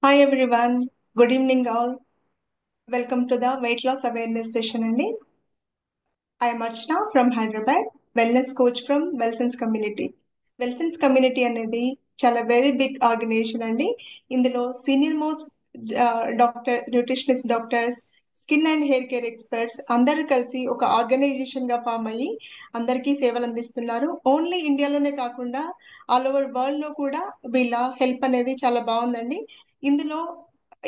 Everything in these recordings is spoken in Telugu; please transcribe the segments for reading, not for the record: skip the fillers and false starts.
Hi everyone, good evening all. Welcome to the weight loss awareness session అండి. I am Archana from Hyderabad, wellness coach from Wellsens Community. Wellsens community అనేది చాలా వెరీ బిగ్ ఆర్గనైజేషన్ అండి. ఇందులో senior most nutritionist doctors, skin and hair care experts అందరూ కలిసి ఒక ఆర్గనైజేషన్ గా ఫామ్ అయ్యి అందరికీ సేవలు అందిస్తున్నారు. ఓన్లీ ఇండియాలోనే కాకుండా ఆల్ ఓవర్ వరల్డ్ లో కూడా వీళ్ళ హెల్ప్ అనేది చాలా బాగుందండి. ఇందులో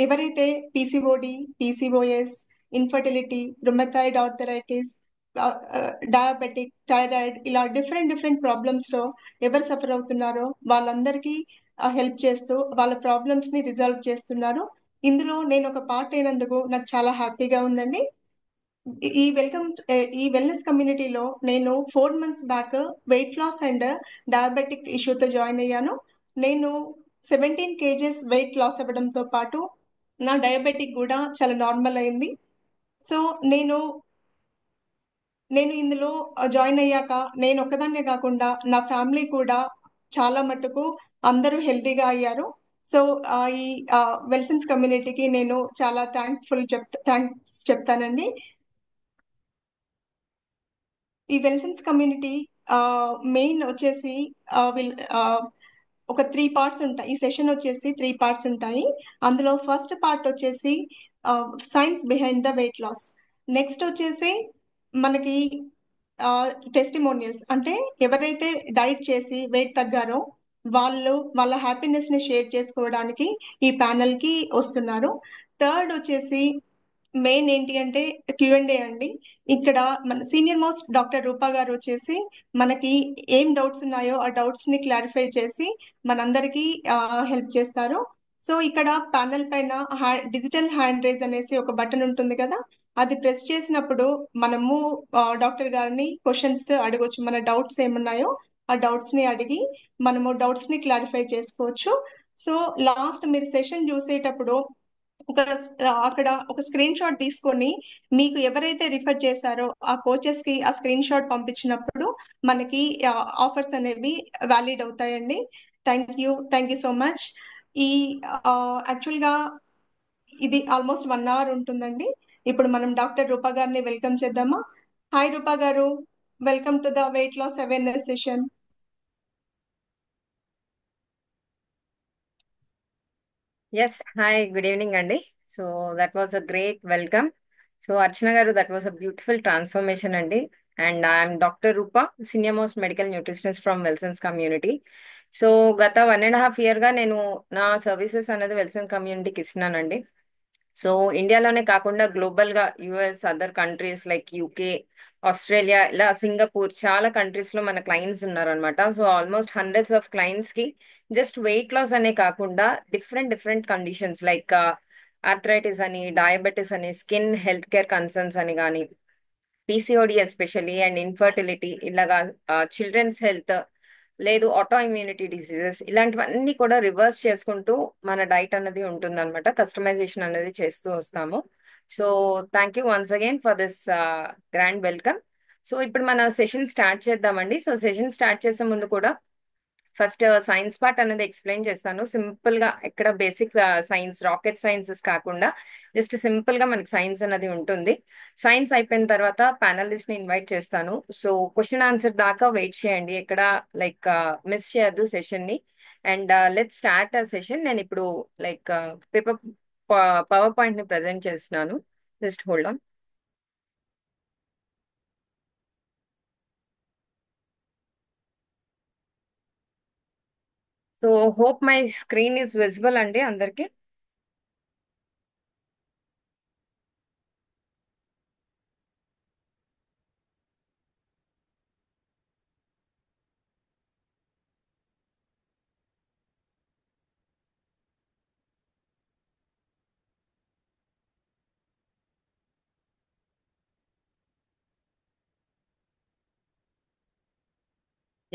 ఎవరైతే PCOD, PCOS, infertility, rheumatoid arthritis, diabetic, thyroid ఇలా డిఫరెంట్ డిఫరెంట్ ప్రాబ్లమ్స్ లో ఎవరు సఫర్ అవుతున్నారో వాళ్ళందరికీ హెల్ప్ చేస్తూ వాళ్ళ ప్రాబ్లమ్స్ ని రిజాల్వ్ చేస్తున్నారు. ఇందులో నేను ఒక పార్ట్ అయినందుకు నాకు చాలా హ్యాపీగా ఉందండి. ఈ వెల్కమ్ ఈ వెల్నెస్ కమ్యూనిటీలో నేను 4 months back weight loss and diabetic ఇష్యూతో జాయిన్ అయ్యాను. నేను 17 kgs వెయిట్ లాస్ అవ్వడంతో పాటు నా డయాబెటిక్ కూడా చాలా నార్మల్ అయింది. సో నేను నేను ఇందులో జాయిన్ అయ్యాక నేను ఒక్కదాన్నే కాకుండా నా ఫ్యామిలీ కూడా చాలా మటుకు అందరూ హెల్తీగా అయ్యారు. సో ఈ వెల్సన్స్ కమ్యూనిటీకి నేను చాలా థ్యాంక్స్ చెప్తానండి. ఈ వెల్సన్స్ కమ్యూనిటీ మెయిన్ వచ్చేసి వీల్ ఒక 3 పార్ట్స్ ఉంటాయి. ఈ సెషన్ వచ్చేసి 3 పార్ట్స్ ఉంటాయి. అందులో ఫస్ట్ పార్ట్ వచ్చేసి science behind the weight loss. Next వచ్చేసి మనకి టెస్టిమోనియల్స్, అంటే ఎవరైతే డైట్ చేసి వెయిట్ తగ్గారో వాళ్ళు వాళ్ళ హ్యాపీనెస్ ని షేర్ చేసుకోవడానికి ఈ ప్యానల్ కి వస్తున్నారు. థర్డ్ వచ్చేసి మెయిన్ ఏంటి అంటే Q&A అండి. ఇక్కడ మన సీనియర్ మోస్ట్ డాక్టర్ రూపా గారు వచ్చేసి మనకి ఏం డౌట్స్ ఉన్నాయో ఆ డౌట్స్ ని క్లారిఫై చేసి మనందరికీ హెల్ప్ చేస్తారు. సో ఇక్కడ ప్యానల్ పైన డిజిటల్ హ్యాండ్ రైజ్ అనేసి ఒక బటన్ ఉంటుంది కదా, అది ప్రెస్ చేసినప్పుడు మనము డాక్టర్ గారిని క్వశ్చన్స్ అడగొచ్చు. మన డౌట్స్ ఏమున్నాయో ఆ డౌట్స్ ని అడిగి మనము డౌట్స్ ని క్లారిఫై చేసుకోవచ్చు. సో లాస్ట్ మీరు సెషన్ చూసేటప్పుడు ఒక అక్కడ ఒక స్క్రీన్ షాట్ తీసుకొని మీకు ఎవరైతే రిఫర్ చేశారో ఆ కోచెస్ కి ఆ స్క్రీన్ షాట్ పంపించినప్పుడు మనకి ఆఫర్స్ అనేవి వ్యాలిడ్ అవుతాయండి. Thank you so much. ఈ యాక్చువల్ గా ఇది ఆల్మోస్ట్ 1 అవర్ ఉంటుందండి. ఇప్పుడు మనం డాక్టర్ రూపా గారిని వెల్కమ్ చేద్దామా? హాయ్ రూపా గారు, welcome to the weight loss awareness session. Yes, hi, good evening, Andy. So that was a great welcome. So Archana garu, that was a beautiful transformation, Andy. And I'm Dr. Rupa, senior most medical nutritionist from Wilson's community. So గత 1.5 year గా నేను నా సర్వీసెస్ అనేది వెల్సన్ కమ్యూనిటీకి ఇస్తున్నానండి. సో ఇండియాలోనే కాకుండా గ్లోబల్ గా US, other countries like UK, Australia, ఇలా సింగపూర్, చాలా కంట్రీస్ లో మన క్లయింట్స్ ఉన్నారనమాట. So almost hundreds of clients కి జస్ట్ వెయిట్ లాస్ అనే కాకుండా different different conditions like arthritis అని, డయాబెటిస్ అని, స్కిన్ హెల్త్ కేర్ కన్సర్న్స్ అని కానీ, పీసీఓడి ఎస్పెషల్లీ అండ్ ఇన్ఫర్టిలిటీ, ఇలాగా చిల్డ్రన్స్ హెల్త్, లేదు ఆటో ఇమ్యూనిటీ డిసీజెస్, ఇలాంటివన్నీ కూడా రివర్స్ చేసుకుంటూ మన డైట్ అనేది ఉంటుందన్నమాట. కస్టమైజేషన్ అనేది చేస్తూ వస్తాము. So thank you once again for this grand welcome. So ఇప్పుడు మన సెషన్ స్టార్ట్ చేద్దామండి. సో సెషన్ స్టార్ట్ చేసే ముందు కూడా ఫస్ట్ సైన్స్ పార్ట్ అనేది ఎక్స్ప్లెయిన్ చేస్తాను. సింపుల్ గా ఎక్కడ బేసిక్ సైన్స్, రాకెట్ సైన్సెస్ కాకుండా జస్ట్ సింపుల్ గా మనకి సైన్స్ అనేది ఉంటుంది. సైన్స్ అయిపోయిన తర్వాత ప్యానలిస్ట్ ని ఇన్వైట్ చేస్తాను. సో క్వశ్చన్ ఆన్సర్ దాకా వెయిట్ చేయండి, ఎక్కడ లైక్ మిస్ చేయొద్దు సెషన్ ని. అండ్ లెట్ స్టార్ట్ ఆ సెషన్. నేను ఇప్పుడు లైక్ పేపర్ పవర్ పాయింట్ ని ప్రజెంట్ చేస్తున్నాను. Just hold on. So hope my screen is visible అండి అందరికి.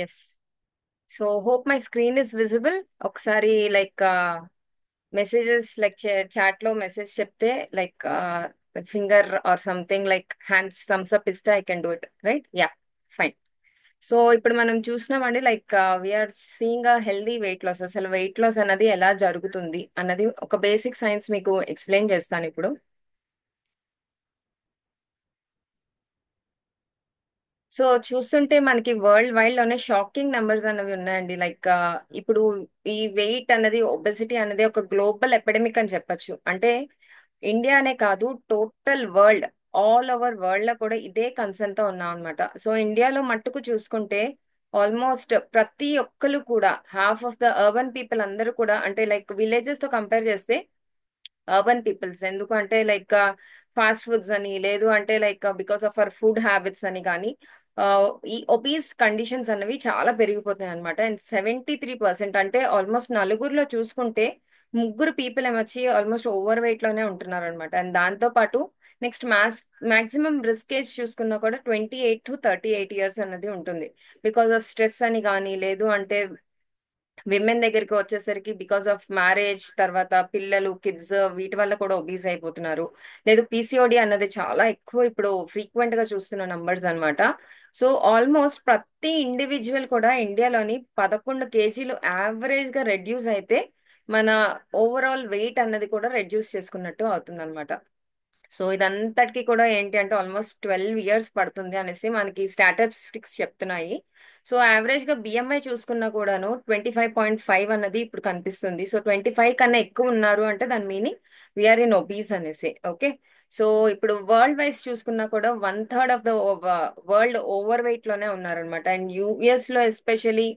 Yes. So hope my screen is visible. ఒకసారి లైక్ మెసేజెస్ లైక్ చాట్ లో మెసేజ్ చెప్తే like finger or something like hands thumbs up ఇస్తే I can do it, right? Yeah, fine. So ఇప్పుడు మనం చూసినామండి, like we're seeing a healthy weight loss. అసలు వెయిట్ లాస్ అన్నది ఎలా జరుగుతుంది అన్నది ఒక బేసిక్ సైన్స్ మీకు ఎక్స్ప్లెయిన్ చేస్తాను ఇప్పుడు. సో చూస్తుంటే మనకి వరల్డ్ వైడ్ లోనే షాకింగ్ నెంబర్స్ అనేవి ఉన్నాయండి. లైక్ ఇప్పుడు ఈ వెయిట్ అన్నది, ఒబెసిటీ అనేది ఒక గ్లోబల్ ఎపిడమిక్ అని చెప్పొచ్చు. అంటే ఇండియా అనే కాదు, total world, all over world లో కూడా ఇదే కన్సర్న్ తో ఉన్నాం అనమాట. సో ఇండియాలో మట్టుకు చూసుకుంటే ఆల్మోస్ట్ ప్రతి ఒక్కరు కూడా, half of the urban people అందరూ కూడా, అంటే లైక్ విలేజెస్ తో కంపేర్ చేస్తే అర్బన్ పీపుల్స్, ఎందుకు అంటే లైక్ ఫాస్ట్ ఫుడ్స్ అని, లేదు అంటే like because of our food habits అని కానీ ఈ ఒబీస్ కండిషన్స్ అనేవి చాలా పెరిగిపోతున్నాయి అనమాట. అండ్ 73%, అంటే ఆల్మోస్ట్ నలుగురిలో చూసుకుంటే ముగ్గురు పీపుల్ ఏమొచ్చి ఆల్మోస్ట్ ఓవర్ వెయిట్ లోనే ఉంటున్నారు అనమాట. అండ్ దాంతో పాటు నెక్స్ట్ మాక్సిమం రిస్క్ ఏజ్ చూసుకున్నా కూడా 28 to 38 years అనేది ఉంటుంది. బికాస్ ఆఫ్ స్ట్రెస్ అని కానీ, లేదు అంటే విమెన్ దగ్గరికి వచ్చేసరికి బికాస్ ఆఫ్ మ్యారేజ్ తర్వాత పిల్లలు, కిడ్స్, వీటి వల్ల కూడా ఒబీస్ అయిపోతున్నారు. లేదు పీసీఓడి అన్నది చాలా ఎక్కువ ఇప్పుడు ఫ్రీక్వెంట్ గా చూస్తున్న నంబర్స్ అన్నమాట. సో ఆల్మోస్ట్ ప్రతి ఇండివిజువల్ కూడా ఇండియాలోని 11 kgs యావరేజ్ గా రెడ్యూస్ అయితే మన ఓవరాల్ వెయిట్ అన్నది కూడా రెడ్యూస్ చేసుకున్నట్టు అవుతుంది. సో ఇదంతటికి కూడా ఏంటి అంటే ఆల్మోస్ట్ 12 years పడుతుంది అనేసి మనకి స్టాటిస్టిక్స్ చెప్తున్నాయి. సో యావరేజ్ గా బిఎంఐ చూసుకున్నా కూడాను 25.5 అన్నది ఇప్పుడు కనిపిస్తుంది. సో 25 కన్నా ఎక్కువ ఉన్నారు అంటే దాని మీనింగ్ వీఆర్ ఇన్ ఒబీస్ అనేసి. ఓకే. సో ఇప్పుడు వరల్డ్ వైజ్ చూసుకున్నా కూడా 1/3 of the world over weight లోనే ఉన్నారనమాట. అండ్ యూఎస్ లో ఎస్పెషలీ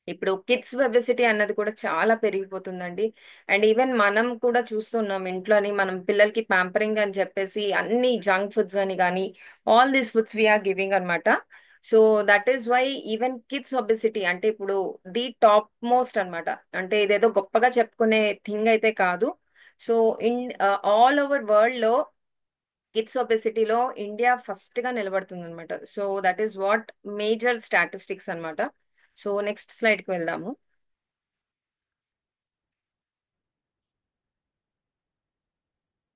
ఇప్పుడు కిడ్స్ ఒబెసిటీ అన్నది కూడా చాలా పెరిగిపోతుందండి. అండ్ ఈవెన్ మనం కూడా చూస్తున్నాం ఇంట్లోని, మనం పిల్లలకి ప్యాంపరింగ్ అని చెప్పేసి అన్ని జంక్ ఫుడ్స్ అని కానీ, all these foods we're giving అనమాట. So that is why even kids obesity అంటే ఇప్పుడు ది టాప్ మోస్ట్ అన్నమాట. అంటే ఇదేదో గొప్పగా చెప్పుకునే థింగ్ అయితే కాదు. So in all over world లో కిడ్స్ ఒబెసిటీలో ఇండియా ఫస్ట్ గా నిలబడుతుంది అనమాట. So that is what major statistics అన్నమాట. సో నెక్స్ట్ స్లైడ్ కి వెళ్దాము.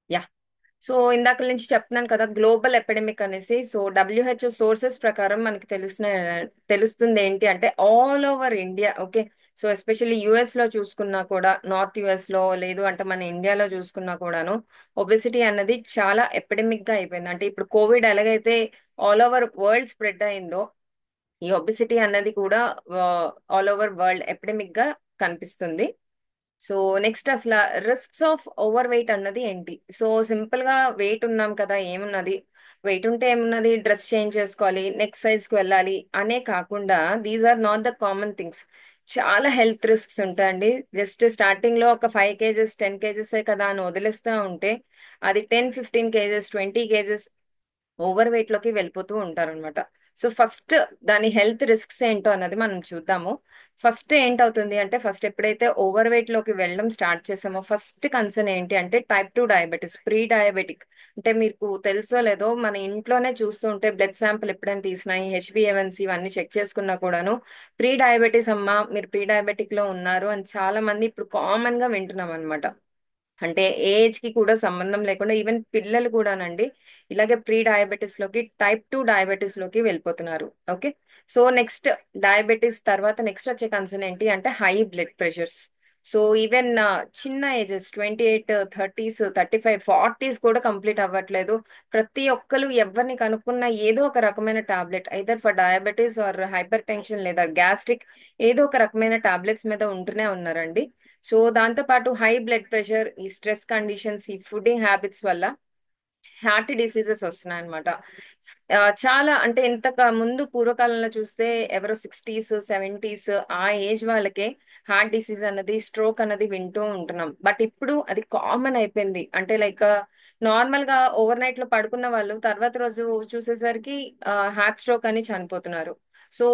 యా. సో ఇందాక నుంచి చెప్తున్నాను కదా, గ్లోబల్ ఎపిడమిక్ అనేసి. సో డబ్ల్యూహెచ్ఓ సోర్సెస్ ప్రకారం మనకి తెలుస్తుంది ఏంటి అంటే all over India. Okay. So especially US లో చూసుకున్నా కూడా, నార్త్ యుఎస్ లో, లేదు అంటే మన ఇండియాలో చూసుకున్నా కూడాను ఒబెసిటీ అన్నది చాలా ఎపిడమిక్ గా అయిపోయింది. అంటే ఇప్పుడు కోవిడ్ ఎలాగైతే ఆల్ ఓవర్ వరల్డ్ స్ప్రెడ్ అయిందో, ఈ ఒబిసిటీ అన్నది కూడా ఆల్ ఓవర్ వరల్డ్ ఎపిడమిక్ గా కనిపిస్తుంది. సో నెక్స్ట్ అసలు రిస్క్స్ ఆఫ్ ఓవర్ వెయిట్ అన్నది ఏంటి? సో సింపుల్ గా వెయిట్ ఉన్నాం కదా, ఏమున్నది, వెయిట్ ఉంటే ఏమున్నది, డ్రెస్ చేంజ్ చేసుకోవాలి, నెక్స్ట్ సైజ్ కి వెళ్ళాలి అనే కాకుండా these are not the common things. చాలా హెల్త్ రిస్క్స్ ఉంటాయండి. జస్ట్ స్టార్టింగ్ లో ఒక 5 kgs 10 kgs కదా అని వదిలేస్తా ఉంటే అది 10 15 kgs 20 kgs ఓవర్ వెయిట్ లోకి వెళ్ళిపోతూ ఉంటారన్నమాట. సో ఫస్ట్ దాని హెల్త్ రిస్క్స్ ఏంటో అన్నది మనం చూద్దాము. ఫస్ట్ ఏంటవుతుంది అంటే, ఫస్ట్ ఎప్పుడైతే ఓవర్ వెయిట్ లోకి వెళ్ళడం స్టార్ట్ చేసామో ఫస్ట్ కన్సర్న్ ఏంటి అంటే టైప్ 2 డయాబెటీస్, ప్రీ డయాబెటిక్. అంటే మీకు తెలుసో లేదో, మన ఇంట్లోనే చూస్తూ ఉంటే బ్లడ్ శాంపుల్ ఎప్పుడైనా తీసినా హెచ్బిఏవన్సీ ఇవన్నీ చెక్ చేసుకున్నా కూడాను ప్రీ డయాబెటీస్ అమ్మా, మీరు ప్రీ డయాబెటిక్ లో ఉన్నారు అని చాలా మంది ఇప్పుడు కామన్ గా వింటున్నాం అనమాట. అంటే ఏజ్ కి కూడా సంబంధం లేకుండా ఈవెన్ పిల్లలు కూడానండి ఇలాగే ప్రీ డయాబెటీస్ లోకి, టైప్ 2 డయాబెటీస్ లోకి వెళ్ళిపోతున్నారు. ఓకే. సో నెక్స్ట్ డయాబెటీస్ తర్వాత నెక్స్ట్ వచ్చే కన్సర్న్ ఏంటి అంటే high blood pressures. So even చిన్న ఏజెస్ 28 30s 35 40s కూడా కంప్లీట్ అవ్వట్లేదు. ప్రతి ఒక్కరు ఎవరిని కనుక్కున్న ఏదో ఒక రకమైన tablet, either for diabetes or hyper tension లేదా గ్యాస్ట్రిక్, ఏదో ఒక రకమైన టాబ్లెట్స్ మీద ఉంటూనే ఉన్నారండి. సో దాంతో పాటు హై బ్లడ్ ప్రెషర్, ఈ స్ట్రెస్ కండిషన్స్, ఈ ఫుడింగ్ హ్యాబిట్స్ వల్ల హార్ట్ డిసీజెస్ వస్తున్నాయి అనమాట. చాలా అంటే ఇంతకు ముందు పూర్వకాలంలో చూస్తే ఎవరో 60s 70s ఆ ఏజ్ వాళ్ళకే హార్ట్ డిసీజ్ అన్నది, స్ట్రోక్ అన్నది వింటూ ఉంటున్నాం. బట్ ఇప్పుడు అది కామన్ అయిపోయింది. అంటే లైక్ నార్మల్ గా ఓవర్ నైట్ లో పడుకున్న వాళ్ళు తర్వాత రోజు చూసేసరికి హార్ట్ స్ట్రోక్ అని చనిపోతున్నారు. సో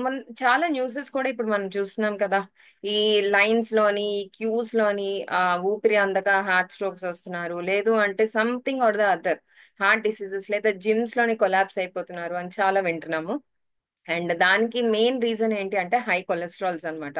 మన చాలా న్యూసెస్ కూడా ఇప్పుడు మనం చూస్తున్నాం కదా, ఈ లైన్స్ లోని, క్యూస్ లోని ఊపిరి అందక హార్ట్ స్ట్రోక్స్ వస్తున్నారు, లేదు అంటే something or the other heart diseases, లేదా జిమ్స్ లోని కొలాప్స్ అయిపోతున్నారు అని చాలా వింటున్నాము. అండ్ దానికి మెయిన్ రీజన్ ఏంటి అంటే హై కొలెస్ట్రాల్స్ అన్నమాట.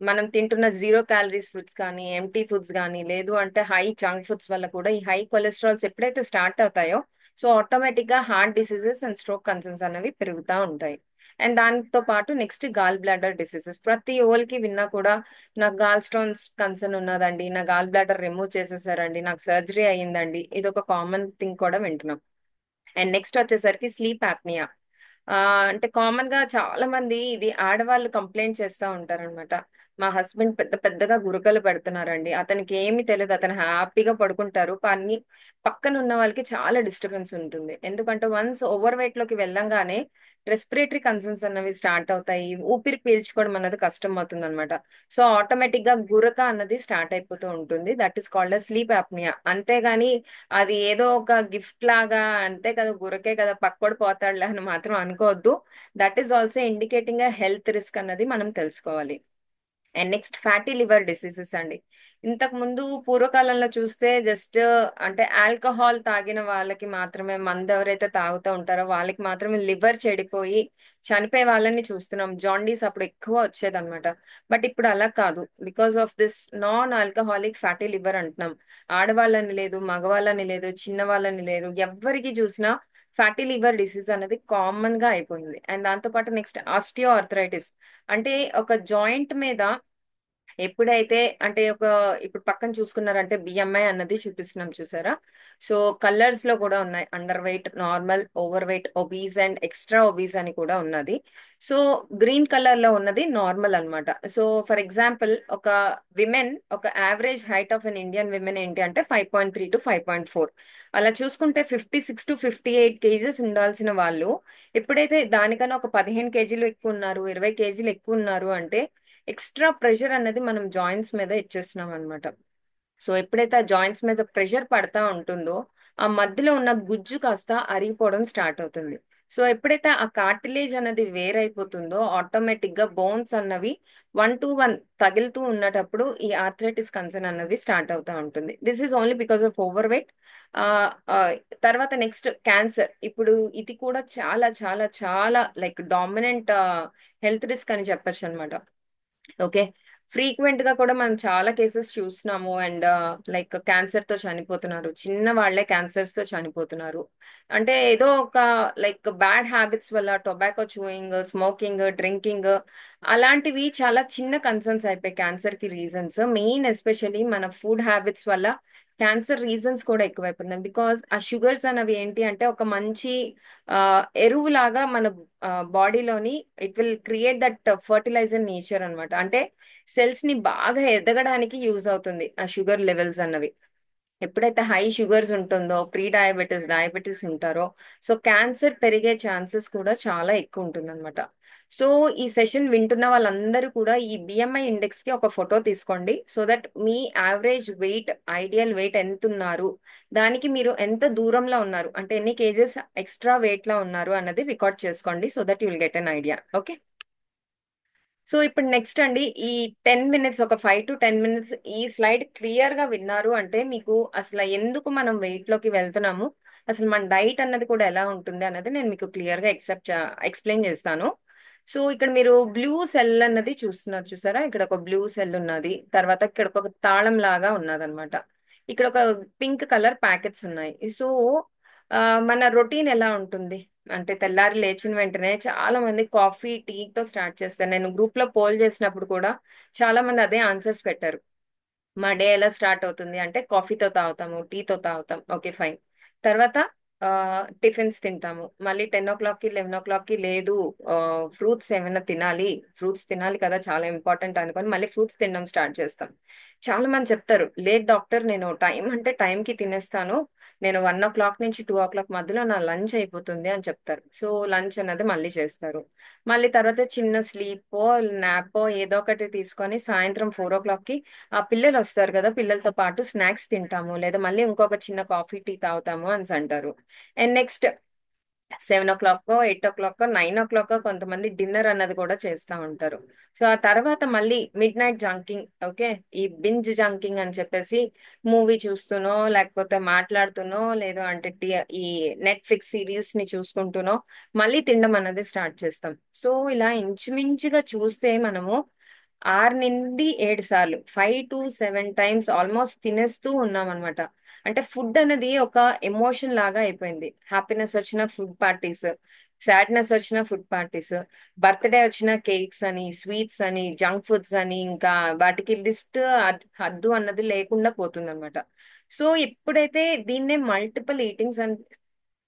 మనం తింటున్న జీరో క్యాలరీస్ ఫుడ్స్ కానీ, ఎంటీ ఫుడ్స్ కానీ, లేదు అంటే హై జంక్ ఫుడ్స్ వల్ల కూడా ఈ హై కొలెస్ట్రాల్స్ ఎప్పుడైతే స్టార్ట్ అవుతాయో సో ఆటోమేటిక్ గా heart diseases and stroke concerns అనేవి పెరుగుతూ ఉంటాయి. అండ్ దానితో పాటు నెక్స్ట్ గాల్ బ్లాడర్ డిసీజెస్. ప్రతి ఓల్కి విన్నా కూడా నాకు గాల్ స్టోన్స్ కన్సర్న్ ఉన్నదండి, నా గాల్ బ్లాడర్ రిమూవ్ చేసేసారండి, నాకు సర్జరీ అయ్యిందండి, ఇది ఒక కామన్ థింగ్ కూడా వింటున్నాం. అండ్ నెక్స్ట్ వచ్చేసరికి స్లీప్ యాప్నియా. అంటే కామన్ గా చాలా మంది ఇది ఆడవాళ్ళు కంప్లైంట్ చేస్తూ ఉంటారనమాట. మా హస్బెండ్ పెద్ద పెద్దగా గురకలు పెడుతున్నారండి, అతనికి ఏమీ తెలియదు, అతను హ్యాపీగా పడుకుంటారు, కానీ పక్కన ఉన్న వాళ్ళకి చాలా డిస్టర్బెన్స్ ఉంటుంది. ఎందుకంటే వన్స్ ఓవర్ వెయిట్ లోకి వెళ్ళంగానే రెస్పిరేటరీ కన్సర్న్స్ అన్నవి స్టార్ట్ అవుతాయి, ఊపిరి పీల్చుకోవడం అన్నది కష్టం అవుతుంది అనమాట. సో ఆటోమేటిక్ గా గురక అన్నది స్టార్ట్ అయిపోతూ ఉంటుంది. That is called sleep apnea. అంతేగాని అది ఏదో ఒక గిఫ్ట్ లాగా, అంతే కదా గురకే కదా పక్కోడు పోతాడులే అని మాత్రం అనుకోవద్దు. That is also indicating health risk అన్నది మనం తెలుసుకోవాలి. And next fatty liver diseases అండి. ఇంతకు ముందు పూర్వకాలంలో చూస్తే జస్ట్ అంటే ఆల్కహాల్ తాగిన వాళ్ళకి మాత్రమే, మందు ఎవరైతే తాగుతూ ఉంటారో వాళ్ళకి మాత్రమే లివర్ చెడిపోయి చనిపోయే వాళ్ళని చూస్తున్నాం. జాండీస్ అప్పుడు ఎక్కువ వచ్చేదన్నమాట. బట్ ఇప్పుడు అలా కాదు, because of this non alcoholic fatty liver అంటున్నాం. ఆడవాళ్ళని లేదు, మగవాళ్ళని లేదు, చిన్న వాళ్ళని లేదు, ఎవరికి చూసినా ఫ్యాటీ లివర్ డిసీజ్ అనేది కామన్ గా అయిపోయింది. అండ్ దాంతో పాటు నెక్స్ట్ ఆస్టియో ఆర్థరైటిస్. అంటే ఒక జాయింట్ మీద ఎప్పుడైతే అంటే ఒక ఇప్పుడు పక్కన చూసుకున్నారంటే బిఎంఐ అన్నది చూపిస్తున్నాం చూసారా. సో కలర్స్ లో కూడా ఉన్నాయి, under weight, normal, over weight, obese and extra obese అని కూడా ఉన్నది. సో గ్రీన్ కలర్ లో ఉన్నది నార్మల్ అన్నమాట. సో ఫర్ ఎగ్జాంపుల్ ఒక విమెన్, ఒక average height of an Indian women ఏంటి అంటే 5.3 to 5.4. అలా చూసుకుంటే 56 to 58 కేజెస్ ఉండాల్సిన వాళ్ళు ఎప్పుడైతే దానికన్నా ఒక 15 కేజీలు ఎక్కువ ఉన్నారు, 20 కేజీలు ఎక్కువ ఉన్నారు అంటే ఎక్స్ట్రా ప్రెషర్ అనేది మనం జాయింట్స్ మీద ఇచ్చేస్తున్నాం అనమాట. సో ఎప్పుడైతే ఆ జాయింట్స్ మీద ప్రెషర్ పడతా ఉంటుందో ఆ మధ్యలో ఉన్న గుజ్జు కాస్త అరిగిపోవడం స్టార్ట్ అవుతుంది. సో ఎప్పుడైతే ఆ కార్టిలేజ్ అనేది వేరైపోతుందో ఆటోమేటిక్ గా బోన్స్ అన్నవి 1 to 1 తగులుతూ ఉన్నటప్పుడు ఈ ఆర్థరైటిస్ కన్సర్న్ అన్నది స్టార్ట్ అవుతా ఉంటుంది. This is only because of over weight. ఆ ఆ, తర్వాత నెక్స్ట్ క్యాన్సర్. ఇప్పుడు ఇది కూడా చాలా చాలా చాలా లైక్ డామినెంట్ హెల్త్ రిస్క్ అని చెప్పొచ్చు అనమాట. ఓకే. ఫ్రీక్వెంట్ గా కూడా మనం చాలా కేసెస్ చూస్తున్నాము. అండ్ లైక్ క్యాన్సర్ తో చనిపోతున్నారు, చిన్న వాళ్ళే క్యాన్సర్స్ తో చనిపోతున్నారు. అంటే ఏదో ఒక లైక్ బ్యాడ్ హ్యాబిట్స్ వల్ల టొబాకో చూయింగ్, స్మోకింగ్, డ్రింకింగ్, అలాంటివి చాలా చిన్న కన్సర్న్స్ అయిపోయి క్యాన్సర్ కి రీజన్స్. మెయిన్ ఎస్పెషల్లీ మన ఫుడ్ హ్యాబిట్స్ వల్ల క్యాన్సర్ రీజన్స్ కూడా ఎక్కువైపోతున్నాయి. బికాస్ ఆ షుగర్స్ అనేవి ఏంటి అంటే ఒక మంచి ఆ, ఎరువులాగా మన బాడీలోని it will create that fertiliser nature అన్నమాట. అంటే సెల్స్ ని బాగా ఎదగడానికి యూజ్ అవుతుంది ఆ షుగర్ లెవెల్స్ అన్నవి. ఎప్పుడైతే హై షుగర్స్ ఉంటుందో, ప్రీ డయాబెటీస్, డయాబెటీస్ ఉంటారో, సో క్యాన్సర్ పెరిగే ఛాన్సెస్ కూడా చాలా ఎక్కువ ఉంటుందన్నమాట. సో ఈ సెషన్ వింటున్న వాళ్ళందరూ కూడా ఈ బిఎంఐ ఇండెక్స్ కి ఒక ఫోటో తీసుకోండి, so that me average wait, ideal weight ఎంత ఉన్నారు, దానికి మీరు ఎంత దూరంలో ఉన్నారు, అంటే ఎన్ని కేజెస్ ఎక్స్ట్రా వెయిట్ లో ఉన్నారు అన్నది రికార్డ్ చేసుకోండి, so that you will get an idea. Okay. So ఇప్పుడు నెక్స్ట్ అండి, ఈ 10 మినిట్స్, ఒక 5 to 10 మినిట్స్ ఈ స్లైడ్ క్లియర్ గా విన్నారు అంటే మీకు అసలు ఎందుకు మనం వెయిట్ లోకి వెళ్తున్నాము, అసలు మన డైట్ అన్నది కూడా ఎలా ఉంటుంది అన్నది నేను మీకు క్లియర్ గా ఎక్స్ప్లెయిన్ చేస్తాను. సో ఇక్కడ మీరు బ్లూ సెల్ అన్నది చూస్తున్నారు చూసారా, ఇక్కడ ఒక బ్లూ సెల్ ఉన్నది, తర్వాత ఇక్కడ ఒక తాళం లాగా ఉన్నది అనమాట. ఇక్కడ ఒక పింక్ కలర్ ప్యాకెట్స్ ఉన్నాయి. సో ఆ, మన రొటీన్ ఎలా ఉంటుంది అంటే తెల్లారి లేచిన వెంటనే చాలా మంది కాఫీ, టీ తో స్టార్ట్ చేస్తారు. నేను గ్రూప్ లో పోల్ చేసినప్పుడు కూడా చాలా మంది అదే ఆన్సర్స్ పెట్టారు. మా డే ఎలా స్టార్ట్ అవుతుంది అంటే కాఫీతో తాగుతాము, టీతో తాగుతాం, ఓకే ఫైన్. తర్వాత టిఫిన్స్ తింటాము, మళ్ళీ 10 o'clock కి, 11 o'clock కి లేదు, ఫ్రూట్స్ ఏమైనా తినాలి, ఫ్రూట్స్ తినాలి కదా చాలా ఇంపార్టెంట్ అనుకొని మళ్ళీ ఫ్రూట్స్ తినడం స్టార్ట్ చేస్తాం. చాలా మంది చెప్తారు, లేదు డాక్టర్ నేను టైం అంటే టైంకి తినేస్తాను, నేను 1 o'clock నుంచి 2 o'clock మధ్యలో నా లంచ్ అయిపోతుంది అని చెప్తారు. సో లంచ్ అన్నది మళ్ళీ చేస్తారు. మళ్ళీ తర్వాత చిన్న స్లీపో, నాపో ఏదో ఒకటి తీసుకొని సాయంత్రం 4 o'clock కి ఆ పిల్లలు వస్తారు కదా, పిల్లలతో పాటు స్నాక్స్ తింటాము, లేదా మళ్ళీ ఇంకొక చిన్న కాఫీ, టీ తాగుతాము అని అంటారు. And next 7 o'clock, 8 o'clock, 9 o'clock కొంతమంది డిన్నర్ అన్నది కూడా చేస్తూ ఉంటారు. సో ఆ తర్వాత మళ్ళీ మిడ్ నైట్ జంకింగ్. ఓకే. ఈ బింజ్ జంకింగ్ అని చెప్పేసి మూవీ చూస్తూనో, లేకపోతే మాట్లాడుతూనో, లేదు అంటే ఈ నెట్ఫ్లిక్స్ సిరీస్ ని చూసుకుంటూనో మళ్ళీ తినడం అన్నది స్టార్ట్ చేస్తాం. సో ఇలా ఇంచుమించుగా చూస్తే మనము 6 నుండి 7 సార్లు, 5 to 7 times ఆల్మోస్ట్ తినేస్తూ ఉన్నాం అనమాట. అంటే ఫుడ్ అనేది ఒక ఎమోషన్ లాగా అయిపోయింది. హ్యాపీనెస్ వచ్చిన ఫుడ్ పార్టీస్, సాడ్నెస్ వచ్చిన ఫుడ్ పార్టీస్, బర్త్డే వచ్చిన కేక్స్ అని, స్వీట్స్ అని, జంక్ ఫుడ్స్ అని, ఇంకా వాటికి లిస్ట్ హద్దు అన్నది లేకుండా పోతుంది అనమాట. సో ఎప్పుడైతే దీన్నే మల్టిపుల్ ఈటింగ్స్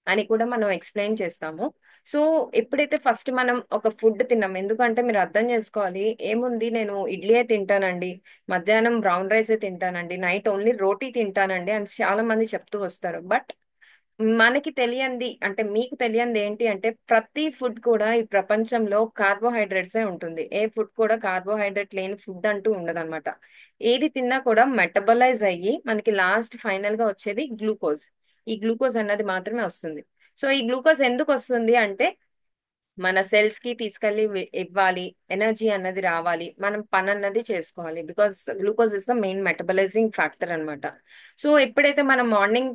అని కూడా మనం ఎక్స్ప్లెయిన్ చేస్తాము. సో ఎప్పుడైతే ఫస్ట్ మనం ఒక ఫుడ్ తిన్నాం, ఎందుకంటే మీరు అర్థం చేసుకోవాలి, ఏముంది నేను ఇడ్లీయే తింటానండి, మధ్యాహ్నం బ్రౌన్ రైసే తింటానండి, నైట్ ఓన్లీ రోటీ తింటానండి అని చాలా మంది చెప్తూ వస్తారు. బట్ మనకి తెలియంది అంటే మీకు తెలియంది ఏంటి అంటే ప్రతి ఫుడ్ కూడా ఈ ప్రపంచంలో కార్బోహైడ్రేట్సే ఉంటుంది. ఏ ఫుడ్ కూడా కార్బోహైడ్రేట్ లేని ఫుడ్ అంటూ ఉండదన్నమాట. ఏది తిన్నా కూడా మెటబలైజ్ అయ్యి మనకి లాస్ట్ ఫైనల్ గా వచ్చేది గ్లూకోజ్. ఈ గ్లూకోజ్ అన్నది మాత్రమే వస్తుంది. సో ఈ గ్లూకోజ్ ఎందుకు వస్తుంది అంటే మన సెల్స్ కి తీసుకెళ్లి ఇవ్వాలి, ఎనర్జీ అన్నది రావాలి, మనం పని అన్నది చేసుకోవాలి. Because glucose is the main metabolising factor అన్నమాట. సో ఎప్పుడైతే మనం morning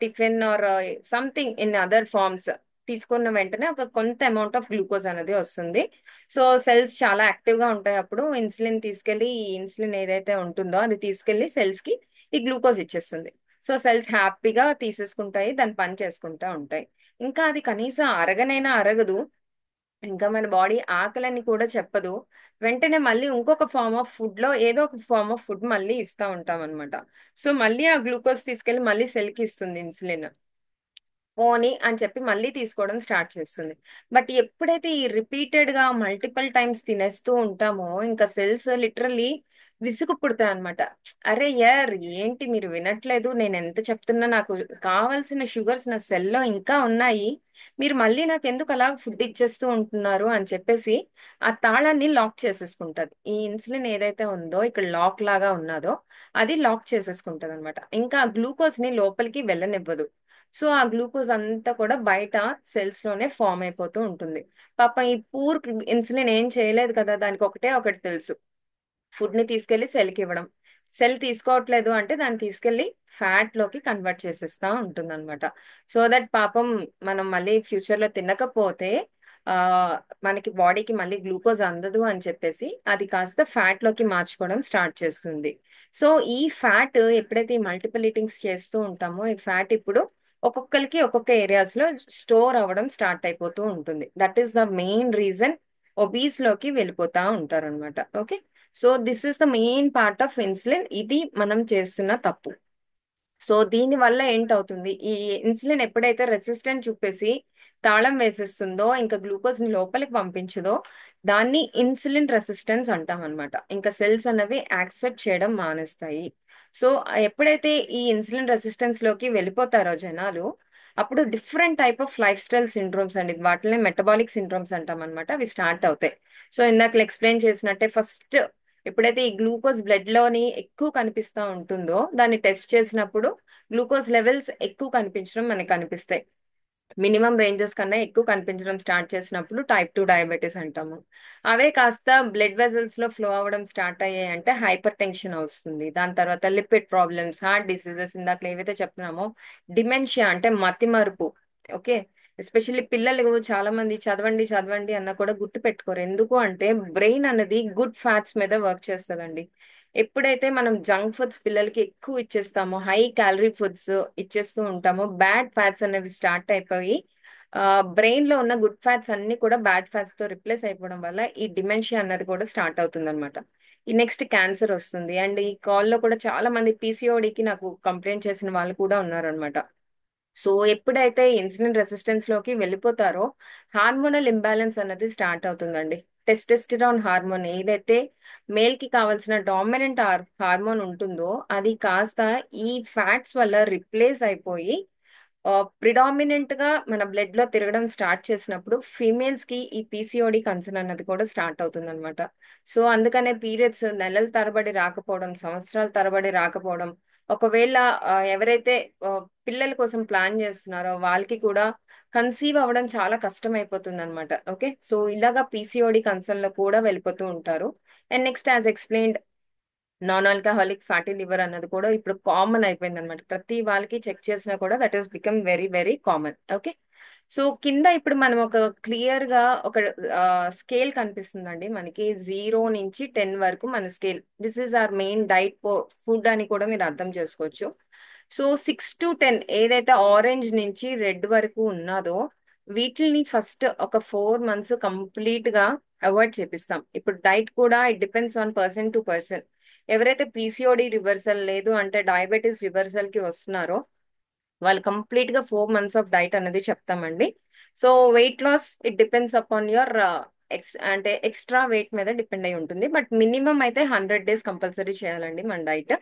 tiffin or something in other forms తీసుకున్న వెంటనే ఒక కొంత అమౌంట్ ఆఫ్ గ్లూకోజ్ అనేది వస్తుంది. సో సెల్స్ చాలా యాక్టివ్ గా ఉంటాయి. అప్పుడు ఇన్సులిన్ తీసుకెళ్లి, ఈ ఇన్సులిన్ ఏదైతే ఉంటుందో అది తీసుకెళ్లి సెల్స్ కి ఈ గ్లూకోజ్ ఇచ్చేస్తుంది. సో సెల్స్ హ్యాపీగా తీసేసుకుంటాయి, దాని పని చేసుకుంటా ఉంటాయి. ఇంకా అది కనీసం అరగనైనా అరగదు, ఇంకా మన బాడీ ఆకలని కూడా చెప్పదు. వెంటనే మళ్ళీ ఇంకొక ఫార్మ్ ఆఫ్ ఫుడ్ లో ఏదో ఒక ఫార్మ్ ఆఫ్ ఫుడ్ మళ్ళీ ఇస్తా ఉంటాం అనమాట. సో మళ్ళీ ఆ గ్లూకోజ్ తీసుకెళ్లి మళ్ళీ సెల్ కి ఇస్తుంది ఇన్సులిన్. పోని అని చెప్పి మళ్ళీ తీసుకోవడం స్టార్ట్ చేస్తుంది. బట్ ఎప్పుడైతే ఈ రిపీటెడ్ గా మల్టిపుల్ టైమ్స్ తినేస్తూ ఉంటామో ఇంకా సెల్స్ లిటరల్లీ విసుగు పుడతాయి అనమాట. అరే యార్, ఏంటి మీరు వినట్లేదు, నేను ఎంత చెప్తున్నా, నాకు కావాల్సిన షుగర్స్ నా సెల్లో ఇంకా ఉన్నాయి, మీరు మళ్ళీ నాకు ఎందుకు అలా ఫుడ్ ఇచ్చేస్తూ ఉంటున్నారు అని చెప్పేసి ఆ తాళాన్ని లాక్ చేసేసుకుంటది. ఈ ఇన్సులిన్ ఏదైతే ఉందో ఇక్కడ లాక్ లాగా ఉన్నదో అది లాక్ చేసేసుకుంటది అనమాట. ఇంకా ఆ గ్లూకోజ్ ని లోపలికి వెళ్ళనివ్వదు. సో ఆ గ్లూకోజ్ అంతా కూడా బయట సెల్స్ లోనే ఫామ్ అయిపోతూ ఉంటుంది. పాపం ఈ పూర్ ఇన్సులిన్ ఏం చేయలేదు కదా, దానికి ఒకటే ఒకటి తెలుసు, ఫుడ్ ని తీసుకెళ్లి సెల్ కి ఇవ్వడం. సెల్ తీసుకోవట్లేదు అంటే దాన్ని తీసుకెళ్లి ఫ్యాట్ లోకి కన్వర్ట్ చేసేస్తా ఉంటుంది అనమాట. సో దట్ పాపం మనం మళ్ళీ ఫ్యూచర్ లో తినకపోతే ఆ మనకి బాడీకి మళ్ళీ గ్లూకోజ్ అందదు అని చెప్పేసి అది కాస్త ఫ్యాట్ లోకి మార్చుకోవడం స్టార్ట్ చేస్తుంది. సో ఈ ఫ్యాట్ ఎప్పుడైతే ఈ మల్టిపుల్ ఈటింగ్స్ చేస్తూ ఉంటామో ఈ ఫ్యాట్ ఇప్పుడు ఒక్కొక్కరికి ఒక్కొక్క ఏరియాస్ లో స్టోర్ అవ్వడం స్టార్ట్ అయిపోతూ ఉంటుంది. That is the main reason obese లోకి వెళ్ళిపోతా ఉంటారు అనమాట. Okay. So this is the main part of insulin. ఇది మనం చేస్తున్న తప్పు. సో దీని వల్ల ఏంటవుతుంది, ఈ ఇన్సులిన్ ఎప్పుడైతే రెసిస్టెంట్ చూపేసి తాళం వేసేస్తుందో, ఇంకా గ్లూకోజ్ ని లోపలికి పంపించదో, దాన్ని ఇన్సులిన్ రెసిస్టెన్స్ అంటాం అనమాట. ఇంకా సెల్స్ అనేవి యాక్సెప్ట్ చేయడం మానేస్తాయి. సో ఎప్పుడైతే ఈ ఇన్సులిన్ రెసిస్టెన్స్ లోకి వెళ్ళిపోతారో జనాలు, అప్పుడు different type of life style syndromes అండి, వాటిని మెటబాలిక్ సిండ్రోమ్స్ అంటాం అనమాట, అవి స్టార్ట్ అవుతాయి. సో ఇందాక ఎక్స్ప్లెయిన్ చేసినట్టే ఫస్ట్ ఎప్పుడైతే ఈ గ్లూకోజ్ బ్లడ్ లోని ఎక్కువ కనిపిస్తా ఉంటుందో దాన్ని టెస్ట్ చేసినప్పుడు గ్లూకోజ్ లెవెల్స్ ఎక్కువ కనిపించడం మనకి కనిపిస్తాయి. మినిమం రేంజెస్ కన్నా ఎక్కువ కనిపించడం స్టార్ట్ చేసినప్పుడు టైప్ 2 డయాబెటీస్ అంటాము. అవే కాస్త బ్లడ్ వెజల్స్ లో ఫ్లో అవ్వడం స్టార్ట్ అయ్యాయి అంటే హైపర్ టెన్షన్ వస్తుంది. దాని తర్వాత లిపిడ్ ప్రాబ్లమ్స్, హార్ట్ డిసీజెస్, ఇందాక ఏవైతే చెప్తున్నామో డిమెన్షియా అంటే మతిమరుపు. ఓకే. ఎస్పెషల్లీ పిల్లలు చాలా మంది చదవండి చదవండి అన్న కూడా గుర్తు పెట్టుకోరు. ఎందుకు అంటే బ్రెయిన్ అనేది గుడ్ ఫ్యాట్స్ మీద వర్క్ చేస్తుందండి. ఎప్పుడైతే మనం జంక్ ఫుడ్స్ పిల్లలకి ఎక్కువ ఇచ్చేస్తామో, హై క్యాలరీ ఫుడ్స్ ఇచ్చేస్తూ ఉంటామో, బ్యాడ్ ఫ్యాట్స్ అనేవి స్టార్ట్ అయిపోయి బ్రెయిన్ లో ఉన్న గుడ్ ఫ్యాట్స్ అన్ని కూడా బ్యాడ్ ఫ్యాట్స్ తో రిప్లేస్ అయిపోవడం వల్ల ఈ డిమెన్షియా అన్నది కూడా స్టార్ట్ అవుతుంది అనమాట. ఈ నెక్స్ట్ క్యాన్సర్ వస్తుంది. అండ్ ఈ కాల్లో కూడా చాలా మంది పీసీఓడికి నాకు కంప్లైంట్ చేసిన వాళ్ళు కూడా ఉన్నారనమాట. సో ఎప్పుడైతే ఇన్సులిన్ రెసిస్టెన్స్ లోకి వెళ్ళిపోతారో హార్మోనల్ ఇంబ్యాలెన్స్ అన్నది స్టార్ట్ అవుతుందండి. టెస్టెస్టిరాన్ హార్మోన్ ఏదైతే మేల్ కి కావాల్సిన డామినెంట్ హార్మోన్ ఉంటుందో అది కాస్త ఈ ఫ్యాట్స్ వల్ల రిప్లేస్ అయిపోయి ప్రిడామినెంట్ గా మన బ్లడ్ లో తిరగడం స్టార్ట్ చేసినప్పుడు ఫీమేల్స్ కి ఈ పీసీఓడి కన్సర్న్ అన్నది కూడా స్టార్ట్ అవుతుంది అనమాట. సో అందుకనే పీరియడ్స్ నెలల తరబడి రాకపోవడం, సంవత్సరాల తరబడి రాకపోవడం, ఒకవేళ ఎవరైతే ఆ, పిల్లల కోసం ప్లాన్ చేస్తున్నారో వాళ్ళకి కూడా కన్సీవ్ అవ్వడం చాలా కష్టం అయిపోతుంది అనమాట. ఓకే. సో ఇలాగా పీసీఓడి కన్సర్న్ లో కూడా వెళ్ళిపోతూ ఉంటారు. And next as explained non alcoholic fatty liver అన్నది కూడా ఇప్పుడు కామన్ అయిపోయింది అనమాట. ప్రతి వాళ్ళకి చెక్ చేసినా కూడా that is become very very common. Okay. So కింద ఇప్పుడు మనం ఒక క్లియర్ గా ఒక స్కేల్ కనిపిస్తుందండి మనకి, 0 నుంచి 10 వరకు మన scale. This is our main diet food అని కూడా మీరు అర్థం చేసుకోవచ్చు. సో 6 to 10 ఏదైతే ఆరెంజ్ నుంచి రెడ్ వరకు ఉన్నదో వీటిని ఫస్ట్ ఒక 4 మంత్స్ కంప్లీట్ గా అవాయిడ్ చేపిస్తాం. ఇప్పుడు డైట్ కూడా it depends on person to person. ఎవరైతే పీసీఓడి రివర్సల్ లేదు అంటే డయాబెటీస్ రివర్సల్ కి వస్తున్నారో వాళ్ళు కంప్లీట్ గా 4 మంత్స్ ఆఫ్ డైట్ అనేది చెప్తామండి. So weight loss it depends upon your అంటే ఎక్స్ట్రా వెయిట్ మీద డిపెండ్ అయి ఉంటుంది. బట్ మినిమం అయితే 100 డేస్ కంపల్సరీ చేయాలండి మన డైట్.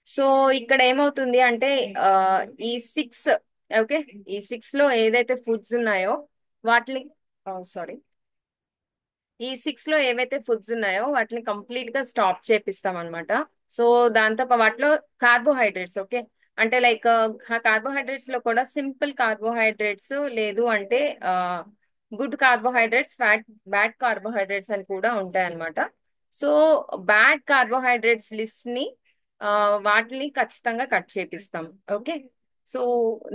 సో ఇక్కడ ఏమవుతుంది అంటే ఆ, ఈ సిక్స్ ఓకే, ఈ సిక్స్ లో ఏదైతే ఫుడ్స్ ఉన్నాయో వాటిని సారీ ఈ సిక్స్ లో ఏవైతే ఫుడ్స్ ఉన్నాయో వాటిని కంప్లీట్ గా స్టాప్ చేపిస్తాం అనమాట. సో దాంతో వాటిలో కార్బోహైడ్రేట్స్ ఓకే, అంటే లైక్ కార్బోహైడ్రేట్స్ లో కూడా సింపుల్ కార్బోహైడ్రేట్స్ లేదు అంటే గుడ్ కార్బోహైడ్రేట్స్, బ్యాడ్ కార్బోహైడ్రేట్స్ అని కూడా ఉంటాయి అనమాట. సో బ్యాడ్ కార్బోహైడ్రేట్స్ లిస్ట్ ని వాటిని ఖచ్చితంగా కట్ చేపిస్తాం. ఓకే. సో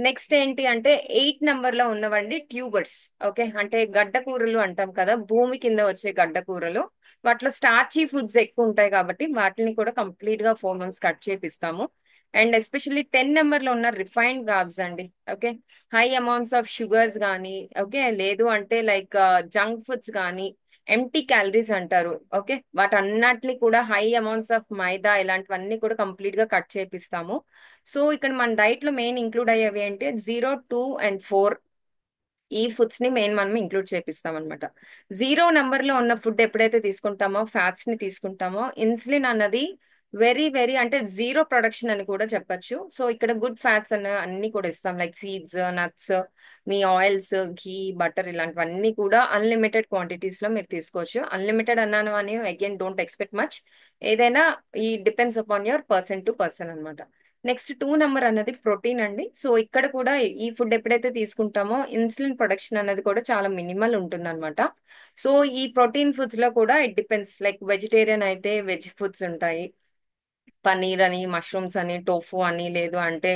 నెక్స్ట్ ఏంటి అంటే 8 నెంబర్ లో ఉన్నవండి ట్యూబర్స్. ఓకే, అంటే గడ్డ కూరలు అంటాం కదా, భూమి కింద వచ్చే గడ్డ కూరలు. వాటిలో స్టార్చీ ఫుడ్స్ ఎక్కువ ఉంటాయి కాబట్టి వాటిని కూడా కంప్లీట్ గా 4 మంత్స్ కట్ చేపిస్తాము. అండ్ ఎస్పెషల్లీ 10 నెంబర్ లో ఉన్న రిఫైన్డ్ కార్బ్స్ అండి. Okay, high amounts of sugars కానీ ఓకే, లేదు అంటే లైక్ జంక్ ఫుడ్స్ కానీ, ఎంటీ క్యాలరీస్ అంటారు. ఓకే, వాటన్నిటిని కూడా హై అమౌంట్స్ ఆఫ్ మైదా ఇలాంటివన్నీ కూడా కంప్లీట్ గా కట్ చేపిస్తాము. సో ఇక్కడ మన డైట్ లో మెయిన్ ఇంక్లూడ్ అయ్యేవి అంటే 0, 2 and 4 ఈ ఫుడ్స్ ని మెయిన్ మనం ఇంక్లూడ్ చేపిస్తాం అనమాట. 0 నెంబర్ లో ఉన్న ఫుడ్ ఎప్పుడైతే తీసుకుంటామో, ఫ్యాట్స్ ని తీసుకుంటామో, ఇన్సులిన్ అన్నది వెరీ వెరీ అంటే జీరో ప్రొడక్షన్ అని కూడా చెప్పొచ్చు. సో ఇక్కడ గుడ్ ఫ్యాట్స్ అన్ని కూడా ఇస్తాం, లైక్ సీడ్స్, నట్స్, మీ ఆయిల్స్, ఘీ, బటర్ ఇలాంటివన్నీ కూడా అన్లిమిటెడ్ క్వాంటిటీస్ లో మీరు తీసుకోవచ్చు. అన్లిమిటెడ్ అన్నాను అని అగైన్ డోంట్ ఎక్స్పెక్ట్ మచ్, ఏదైనా ఈ depends upon your person to person అనమాట. నెక్స్ట్ 2 నెంబర్ అన్నది ప్రోటీన్ అండి. సో ఇక్కడ కూడా ఈ ఫుడ్ ఎప్పుడైతే తీసుకుంటామో ఇన్సులిన్ ప్రొడక్షన్ అనేది కూడా చాలా మినిమల్ ఉంటుంది అనమాట. సో ఈ ప్రోటీన్ ఫుడ్స్ లో కూడా ఇట్ డిపెండ్స్, లైక్ వెజిటేరియన్ అయితే వెజ్ ఫుడ్స్ ఉంటాయి, పనీర్ అని, మష్రూమ్స్ అని, టోఫు అని, లేదు అంటే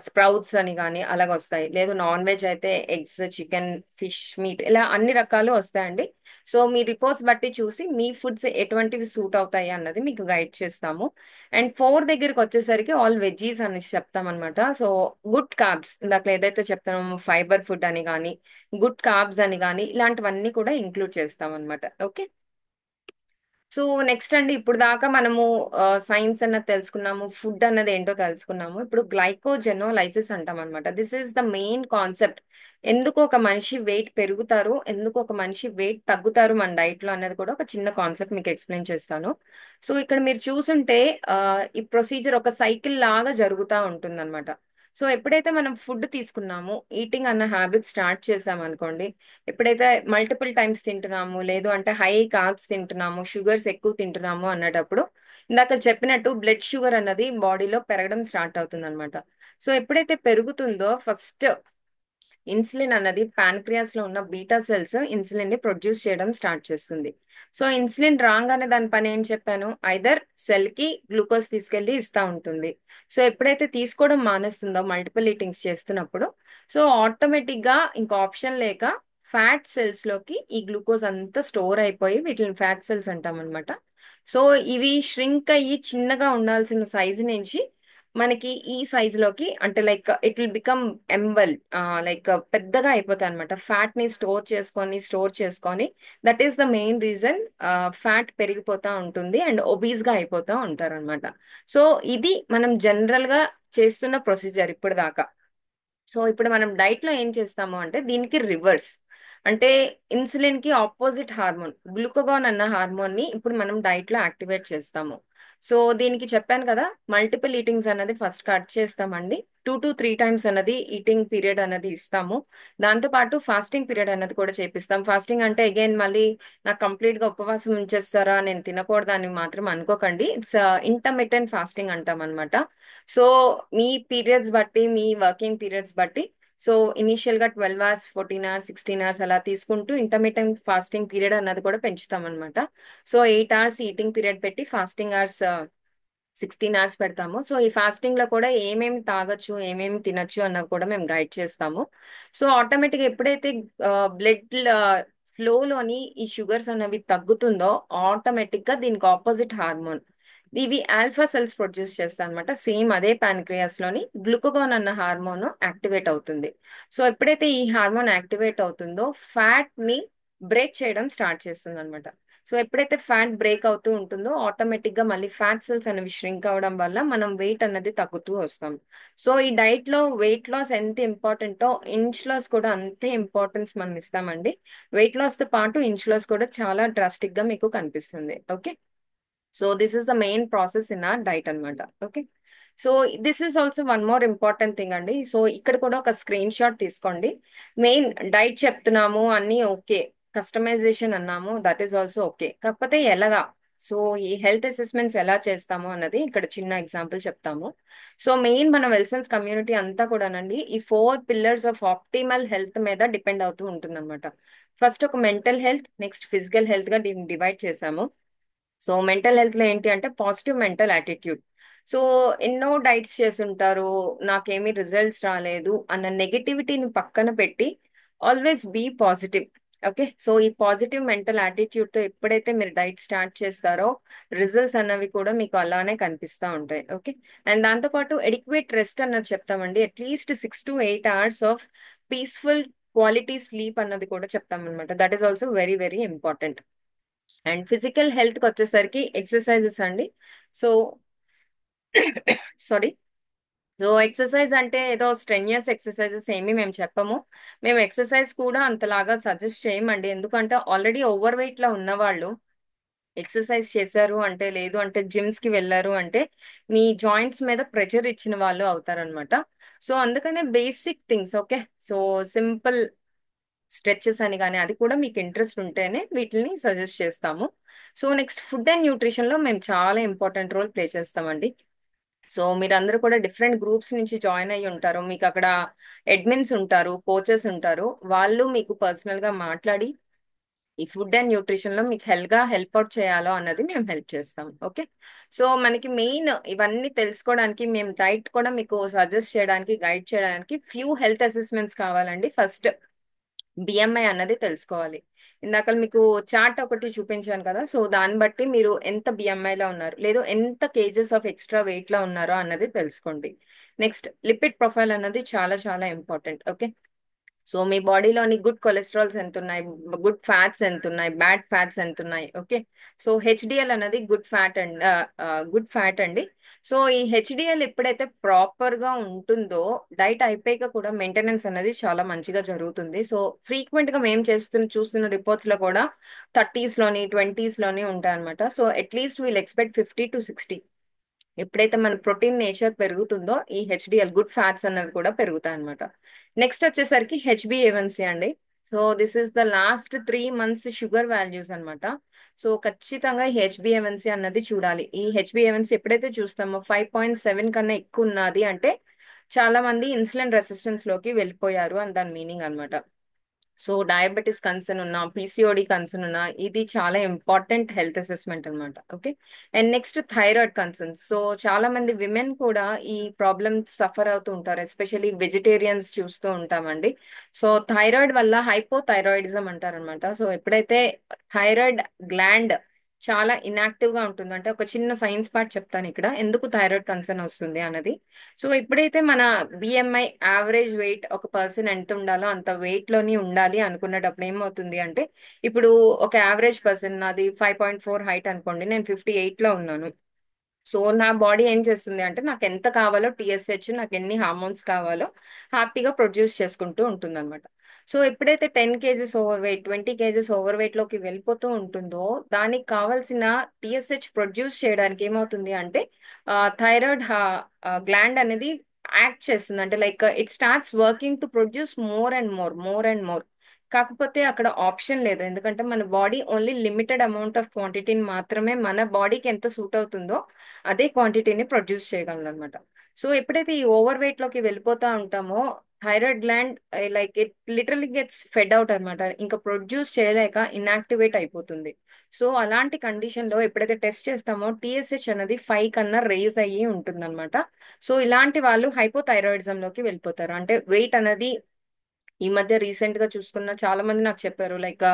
స్ప్రౌట్స్ అని కానీ అలాగ వస్తాయి. లేదు నాన్ వెజ్ అయితే ఎగ్స్, చికెన్, ఫిష్, మీట్ ఇలా అన్ని రకాలు వస్తాయండి. సో మీ రిపోర్ట్స్ బట్టి చూసి మీ ఫుడ్స్ ఎటువంటివి సూట్ అవుతాయి అన్నది మీకు గైడ్ చేస్తాము. అండ్ 4 దగ్గరికి వచ్చేసరికి ఆల్ వెజ్జీస్ అని చెప్తాం అనమాట. సో గుడ్ కార్బ్స్ ఇందాక ఏదైతే చెప్తామో ఫైబర్ ఫుడ్ అని కానీ, గుడ్ కార్బ్స్ అని కానీ ఇలాంటివన్నీ కూడా ఇంక్లూడ్ చేస్తాం అనమాట. ఓకే. సో నెక్స్ట్ అండి, ఇప్పుడు దాకా మనము సైన్స్ అన్నది తెలుసుకున్నాము, ఫుడ్ అన్నది ఏంటో తెలుసుకున్నాము. ఇప్పుడు గ్లైకోజెనోలైసిస్ అంటాం అనమాట. This is the main concept. ఎందుకు ఒక మనిషి వెయిట్ పెరుగుతారు, ఎందుకు ఒక మనిషి వెయిట్ తగ్గుతారు మన డైట్ లో అనేది కూడా ఒక చిన్న కాన్సెప్ట్ మీకు ఎక్స్ప్లెయిన్ చేస్తాను. సో ఇక్కడ మీరు చూసుంటే ఈ ప్రొసీజర్ ఒక సైకిల్ లాగా జరుగుతూ ఉంటుంది. సో ఎప్పుడైతే మనం ఫుడ్ తీసుకున్నామో, ఈటింగ్ అన్న హ్యాబిట్ స్టార్ట్ చేసాం అనుకోండి, ఎప్పుడైతే మల్టిపుల్ టైమ్స్ తింటున్నాము, లేదు అంటే హై కార్బ్స్ తింటున్నాము, షుగర్స్ ఎక్కువ తింటున్నాము అన్నటప్పుడు ఇందాక చెప్పినట్టు బ్లడ్ షుగర్ అన్నది బాడీలో పెరగడం స్టార్ట్ అవుతుంది అనమాట. సో ఎప్పుడైతే పెరుగుతుందో ఫస్ట్ ఇన్సులిన్ అన్నది ప్యాన్క్రియాస్ లో ఉన్న బీటా సెల్స్ ఇన్సులిన్ ని ప్రొడ్యూస్ చేయడం స్టార్ట్ చేస్తుంది. సో ఇన్సులిన్ రాగానే దాని పని ఏం చెప్పాను, ఐదర్ సెల్ కి గ్లూకోజ్ తీసుకెళ్లి ఇస్తా ఉంటుంది. సో ఎప్పుడైతే తీసుకోవడం మానేస్తుందో మల్టిపుల్ ఈటింగ్స్ చేస్తున్నప్పుడు, సో ఆటోమేటిక్ గా ఇంకా ఆప్షన్ లేక ఫ్యాట్ సెల్స్ లోకి ఈ గ్లూకోజ్ అంతా స్టోర్ అయిపోయి వీటిని ఫ్యాట్ సెల్స్ అంటాం అనమాట. సో ఇవి ష్రింక్ అయ్యి చిన్నగా ఉండాల్సిన సైజు నుంచి మనకి ఈ సైజ్ లోకి, అంటే like it will become ample, like పెద్దగా అయిపోతాయి అనమాట. ఫ్యాట్ ని స్టోర్ చేసుకొని that is the main reason fat పెరిగిపోతా ఉంటుంది అండ్ ఒబీస్ గా అయిపోతా ఉంటారు అనమాట. సో ఇది మనం జనరల్ గా చేస్తున్న ప్రొసీజర్ ఇప్పుడు దాకా. సో ఇప్పుడు మనం డైట్ లో ఏం చేస్తాము అంటే దీనికి రివర్స్, అంటే ఇన్సులిన్ కి ఆపోజిట్ హార్మోన్ గ్లూకగాన్ అన్న హార్మోన్ ని ఇప్పుడు మనం డైట్ లో యాక్టివేట్ చేస్తాము. సో దీనికి చెప్పాను కదా, మల్టిపుల్ ఈటింగ్స్ అన్నది ఫస్ట్ కట్ చేస్తామండి. 2 to 3 times అన్నది ఈటింగ్ పీరియడ్ అన్నది ఇస్తాము. దాంతో పాటు ఫాస్టింగ్ పీరియడ్ అన్నది కూడా చేపిస్తాం. ఫాస్టింగ్ అంటే అగైన్ మళ్ళీ నాకు కంప్లీట్ గా ఉపవాసం ఉంచేస్తారా, నేను తినకూడదని మాత్రం అనుకోకండి. ఇట్స్ ఇంటర్మిటెంట్ ఫాస్టింగ్ అంటాం అనమాట. సో మీ పీరియడ్స్ బట్టి, మీ వర్కింగ్ పీరియడ్స్ బట్టి, సో ఇనీషియల్ గా 12 hours, 14 hours, 16 hours అలా తీసుకుంటూ ఇంటర్మీడియట్ ఫాస్టింగ్ పీరియడ్ అన్నది కూడా పెంచుతాం అనమాట. సో 8 hours ఈటింగ్ పీరియడ్ పెట్టి ఫాస్టింగ్ అవర్స్ 16 hours పెడతాము. సో ఈ ఫాస్టింగ్ లో కూడా ఏమేమి తాగొచ్చు, ఏమేమి తినొచ్చు అన్నది కూడా మేము గైడ్ చేస్తాము. సో ఆటోమేటిక్ గా ఎప్పుడైతే బ్లడ్ ఫ్లో లోని ఈ షుగర్స్ అనేవి తగ్గుతుందో ఆటోమేటిక్ గా దీనికి ఆపోజిట్ హార్మోన్ ఇవి ఆల్ఫా సెల్స్ ప్రొడ్యూస్ చేస్తాయి అనమాట. సేమ్ అదే ప్యాన్క్రియాస్ లోని గ్లూకగోన్ అన్న హార్మోన్ యాక్టివేట్ అవుతుంది. సో ఎప్పుడైతే ఈ హార్మోన్ యాక్టివేట్ అవుతుందో ఫ్యాట్ ని బ్రేక్ చేయడం స్టార్ట్ చేస్తుంది అనమాట. సో ఎప్పుడైతే ఫ్యాట్ బ్రేక్ అవుతూ ఉంటుందో ఆటోమేటిక్ గా మళ్ళీ ఫ్యాట్ సెల్స్ అనేవి ష్రింక్ అవడం వల్ల మనం వెయిట్ అన్నది తగ్గుతూ వస్తాం. సో ఈ డైట్ లో వెయిట్ లాస్ ఎంత ఇంపార్టెంటో ఇంచ్ లాస్ కూడా అంతే ఇంపార్టెన్స్ మనం ఇస్తామండి. వెయిట్ లాస్ తో పాటు ఇంచ్ లాస్ కూడా చాలా డ్రాస్టిక్ గా మీకు కనిపిస్తుంది. Okay, so this is the main process in our diet అనమాట. Okay, so this is also one more important thing అండి. సో ఇక్కడ కూడా ఒక స్క్రీన్ షాట్ తీసుకోండి. మెయిన్ డైట్ చెప్తున్నాము అన్ని ఓకే, కస్టమైజేషన్ అన్నాము, దట్ ఈస్ ఆల్సో ఓకే. కాకపోతే ఎలాగా, సో ఈ హెల్త్ అసెస్మెంట్స్ ఎలా చేస్తాము అన్నది ఇక్కడ చిన్న ఎగ్జాంపుల్ చెప్తాము. సో మెయిన్ మన వెల్సన్స్ కమ్యూనిటీ అంతా కూడానండి ఈ 4 పిల్లర్స్ ఆఫ్ ఆప్టిమల్ హెల్త్ మీద డిపెండ్ అవుతూ ఉంటుంది అనమాట. ఫస్ట్ ఒక mental health, next physical health గా డివైడ్ చేసాము. సో మెంటల్ హెల్త్ లో ఏంటి అంటే పాజిటివ్ మెంటల్ యాటిట్యూడ్. సో ఎన్నో డైట్స్ చేసుంటారు, నాకేమీ రిజల్ట్స్ రాలేదు అన్న నెగటివిటీని పక్కన పెట్టి always be positive. Okay, so ఈ పాజిటివ్ మెంటల్ యాటిట్యూడ్ తో ఎప్పుడైతే మీరు డైట్ స్టార్ట్ చేస్తారో రిజల్ట్స్ అన్నవి కూడా మీకు అలానే కనిపిస్తూ ఉంటాయి. ఓకే, అండ్ దాంతోపాటు ఎడిక్వేట్ రెస్ట్ అన్నది చెప్తామండి. At least 6 to 8 hours of peaceful quality sleep అన్నది కూడా చెప్తాం అనమాట. That is also very very important. And physical health కి వచ్చేసరికి ఎక్సర్సైజెస్ అండి. సో సారీ, సో ఎక్సర్సైజ్ అంటే ఏదో స్ట్రెన్యూస్ ఎక్సర్సైజెస్ ఏమి మేము చెప్పము. మేము ఎక్సర్సైజ్ కూడా అంతలాగా సజెస్ట్ చేయమండి. ఎందుకంటే ఆల్రెడీ ఓవర్ వెయిట్ లో ఉన్నవాళ్ళు ఎక్సర్సైజ్ చేశారు అంటే, లేదు అంటే జిమ్స్ కి వెళ్ళారు అంటే మీ జాయింట్స్ మీద ప్రెషర్ ఇచ్చిన వాళ్ళు అవుతారనమాట. సో అందుకనే basic things, okay, so simple stretches అని కానీ అది కూడా మీకు ఇంట్రెస్ట్ ఉంటేనే వీటిని సజెస్ట్ చేస్తాము. So next food and nutrition లో మేము చాలా ఇంపార్టెంట్ రోల్ ప్లే చేస్తామండి. సో మీరందరూ కూడా డిఫరెంట్ గ్రూప్స్ నుంచి జాయిన్ అయ్యి ఉంటారు. మీకు అక్కడ అడ్మిన్స్ ఉంటారు, కోచెస్ ఉంటారు. వాళ్ళు మీకు పర్సనల్ గా మాట్లాడి ఈ ఫుడ్ అండ్ న్యూట్రిషన్ లో మీకు హెల్ప్ అవుట్ చేయాలో అన్నది మేము హెల్ప్ చేస్తాం. ఓకే, సో మనకి మెయిన్ ఇవన్నీ తెలుసుకోవడానికి మేము డైట్ కూడా మీకు సజెస్ట్ చేయడానికి, గైడ్ చేయడానికి ఫ్యూ హెల్త్ అసెస్మెంట్స్ కావాలండి. ఫస్ట్ బిఎంఐ అన్నది తెలుసుకోవాలి. ఇందాక మీకు చార్ట్ ఒకటి చూపించాను కదా, సో దాన్ని బట్టి మీరు ఎంత BMI లో ఉన్నారు, లేదు ఎంత కేజెస్ ఆఫ్ ఎక్స్ట్రా వెయిట్ లో ఉన్నారో అన్నది తెలుసుకోండి. నెక్స్ట్ లిపిడ్ ప్రొఫైల్ అన్నది చాలా చాలా ఇంపార్టెంట్. ఓకే, సో మీ బాడీలోని గుడ్ కొలెస్ట్రాల్స్ ఎంత ఉన్నాయి, గుడ్ ఫ్యాట్స్ ఎంత ఉన్నాయి, బ్యాడ్ ఫ్యాట్స్ ఎంత ఉన్నాయి. ఓకే, సో హెచ్డిఎల్ అనేది గుడ్ ఫ్యాట్ అండి. సో ఈ హెచ్డిఎల్ ఎప్పుడైతే ప్రాపర్ గా ఉంటుందో డైట్ అయిపోయాక కూడా మెయింటెనెన్స్ అనేది చాలా మంచిగా జరుగుతుంది. సో ఫ్రీక్వెంట్ గా మేము చూస్తున్న రిపోర్ట్స్ లో కూడా 30s లోని 20s లోని ఉంటాయి అనమాట. So at least we'll expect 50 to 60. ఎప్పుడైతే మన ప్రోటీన్ నేచర్ పెరుగుతుందో ఈ హెచ్డిఎల్ గుడ్ ఫ్యాట్స్ అన్నవి కూడా పెరుగుతాయి అనమాట. నెక్స్ట్ వచ్చేసరికి HbA1c అండి. So this is the last 3 months sugar values అన్నమాట. సో ఖచ్చితంగా ఈ HbA1c అన్నది చూడాలి. ఈ HbA1c ఎప్పుడైతే చూస్తామో 5.7 కన్నా ఎక్కువ ఉన్నది అంటే చాలా మంది ఇన్సులిన్ రెసిస్టెన్స్ లోకి వెళ్ళిపోయారు అని దాని మీనింగ్ అన్నమాట. సో డయాబెటీస్ కన్సర్న్ ఉన్నా, PCOD కన్సర్న్ ఉన్నా, ఇది చాలా ఇంపార్టెంట్ హెల్త్ అసెస్మెంట్ అనమాట. Okay, and next thyroid concerns. So చాలా మంది విమెన్ కూడా ఈ ప్రాబ్లమ్ సఫర్ అవుతూ ఉంటారు, ఎస్పెషల్లీ వెజిటేరియన్స్ చూస్తూ ఉంటామండి. సో థైరాయిడ్ వల్ల హైపోథైరాయిడిజం అంటారనమాట. సో ఎప్పుడైతే థైరాయిడ్ గ్లాండ్ చాలా ఇన్యాక్టివ్ గా ఉంటుంది, అంటే ఒక చిన్న సైన్స్ పార్ట్ చెప్తాను ఇక్కడ ఎందుకు థైరాయిడ్ కన్సర్న్ వస్తుంది అన్నది. సో ఎప్పుడైతే మన BMI యావరేజ్ వెయిట్ ఒక పర్సన్ ఎంత ఉండాలో అంత వెయిట్ లోని ఉండాలి అనుకున్నటప్పుడు ఏమవుతుంది అంటే, ఇప్పుడు ఒక యావరేజ్ పర్సన్, నాది 5.4 హైట్ అనుకోండి, నేను 58 లో ఉన్నాను. సో నా బాడీ ఏం చేస్తుంది అంటే నాకు ఎంత కావాలో TSH, నాకు ఎన్ని హార్మోన్స్ కావాలో హ్యాపీగా ప్రొడ్యూస్ చేసుకుంటూ ఉంటుంది అనమాట. సో ఎప్పుడైతే 10 kgs over weight, 20 kgs over weight లోకి వెళ్ళిపోతూ ఉంటుందో దానికి కావాల్సిన TSH ప్రొడ్యూస్ చేయడానికి ఏమవుతుంది అంటే థైరాయిడ్ గ్లాండ్ అనేది యాక్ట్ చేస్తుంది. అంటే like it starts working to produce more and more. కాకపోతే అక్కడ ఆప్షన్ లేదు, ఎందుకంటే మన body only limited amount of క్వాంటిటీని మాత్రమే, మన బాడీకి ఎంత సూట్ అవుతుందో అదే క్వాంటిటీని ప్రొడ్యూస్ చేయగలదు అనమాట. సో ఎప్పుడైతే ఈ ఓవర్ వెయిట్ లోకి వెళ్ళిపోతా ఉంటామో thyroid gland like it literally gets fed out అనమాట, ఇంకా ప్రొడ్యూస్ చేయలేక ఇన్యాక్టివేట్ అయిపోతుంది. సో అలాంటి కండిషన్ లో ఎప్పుడైతే టెస్ట్ చేస్తామో TSH అనేది 5 కన్నా రేజ్ అయ్యి ఉంటుంది అనమాట. సో ఇలాంటి వాళ్ళు హైపోథైరాయిడిజం లోకి వెళ్ళిపోతారు. అంటే వెయిట్ అనేది ఈ మధ్య రీసెంట్ గా చూసుకున్న చాలా మంది నాకు చెప్పారు లైక్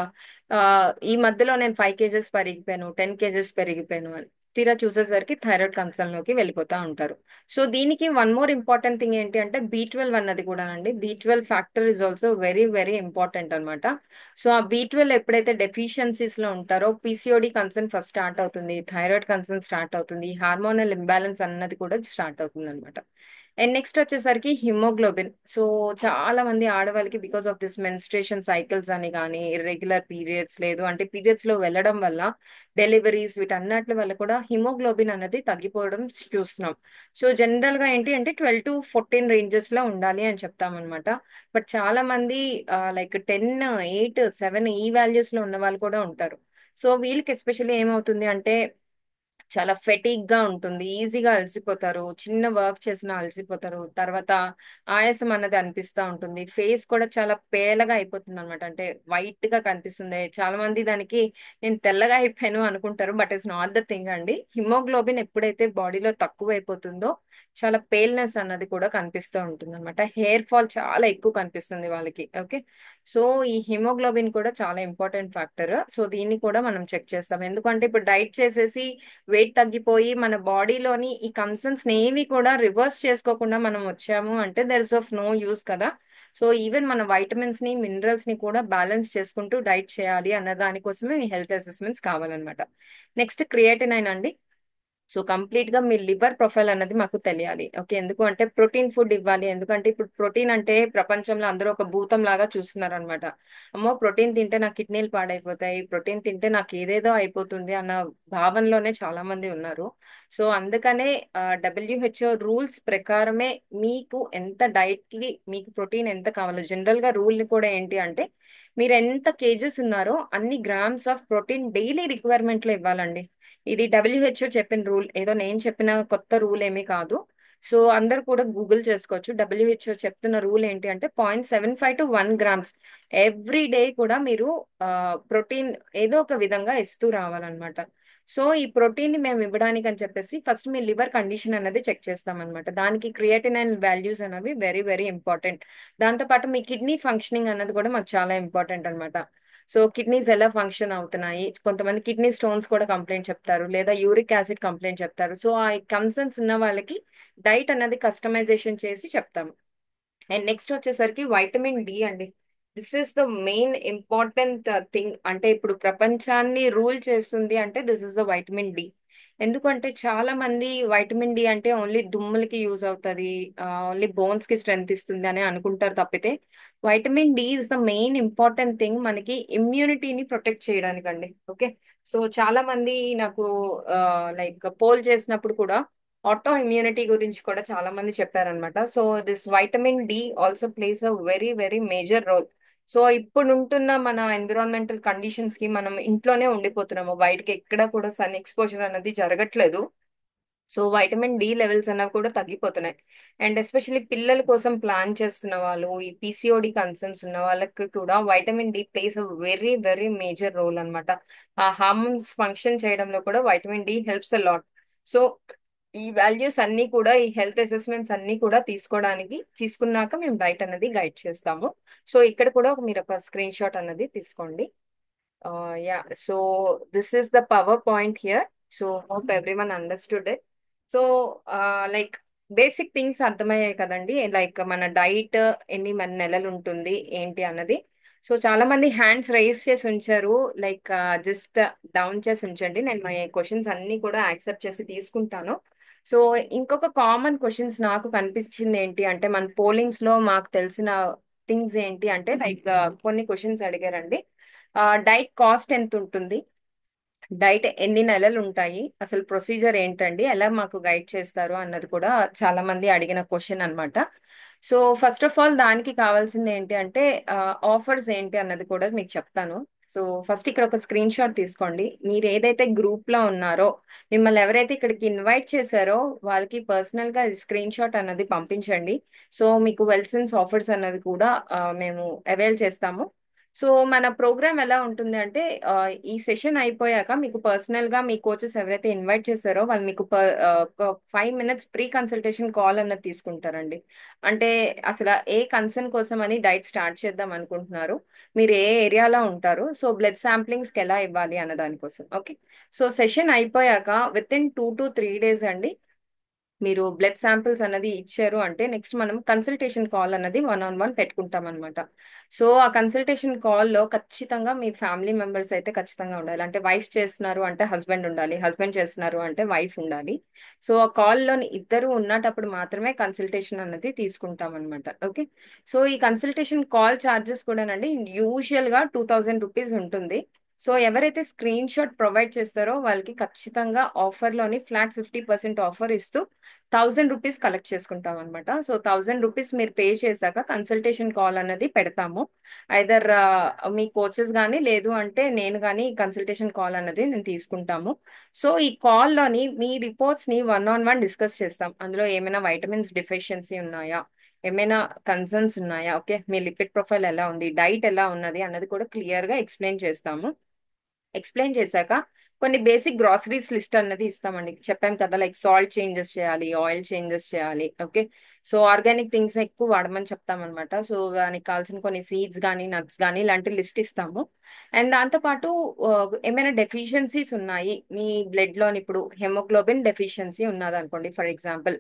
ఈ మధ్యలో నేను 5 kgs పెరిగిపోయాను, 10 kgs పెరిగిపోయాను అని. తీరా చూసేసరికి థైరాయిడ్ కన్సర్న్ లోకి వెళ్ళిపోతా ఉంటారు. సో దీనికి వన్ మోర్ ఇంపార్టెంట్ థింగ్ ఏంటి అంటే B12 అన్నది కూడా అండి. B12 factor is also very very important అనమాట. సో ఆ B12 ఎప్పుడైతే డెఫిషియన్సీస్ లో ఉంటారో పీసీఓడి కన్సర్న్ ఫస్ట్ స్టార్ట్ అవుతుంది, థైరాయిడ్ కన్సర్న్ స్టార్ట్ అవుతుంది, హార్మోనల్ ఇంబ్యాలెన్స్ అన్నది కూడా స్టార్ట్ అవుతుంది అనమాట. అండ్ నెక్స్ట్ వచ్చేసరికి హిమోగ్లోబిన్. సో చాలా మంది ఆడవాళ్ళకి because of this menstruation cycles అని కానీ ఇర్రెగ్యులర్ పీరియడ్స్ లేదు అంటే పీరియడ్స్ లో వెళ్ళడం వల్ల డెలివరీస్ వీటన్నిటి వల్ల కూడా హిమోగ్లోబిన్ అనేది తగ్గిపోవడం చూస్తున్నాం. సో జనరల్ గా ఏంటి అంటే 12 to 14 రేంజెస్ లో ఉండాలి అని చెప్తాం అనమాట. బట్ చాలా మంది లైక్ 10, 8, 7 ఈ వాల్యూస్ లో ఉన్న వాళ్ళు కూడా ఉంటారు. సో వీళ్ళకి ఎస్పెషల్లీ ఏమవుతుంది అంటే చాలా ఫెటిక్ గా ఉంటుంది, ఈజీగా అలసిపోతారు, చిన్న వర్క్ చేసినా అలసిపోతారు, తర్వాత ఆయాసం అన్నది అనిపిస్తా ఉంటుంది, ఫేస్ కూడా చాలా పేలగా అయిపోతుంది అనమాట, అంటే వైట్ గా కనిపిస్తుంది. చాలా మంది దానికి నేను తెల్లగా అయిపోయాను అనుకుంటారు, but it's not the thing అండి. హిమోగ్లోబిన్ ఎప్పుడైతే బాడీలో తక్కువ అయిపోతుందో చాలా పేల్నెస్ అన్నది కూడా కనిపిస్తూ ఉంటుంది అనమాట. హెయిర్ ఫాల్ చాలా ఎక్కువ కనిపిస్తుంది వాళ్ళకి. ఓకే, సో ఈ హిమోగ్లోబిన్ కూడా చాలా ఇంపార్టెంట్ ఫ్యాక్టర్. సో దీన్ని కూడా మనం చెక్ చేస్తాం, ఎందుకంటే ఇప్పుడు డైట్ చేసేసి వెయిట్ తగ్గిపోయి మన బాడీలోని ఈ కన్సర్న్స్ ఏవి కూడా రివర్స్ చేసుకోకుండా మనం వచ్చాము అంటే there is of no use కదా. సో ఈవెన్ మన వైటమిన్స్ ని మినరల్స్ ని కూడా బ్యాలెన్స్ చేసుకుంటూ డైట్ చేయాలి అన్న దానికోసమే ఈ హెల్త్ అసెస్మెంట్స్ కావాలన్నమాట. నెక్స్ట్ క్రియేటినైన్ అండి. సో కంప్లీట్ గా మీ లివర్ ప్రొఫైల్ అన్నది మాకు తెలియాలి. ఓకే, ఎందుకు అంటే ప్రోటీన్ ఫుడ్ ఇవ్వాలి, ఎందుకంటే ఇప్పుడు ప్రోటీన్ అంటే ప్రపంచంలో అందరూ ఒక భూతం లాగా చూస్తున్నారు అనమాట. అమ్మో ప్రోటీన్ తింటే నా కిడ్నీలు పాడైపోతాయి, ప్రోటీన్ తింటే నాకు ఏదేదో అయిపోతుంది అన్న భావనలోనే చాలా మంది ఉన్నారు. సో అందుకనే WHO రూల్స్ ప్రకారమే మీకు ఎంత డైట్ కి మీకు ప్రోటీన్ ఎంత కావాలో జనరల్ గా రూల్ కూడా ఏంటి అంటే మీరు ఎంత కేజెస్ ఉన్నారో అన్ని grams of protein daily requirement లో ఇవ్వాలండి. ఇది WHO చెప్పిన రూల్, ఏదో నేను చెప్పిన కొత్త రూల్ ఏమీ కాదు. సో అందరు కూడా గూగుల్ చేసుకోవచ్చు. WHO చెప్తున్న రూల్ ఏంటి అంటే 0.75 to 1 grams ఎవ్రీ డే కూడా మీరు ప్రోటీన్ ఏదో ఒక విధంగా ఇస్తూ రావాలన్నమాట. సో ఈ ప్రోటీన్ ని మేము ఇవ్వడానికి అని చెప్పేసి ఫస్ట్ మీ లివర్ కండిషన్ అనేది చెక్ చేస్తాం అనమాట. దానికి క్రియేటినైన్ వాల్యూస్ అనేవి వెరీ వెరీ ఇంపార్టెంట్. దాంతోపాటు మీ కిడ్నీ ఫంక్షనింగ్ అన్నది కూడా మాకు చాలా ఇంపార్టెంట్ అనమాట. సో కిడ్నీస్ ఎలా ఫంక్షన్ అవుతున్నాయి, కొంతమంది కిడ్నీ స్టోన్స్ కూడా కంప్లైంట్ చెప్తారు, లేదా యూరిక్ యాసిడ్ కంప్లైంట్ చెప్తారు. సో ఆ కన్సర్న్స్ ఉన్న వాళ్ళకి డైట్ అన్నది కస్టమైజేషన్ చేసి చెప్తాము. అండ్ నెక్స్ట్ వచ్చేసరికి వైటమిన్ డి అండి. This is the main important thing. అంటే ఇప్పుడు ప్రపంచాన్ని రూల్ చేస్తుంది అంటే this is the vitamin D. ఎందుకంటే చాలా మంది వైటమిన్ డి అంటే ఓన్లీ దుమ్ములకి యూజ్ అవుతుంది, ఓన్లీ బోన్స్ కి స్ట్రెంగ్త్ ఇస్తుంది అని అనుకుంటారు తప్పితే vitamin D is the main important thing మనకి ఇమ్యూనిటీని ప్రొటెక్ట్ చేయడానికి అండి. ఓకే, సో చాలా మంది నాకు లైక్ పోల్ చేసినప్పుడు కూడా ఆటో ఇమ్యూనిటీ గురించి కూడా చాలా మంది చెప్పారనమాట. So this vitamin D also plays a very very major role. So ఇప్పుడు ఉంటున్న మన ఎన్విరాన్మెంటల్ కండిషన్స్ కి మనం ఇంట్లోనే ఉండిపోతున్నాము, బయటకి ఎక్కడ కూడా సన్ ఎక్స్పోజర్ అనేది జరగట్లేదు. సో వైటమిన్ డి లెవెల్స్ అనేవి కూడా తగ్గిపోతున్నాయి. అండ్ ఎస్పెషల్లీ పిల్లల కోసం ప్లాన్ చేస్తున్న వాళ్ళు, ఈ పీసీఓడి కన్సర్న్స్ ఉన్న వాళ్ళకి కూడా vitamin D plays a very very major role అన్నమాట. ఆ హార్మోన్స్ ఫంక్షన్ చేయడంలో కూడా vitamin D helps a lot. So ఈ వాల్యూస్ అన్ని కూడా ఈ హెల్త్ అసెస్మెంట్స్ అన్ని కూడా తీసుకున్నాక మేము డైట్ అనేది గైడ్ చేస్తాము. సో ఇక్కడ కూడా మీరు ఒక స్క్రీన్ షాట్ అన్నది తీసుకోండి. Yeah, so this is the PowerPoint here. So hope everyone understood it. So like basic things అర్థమయ్యాయి కదండి, లైక్ మన డైట్ ఎన్ని మన నెలలు ఉంటుంది ఏంటి అన్నది. సో చాలా మంది హ్యాండ్స్ రైజ్ చేసి ఉంచారు, లైక్ జస్ట్ డౌన్ చేసి ఉంచండి, నేను మా క్వశ్చన్స్ అన్ని కూడా యాక్సెప్ట్ చేసి తీసుకుంటాను. సో ఇంకొక కామన్ క్వశ్చన్స్ నాకు కనిపించింది ఏంటి అంటే మన పోలింగ్స్ లో మాకు తెలిసిన థింగ్స్ ఏంటి అంటే లైక్ కొన్ని క్వశ్చన్స్ అడిగారండి. డైట్ కాస్ట్ ఎంత ఉంటుంది, డైట్ ఎన్ని నెలలు ఉంటాయి, అసలు ప్రొసీజర్ ఏంటండి, ఎలా మాకు గైడ్ చేస్తారు అన్నది కూడా చాలా మంది అడిగిన క్వశ్చన్ అన్నమాట. సో ఫస్ట్ ఆఫ్ ఆల్ దానికి కావాల్సింది ఏంటి అంటే ఆఫర్స్ ఏంటి అన్నది కూడా మీకు చెప్తాను. సో ఫస్ట్ ఇక్కడ ఒక స్క్రీన్ షాట్ తీసుకోండి. మీరు ఏదైతే గ్రూప్ లో ఉన్నారో, మిమ్మల్ని ఎవరైతే ఇక్కడికి ఇన్వైట్ చేశారో వాళ్ళకి పర్సనల్ గా స్క్రీన్ షాట్ అన్నది పంపించండి. సో మీకు వెల్సన్స్ ఆఫర్స్ అన్నవి కూడా మేము అవైల్ చేస్తాము. సో మన ప్రోగ్రామ్ ఎలా ఉంటుంది అంటే ఈ సెషన్ అయిపోయాక మీకు పర్సనల్ గా మీ కోచెస్ ఎవరైతే ఇన్వైట్ చేశారో వాళ్ళు మీకు ఒక 5 minutes ప్రీ కన్సల్టేషన్ కాల్ అన్నది తీసుకుంటారండి. అంటే అసలు ఏ కన్సర్న్ కోసం అని డైట్ స్టార్ట్ చేద్దాం అనుకుంటున్నారు, మీరు ఏ ఏరియాలో ఉంటారు, సో బ్లడ్ శాంప్లింగ్స్ కి ఎలా ఇవ్వాలి అన్న దానికోసం. ఓకే. సో సెషన్ అయిపోయాక విత్ ఇన్ 2 to 3 days అండి, మీరు బ్లడ్ శాంపిల్స్ అన్నది ఇచ్చారు అంటే నెక్స్ట్ మనం కన్సల్టేషన్ కాల్ అన్నది 1-on-1 పెట్టుకుంటాం అనమాట. సో ఆ కన్సల్టేషన్ కాల్లో ఖచ్చితంగా మీ ఫ్యామిలీ మెంబర్స్ అయితే ఖచ్చితంగా ఉండాలి. అంటే వైఫ్ చేస్తున్నారు అంటే హస్బెండ్ ఉండాలి, హస్బెండ్ చేస్తున్నారు అంటే వైఫ్ ఉండాలి. సో ఆ కాల్లోని ఇద్దరు ఉన్నటప్పుడు మాత్రమే కన్సల్టేషన్ అన్నది తీసుకుంటాం అనమాట. ఓకే. సో ఈ కన్సల్టేషన్ కాల్ ఛార్జెస్ కూడానండి యూజువల్ గా 2000 రూపీస్ ఉంటుంది. సో ఎవరైతే స్క్రీన్ షాట్ ప్రొవైడ్ చేస్తారో వాళ్ళకి ఖచ్చితంగా ఆఫర్లోని ఫ్లాట్ 50% ఆఫర్ ఇస్తూ 1000 రూపీస్ కలెక్ట్ చేసుకుంటాం అనమాట. సో 1000 రూపీస్ మీరు పే చేశాక కన్సల్టేషన్ కాల్ అన్నది పెడతాము. ఐదర్ మీ కోచెస్ కానీ లేదు అంటే నేను కానీ కన్సల్టేషన్ కాల్ అన్నది నేను తీసుకుంటాము. సో ఈ కాల్లోని మీ రిపోర్ట్స్ ని 1-on-1 డిస్కస్ చేస్తాం. అందులో ఏమైనా వైటమిన్స్ డెఫిషియన్సీ ఉన్నాయా, ఏమైనా కన్సర్న్స్ ఉన్నాయా, ఓకే, మీ లిపిడ్ ప్రొఫైల్ ఎలా ఉంది, డైట్ ఎలా ఉన్నది అన్నది కూడా క్లియర్ గా ఎక్స్ప్లెయిన్ చేస్తాము. ఎక్స్ప్లెయిన్ చేశాక కొన్ని బేసిక్ గ్రాసరీస్ లిస్ట్ అన్నది ఇస్తామండి. చెప్పాం కదా, లైక్ సాల్ట్ చేంజెస్ చేయాలి, ఆయిల్ చేంజెస్ చేయాలి. ఓకే. సో ఆర్గానిక్ థింగ్స్ ఎక్కువ వాడమని చెప్తాం అనమాట. సో దానికి కావాల్సిన కొన్ని సీడ్స్ కానీ నట్స్ కానీ ఇలాంటి లిస్ట్ ఇస్తాము. అండ్ దాంతోపాటు ఏమైనా డెఫిషియన్సీస్ ఉన్నాయి మీ బ్లడ్ లోని, ఇప్పుడు హెమోగ్లోబిన్ డెఫిషియన్సీ ఉన్నది అనుకోండి ఫర్ ఎగ్జాంపుల్,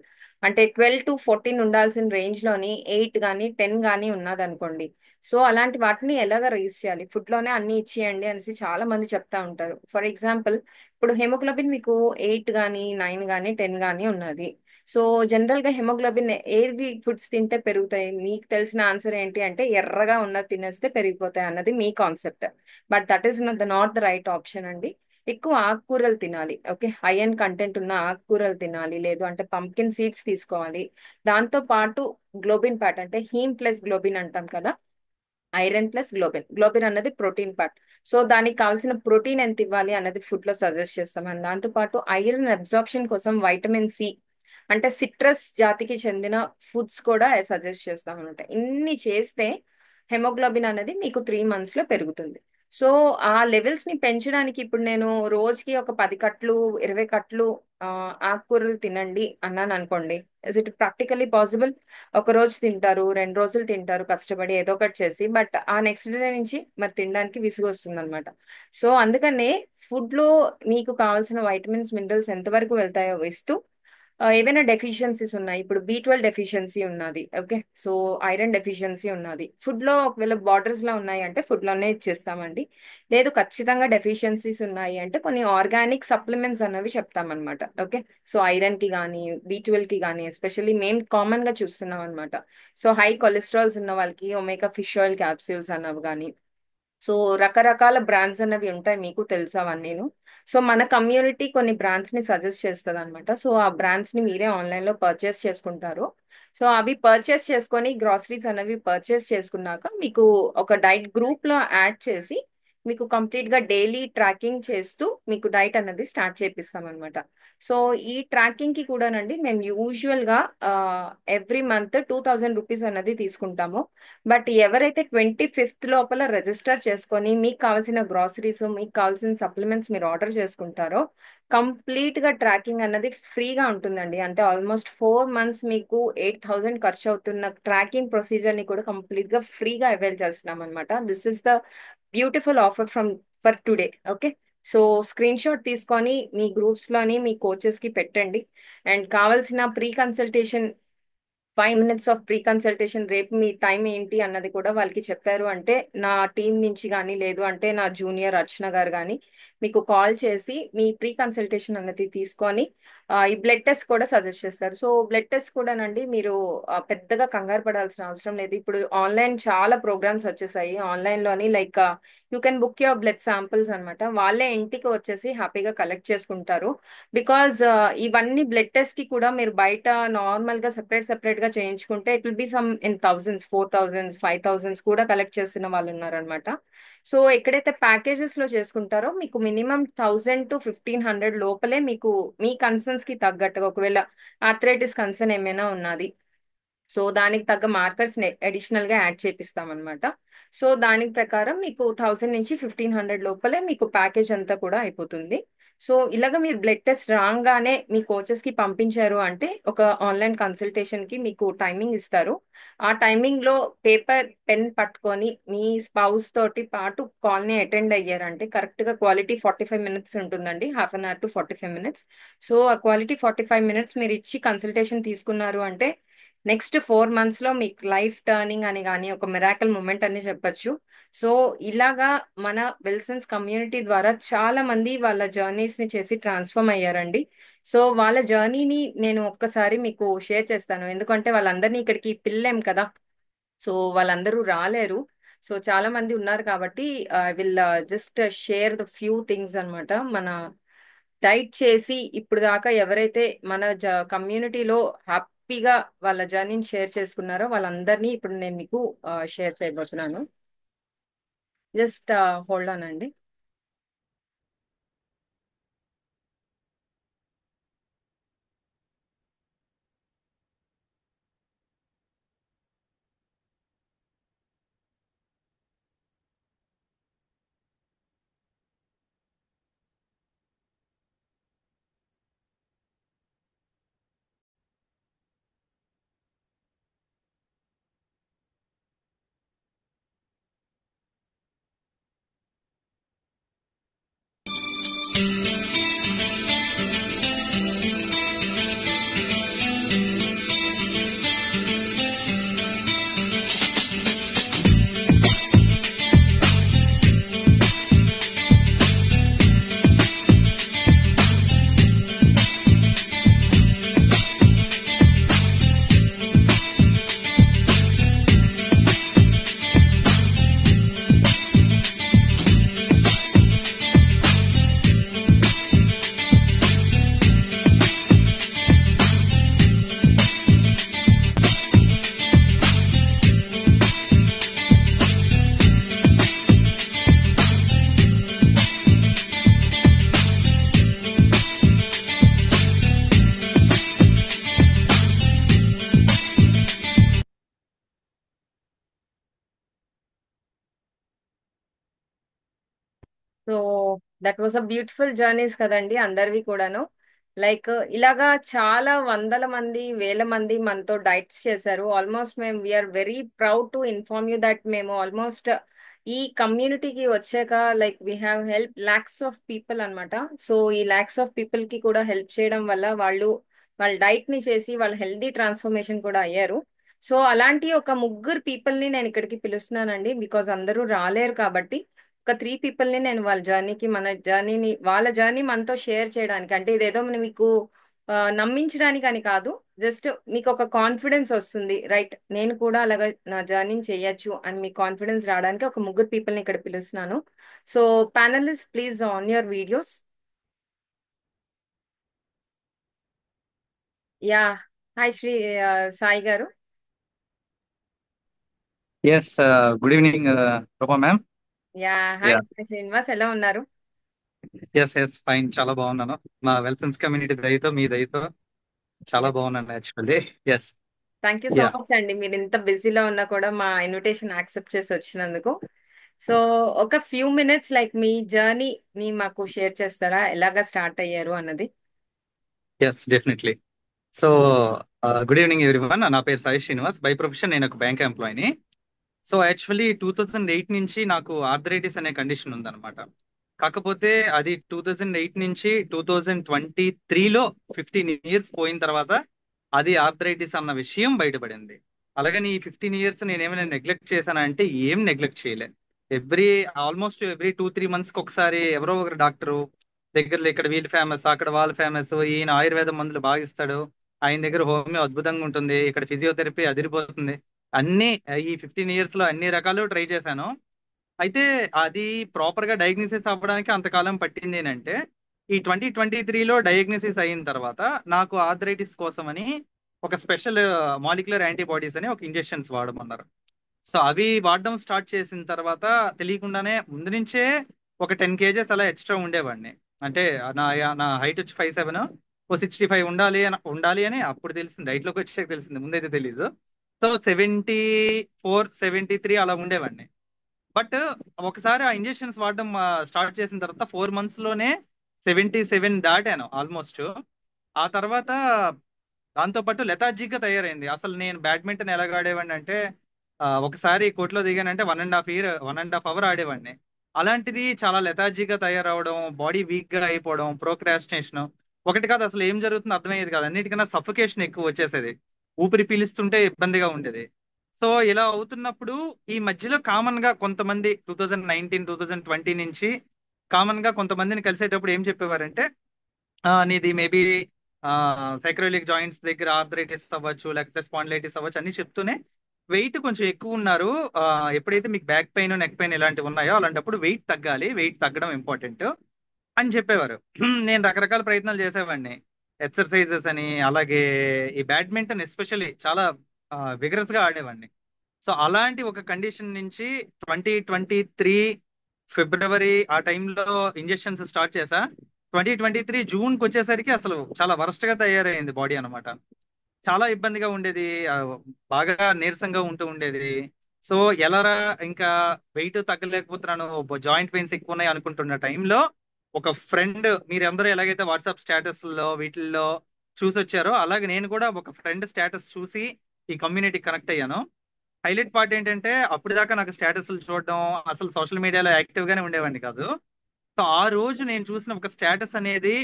అంటే 12 to 14 ఉండాల్సిన రేంజ్ లోని 8 కానీ 10 కానీ ఉన్నది అనుకోండి. సో అలాంటి వాటిని ఎలాగ రైజ్ చేయాలి, ఫుడ్ లోనే అన్ని ఇచ్చేయండి అనేసి చాలా మంది చెప్తా ఉంటారు. ఫర్ ఎగ్జాంపుల్ ఇప్పుడు హెమోగ్లోబిన్ మీకు 8 కానీ 9 కానీ 10 కానీ ఉన్నది. సో జనరల్ గా హెమోగ్లోబిన్ ఏది ఫుడ్స్ తింటే పెరుగుతాయి, మీకు తెలిసిన ఆన్సర్ ఏంటి అంటే ఎర్రగా ఉన్నది తినేస్తే పెరిగిపోతాయి అన్నది మీ concept. But that is not the right option అండి. ఎక్కువ ఆకుకూరలు తినాలి. ఓకే. ఐరన్ కంటెంట్ ఉన్న ఆకుకూరలు తినాలి, లేదు అంటే పంకిన్ సీడ్స్ తీసుకోవాలి. దాంతో పాటు గ్లోబిన్ ప్యాట్ అంటే హీమ్ ప్లస్ గ్లోబిన్ అంటాం కదా, ఐరన్ ప్లస్ గ్లోబిన్. గ్లోబిన్ అన్నది ప్రోటీన్ పార్ట్. సో దానికి కావాల్సిన ప్రోటీన్ ఎంత ఇవ్వాలి అన్నది ఫుడ్ లో సజెస్ట్ చేస్తాం. అండ్ దాంతో పాటు ఐరన్ అబ్జార్ప్షన్ కోసం వైటమిన్ సి అంటే సిట్రస్ జాతికి చెందిన ఫుడ్స్ కూడా సజెస్ట్ చేస్తాం అనమాట. ఇన్ని చేస్తే హెమోగ్లోబిన్ అనేది మీకు 3 months లో పెరుగుతుంది. సో ఆ లెవెల్స్ ని పెంచడానికి ఇప్పుడు నేను రోజుకి ఒక 10 కట్లు 20 కట్లు ఆకుకూరలు తినండి అన్నాను అనుకోండి, ఇస్ ఇట్ ప్రాక్టికలీ పాసిబుల్? ఒక రోజు తింటారు, 2 రోజులు తింటారు కష్టపడి ఏదో ఒకటి చేసి, బట్ ఆ నెక్స్ట్ డే నుంచి మరి తినడానికి విసుగు వస్తుంది అనమాట. సో అందుకనే ఫుడ్ లో మీకు కావాల్సిన వైటమిన్స్ మినరల్స్ ఎంతవరకు వెళ్తాయో ఇస్తూ ఏవైనా డెఫిషియన్సీస్ ఉన్నాయి, ఇప్పుడు B12 డెఫిషియన్సీ ఉన్నది, ఓకే, సో ఐరన్ డెఫిషియన్సీ ఉన్నది, ఫుడ్ లో ఒకవేళ బార్డర్స్ లో ఉన్నాయి అంటే ఫుడ్ లోనే ఇచ్చేస్తామండి. లేదు ఖచ్చితంగా డెఫిషియన్సీస్ ఉన్నాయి అంటే కొన్ని ఆర్గానిక్ సప్లిమెంట్స్ అన్నవి చెప్తామన్నమాట. ఓకే. సో ఐరన్ కి కానీ B12 కి కానీ ఎస్పెషల్లీ మేము కామన్ గా చూస్తున్నాం అనమాట. సో హై కొలెస్ట్రాల్స్ ఉన్న వాళ్ళకి ఒమేగా ఫిష్ ఆయిల్ క్యాప్సూల్స్ అన్నవి కానీ, సో రకరకాల బ్రాండ్స్ అన్నవి ఉంటాయి, మీకు తెలుసు అవన్నీ. సో మన కమ్యూనిటీ కొన్ని బ్రాండ్స్ ని సజెస్ట్ చేస్తుంది అనమాట. సో ఆ బ్రాండ్స్ ని మీరే ఆన్లైన్ లో పర్చేస్ చేసుకుంటారు. సో అవి పర్చేస్ చేసుకొని గ్రాసరీస్ అనేవి పర్చేస్ చేసుకున్నాక మీకు ఒక డైట్ గ్రూప్ లో యాడ్ చేసి మీకు కంప్లీట్ గా డైలీ ట్రాకింగ్ చేస్తూ మీకు డైట్ అనేది స్టార్ట్ చేపిస్తాం అనమాట. సో ఈ ట్రాకింగ్ కి కూడానండి మేము యూజువల్ గా ఎవ్రీ మంత్ 2000 రూపీస్ అనేది తీసుకుంటాము. బట్ ఎవరైతే 25th లోపల రిజిస్టర్ చేసుకొని మీకు కావాల్సిన గ్రాసరీస్ మీకు కావాల్సిన సప్లిమెంట్స్ మీరు ఆర్డర్ చేసుకుంటారో కంప్లీట్ గా ట్రాకింగ్ అన్నది ఫ్రీగా ఉంటుందండి. అంటే ఆల్మోస్ట్ 4 months మీకు 8000 ఖర్చు అవుతున్న ట్రాకింగ్ ప్రొసీజర్ ని కూడా కంప్లీట్ గా ఫ్రీగా అవైల్ చేస్తున్నాం అనమాట. This is the beautiful offer for today. Okay. So screen shot తీసుకొని మీ గ్రూప్స్ లోని మీ కోచెస్ కి పెట్టండి. అండ్ కావాల్సిన pre consultation 5 minutes of pre consultation, రేపు మీ టైం ఏంటి అన్నది కూడా వాళ్ళకి చెప్పారు అంటే నా టీం నుంచి కానీ లేదు అంటే నా జూనియర్ అర్చన గారు కానీ మీకు కాల్ చేసి మీ ప్రీ కన్సల్టేషన్ అన్నది తీసుకొని ఈ బ్లడ్ టెస్ట్ కూడా సజెస్ట్ చేస్తారు. సో బ్లడ్ టెస్ట్ కూడానండి మీరు పెద్దగా కంగారు పడాల్సిన అవసరం లేదు. ఇప్పుడు ఆన్లైన్ చాలా ప్రోగ్రామ్స్ వచ్చేసాయి ఆన్లైన్ లోని, like you can book your blood samples అనమాట. వాళ్ళే ఇంటికి వచ్చేసి హ్యాపీగా కలెక్ట్ చేసుకుంటారు. బికాజ్ ఇవన్నీ బ్లడ్ టెస్ట్ కి కూడా మీరు బయట నార్మల్ గా సెపరేట్ గా చేయించుకుంటే it will be some in thousands, 4000s 5000s కూడా కలెక్ట్ చేస్తున్న వాళ్ళు ఉన్నారనమాట. సో ఎక్కడైతే ప్యాకేజెస్ లో చేసుకుంటారో మీకు మినిమం 1000 to 1500 లోపలే మీకు మీ కన్సర్న్స్ కి తగ్గట్టుగా, ఒకవేళ ఆర్థరైటిస్ కన్సర్న్ ఏమైనా ఉన్నది, సో దానికి తగ్గ మార్కర్స్ అడిషనల్ గా యాడ్ చేపిస్తాం అనమాట. సో దానికి ప్రకారం మీకు 1000 నుంచి 1500 లోపలే మీకు ప్యాకేజ్ అంతా కూడా అయిపోతుంది. సో ఇలాగ మీరు బ్లడ్ టెస్ట్ రాగానే మీ కోచెస్ కి పంపించారు అంటే ఒక ఆన్లైన్ కన్సల్టేషన్ కి మీకు టైమింగ్ ఇస్తారు. ఆ టైమింగ్ లో పేపర్ పెన్ పట్టుకొని మీ స్పౌస్ తోటి పాటు కాల్ ని అటెండ్ అయ్యారంటే కరెక్ట్ గా క్వాలిటీ 45 మినిట్స్ ఉంటుందండి, ½ an hour to 45 minutes. So ఆ క్వాలిటీ 45 మినిట్స్ మీరు ఇచ్చి కన్సల్టేషన్ తీసుకున్నారు అంటే నెక్స్ట్ 4 మంత్స్ లో మీకు లైఫ్ టర్నింగ్ అని కానీ ఒక మిరాకల్ మూమెంట్ అని చెప్పొచ్చు. సో ఇలాగా మన విల్సన్స్ కమ్యూనిటీ ద్వారా చాలా మంది వాళ్ళ జర్నీస్ ని చేసి ట్రాన్స్ఫార్మ్ అయ్యారండి. సో వాళ్ళ జర్నీని నేను ఒక్కసారి మీకు షేర్ చేస్తాను, ఎందుకంటే వాళ్ళందరినీ ఇక్కడికి పిల్లేం కదా, సో వాళ్ళందరూ రాలేరు. సో చాలా మంది ఉన్నారు కాబట్టి I will just share the few things అన్నమాట. మన డైట్ చేసి ఇప్పుడు దాకా ఎవరైతే మన కమ్యూనిటీలో హ్యాపీగా వాళ్ళ జర్నీని షేర్ చేసుకున్నారో వాళ్ళందరినీ ఇప్పుడు నేను మీకు షేర్ చేయబోతున్నాను. జస్ట్ హోల్డ్ ఆన్ అండి. So that was a beautiful journeys కదండి అందరివి కూడాను. లైక్ ఇలాగా చాలా వందల మంది వేల మంది మనతో డైట్స్ చేశారు. ఆల్మోస్ట్ మేము we're very proud to inform you that మేము ఆల్మోస్ట్ ఈ కమ్యూనిటీకి వచ్చాక like we have help lakhs of people అన్నమాట. సో ఈ లాక్స్ ఆఫ్ పీపుల్ కి కూడా హెల్ప్ చేయడం వల్ల వాళ్ళు వాళ్ళ డైట్ ని చేసి వాళ్ళ హెల్దీ ట్రాన్స్ఫర్మేషన్ కూడా అయ్యారు. సో అలాంటి ఒక ముగ్గురు పీపుల్ ని నేను ఇక్కడికి పిలుస్తున్నానండి, బికాజ్ అందరూ రాలేరు కాబట్టి. ఒక 3 పీపుల్ ని నేను వాళ్ళ జర్నీకి మన జర్నీని వాళ్ళ జర్నీ మనతో షేర్ చేయడానికి, అంటే ఇదేదో మీకు నమ్మించడానికి అని కాదు, జస్ట్ మీకు ఒక కాన్ఫిడెన్స్ వస్తుంది, రైట్ నేను కూడా అలాగా నా జర్నీని చేయొచ్చు అని మీ కాన్ఫిడెన్స్ రావడానికి ఒక ముగ్గురు పీపుల్ని ఇక్కడ పిలుస్తున్నాను. So panellist please on your videos. Yeah, hi Sri Sai garu. Yes. Good evening Rupa ma'am. Yeah, hi yeah. Srinivas, ఎలా ఉన్నారు? ఎస్ ఫైన్, చాలా బాగున్నాను. మా వెల్సన్స్ కమ్యూనిటీ దయతో మీ దయతో చాలా బాగున్నాను actually. Yes. Thank you so yeah. Much అండి, మీరు ఇంత బిజీలో ఉన్నా కూడా మా ఇన్విటేషన్ యాక్సెప్ట్ చేసి వచ్చినందుకు. సో ఒక ఫ్యూ మినిట్స్ లైక్ మీ జర్నీని మాకు షేర్ చేస్తారా, ఎలాగా స్టార్ట్ అయ్యారు అన్నది? Yes definitely. So good evening everyone. నా పేరు సాయి శ్రీనివాస్. బై ప్రొఫెషన్ నేను ఒక బ్యాంక్ ఎంప్లాయీని. సో యాక్చువల్లీ 2008 నుంచి నాకు ఆర్థరైటిస్ అనే కండిషన్ ఉందన్నమాట. కాకపోతే అది 2008 నుంచి 2023లో 15 ఇయర్స్ పోయిన తర్వాత అది ఆర్థరైటిస్ అన్న విషయం బయటపడింది. అలాగని ఈ 15 ఇయర్స్ నేను ఏమైనా నెగ్లెక్ట్ చేశానా అంటే ఏం నెగ్లెక్ట్ చేయలే. ఆల్మోస్ట్ ఎవ్రీ 2-3 మంత్స్కి ఒకసారి ఎవరో ఒకరు డాక్టరు దగ్గరలో, ఇక్కడ వీళ్ళు ఫేమస్ అక్కడ వాళ్ళు ఫేమస్, ఈయన ఆయుర్వేద మందులు బాగా ఇస్తాడు, ఆయన దగ్గర హోమియో అద్భుతంగా ఉంటుంది, ఇక్కడ ఫిజియోథెరపీ అదిరిపోతుంది, అన్ని ఈ 15 ఇయర్స్ లో అన్ని రకాలు ట్రై చేశాను. అయితే అది ప్రాపర్ గా డయాగ్నోసిస్ అవ్వడానికి అంతకాలం పట్టింది ఏంటంటే ఈ 2023లో డయాగ్నోసిస్ అయిన తర్వాత నాకు ఆర్థరైటిస్ కోసమని ఒక స్పెషల్ మాలిక్యులర్ యాంటీబాడీస్ అని ఒక ఇంజెక్షన్స్ వాడమన్నారు. సో అవి వాడడం స్టార్ట్ చేసిన తర్వాత తెలియకుండానే ముందు నుంచే ఒక 10 kgs అలా ఎక్స్ట్రా ఉండేవాడిని. అంటే నా నా హైట్ వచ్చి 5'7", ఓ 65 ఉండాలి అని అప్పుడు తెలిసింది, డైట్ లోకి వచ్చాక తెలిసింది, ముందైతే తెలీదు. సో 74, 73 అలా ఉండేవాడిని. బట్ ఒకసారి ఆ ఇంజెక్షన్స్ వాడడం స్టార్ట్ చేసిన తర్వాత 4 months లోనే 77 దాటాను ఆల్మోస్ట్. ఆ తర్వాత దాంతో పాటు లెథార్జిక్ గా తయారైంది. అసలు నేను బ్యాడ్మింటన్ ఎలాగ ఆడేవాడిని అంటే ఒకసారి కోర్టులో దిగానంటే 1.5 hour ఆడేవాడిని. అలాంటిది చాలా లెథార్జిక్ గా తయారవడం, బాడీ వీక్ గా అయిపోవడం, ప్రోక్రాస్టినేషన్, ఒకటి కాదు అసలు ఏం జరుగుతుందో అర్థమయ్యేది కాదు. అన్నిటికన్నా సఫికేషన్ ఎక్కువ వచ్చేసేది, ఊపిరి పీలుస్తుంటే ఇబ్బందిగా ఉండేది. సో ఇలా అవుతున్నప్పుడు ఈ మధ్యలో కామన్ గా కొంతమంది 2019, 2020 నుంచి కామన్ గా కొంతమందిని కలిసేటప్పుడు ఏం చెప్పేవారంటే నీది మేబీ సైక్రోలిక్ జాయింట్స్ దగ్గర ఆర్థరైటిస్ అవ్వచ్చు, లేకపోతే స్పాండిలైటిస్ అవ్వచ్చు అన్ని చెప్తూనే వెయిట్ కొంచెం ఎక్కువ ఉన్నారు. ఎప్పుడైతే మీకు బ్యాక్ పెయిన్, నెక్ పెయిన్ ఇలాంటివి ఉన్నాయో అలాంటప్పుడు వెయిట్ తగ్గాలి, వెయిట్ తగ్గడం ఇంపార్టెంట్ అని చెప్పేవారు. నేను రకరకాల ప్రయత్నాలు చేసేవాడిని, ఎక్సర్సైజెస్ అని, అలాగే ఈ బ్యాడ్మింటన్ ఎస్పెషల్లీ చాలా విగరస్ గా ఆడేవాడిని. సో అలాంటి ఒక కండిషన్ నుంచి 2023 ఫిబ్రవరి ఆ టైంలో ఇంజెక్షన్స్ స్టార్ట్ చేశా. 2023 జూన్కి వచ్చేసరికి అసలు చాలా వరస్ట్ గా తయారైంది బాడీ అన్నమాట. చాలా ఇబ్బందిగా ఉండేది, బాగా నీరసంగా ఉంటూ ఉండేది. సో ఎలారా ఇంకా వెయిట్ తగ్గలేకపోతున్నాను, జాయింట్ పెయిన్స్ ఎక్కువ ఉన్నాయి అనుకుంటున్న టైంలో ఒక ఫ్రెండ్, మీరందరూ ఎలాగైతే వాట్సాప్ స్టేటస్ లో వీటిల్లో చూసి వచ్చారో అలాగే నేను కూడా ఒక ఫ్రెండ్ స్టేటస్ చూసి ఈ కమ్యూనిటీ కనెక్ట్ అయ్యాను. హైలైట్ పార్ట్ ఏంటంటే అప్పుడు దాకా నాకు స్టేటస్లు చూడడం, అసలు సోషల్ మీడియాలో యాక్టివ్ గానే ఉండేవాడిని కాదు. సో ఆ రోజు నేను చూసిన ఒక స్టేటస్ అనేది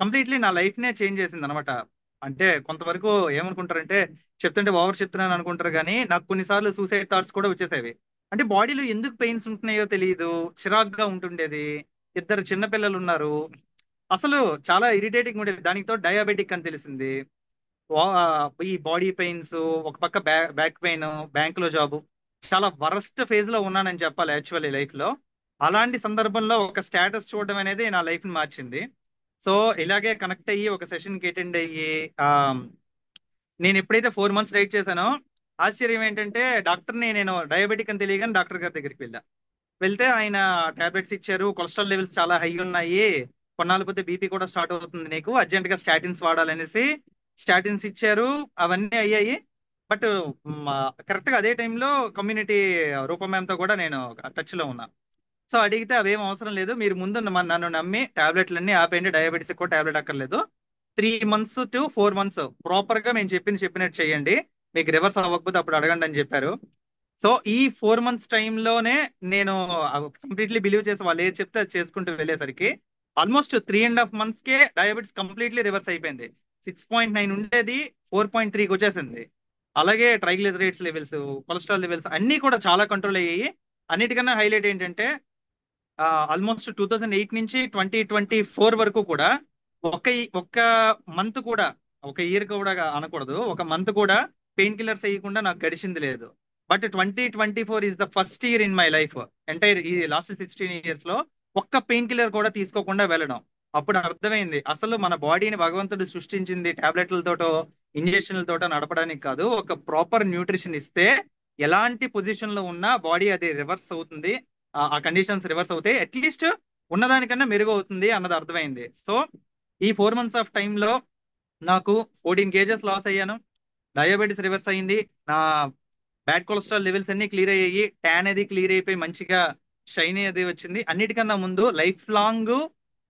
కంప్లీట్లీ నా లైఫ్ నే చేంజ్ చేసింది అనమాట. అంటే కొంతవరకు ఏమనుకుంటారంటే చెప్తుంటే ఓవర్ చెప్తున్నాను అనుకుంటారు, కానీ నాకు కొన్నిసార్లు సూసైడ్ థాట్స్ కూడా వచ్చేసేవి. అంటే బాడీలో ఎందుకు పెయిన్స్ ఉంటున్నాయో తెలియదు, చిరాగ్గా ఉంటుండేది. ఇద్దరు చిన్నపిల్లలు ఉన్నారు, అసలు చాలా ఇరిటేటింగ్ ఉండేది. దానితో డయాబెటిక్ అని తెలిసింది. ఈ బాడీ పెయిన్స్, ఒక పక్క బ్యాక్ పెయిన్, బ్యాంక్ లో జాబ్, చాలా వరస్ట్ ఫేజ్ లో ఉన్నానని చెప్పాలి యాక్చువల్లీ లైఫ్ లో. అలాంటి సందర్భంలో ఒక స్టేటస్ చూడడం అనేది నా లైఫ్ ని మార్చింది. సో ఇలాగే కనెక్ట్ అయ్యి ఒక సెషన్ కి అటెండ్ అయ్యి ఆ నేను ఎప్పుడైతే 4 months డైట్ చేశానో, ఆశ్చర్యం ఏంటంటే డాక్టర్ని నేను డయాబెటిక్ అని తెలియగానే డాక్టర్ గారి దగ్గరికి వెళ్తే ఆయన టాబ్లెట్స్ ఇచ్చారు. కొలెస్ట్రాల్ లెవెల్స్ చాలా హై ఉన్నాయి, కొన్నాళ్ళు పోతే బీపీ కూడా స్టార్ట్ అవుతుంది, నీకు అర్జెంట్ గా స్టాటిన్స్ వాడాలనేసి స్టాటిన్స్ ఇచ్చారు. అవన్నీ అయ్యాయి. బట్ కరెక్ట్ గా అదే టైంలో కమ్యూనిటీ రూపం మ్యామ్ తో కూడా నేను టచ్ లో ఉన్నా. సో అడిగితే అవేం అవసరం లేదు, మీరు ముందు నన్ను నమ్మి టాబ్లెట్లన్నీ ఆపేయండి, డయాబెటీస్ కూడా టాబ్లెట్ అక్కర్లేదు, 3 months to 4 months ప్రాపర్ గా మేము చెప్పినట్టు చేయండి, మీకు రివర్స్ అవ్వకపోతే అప్పుడు అడగండి అని చెప్పారు. సో ఈ 4 months టైంలోనే నేను కంప్లీట్లీ బిలీవ్ చేసి వాళ్ళు ఏది చెప్తే అది చేసుకుంటూ వెళ్ళేసరికి ఆల్మోస్ట్ 3.5 months కే డయాబెటీస్ కంప్లీట్లీ రివర్స్ అయిపోయింది. 6.9 ఉండేది 4.3కి వచ్చేసింది. అలాగే ట్రైగ్లిజరైడ్స్ లెవెల్స్, కొలెస్ట్రాల్ లెవెల్స్ అన్ని కూడా చాలా కంట్రోల్ అయ్యాయి. అన్నిటికన్నా హైలైట్ ఏంటంటే ఆల్మోస్ట్ 2008 నుంచి 2024 వరకు కూడా ఒక్క మంత్ కూడా, ఒక ఇయర్ కూడా అనకూడదు, ఒక మంత్ కూడా పెయిన్ కిల్లర్స్ వేయకుండా నాకు గడిచింది లేదు. But 2024 is the first year in my life, entire ఈ లాస్ట్ 16 years లో ఒక్క పెయిన్ కిల్లర్ కూడా తీసుకోకుండా వెళ్ళడం. అప్పుడు అర్థమైంది అసలు మన బాడీని భగవంతుడు సృష్టించింది టాబ్లెట్లతోటో ఇంజక్షన్లతోటో నడపడానికి కాదు, ఒక ప్రాపర్ న్యూట్రిషన్ ఇస్తే ఎలాంటి పొజిషన్ లో ఉన్నా బాడీ అది రివర్స్ అవుతుంది, ఆ కండిషన్స్ రివర్స్ అవుతాయి, అట్లీస్ట్ ఉన్నదానికన్నా మెరుగు అవుతుంది అన్నది అర్థమైంది. సో ఈ 4 months ఆఫ్ టైంలో నాకు 14 kgs లాస్ అయ్యాను, డయాబెటీస్ రివర్స్ అయింది, నా బ్యాడ్ కొలెస్ట్రాల్ లెవెల్స్ అన్ని క్లియర్ అయ్యాయి, ట్యాన్ అది క్లియర్ అయిపోయి మంచిగా షైనీ అది వచ్చింది. అన్నిటికన్నా ముందు లైఫ్ లాంగ్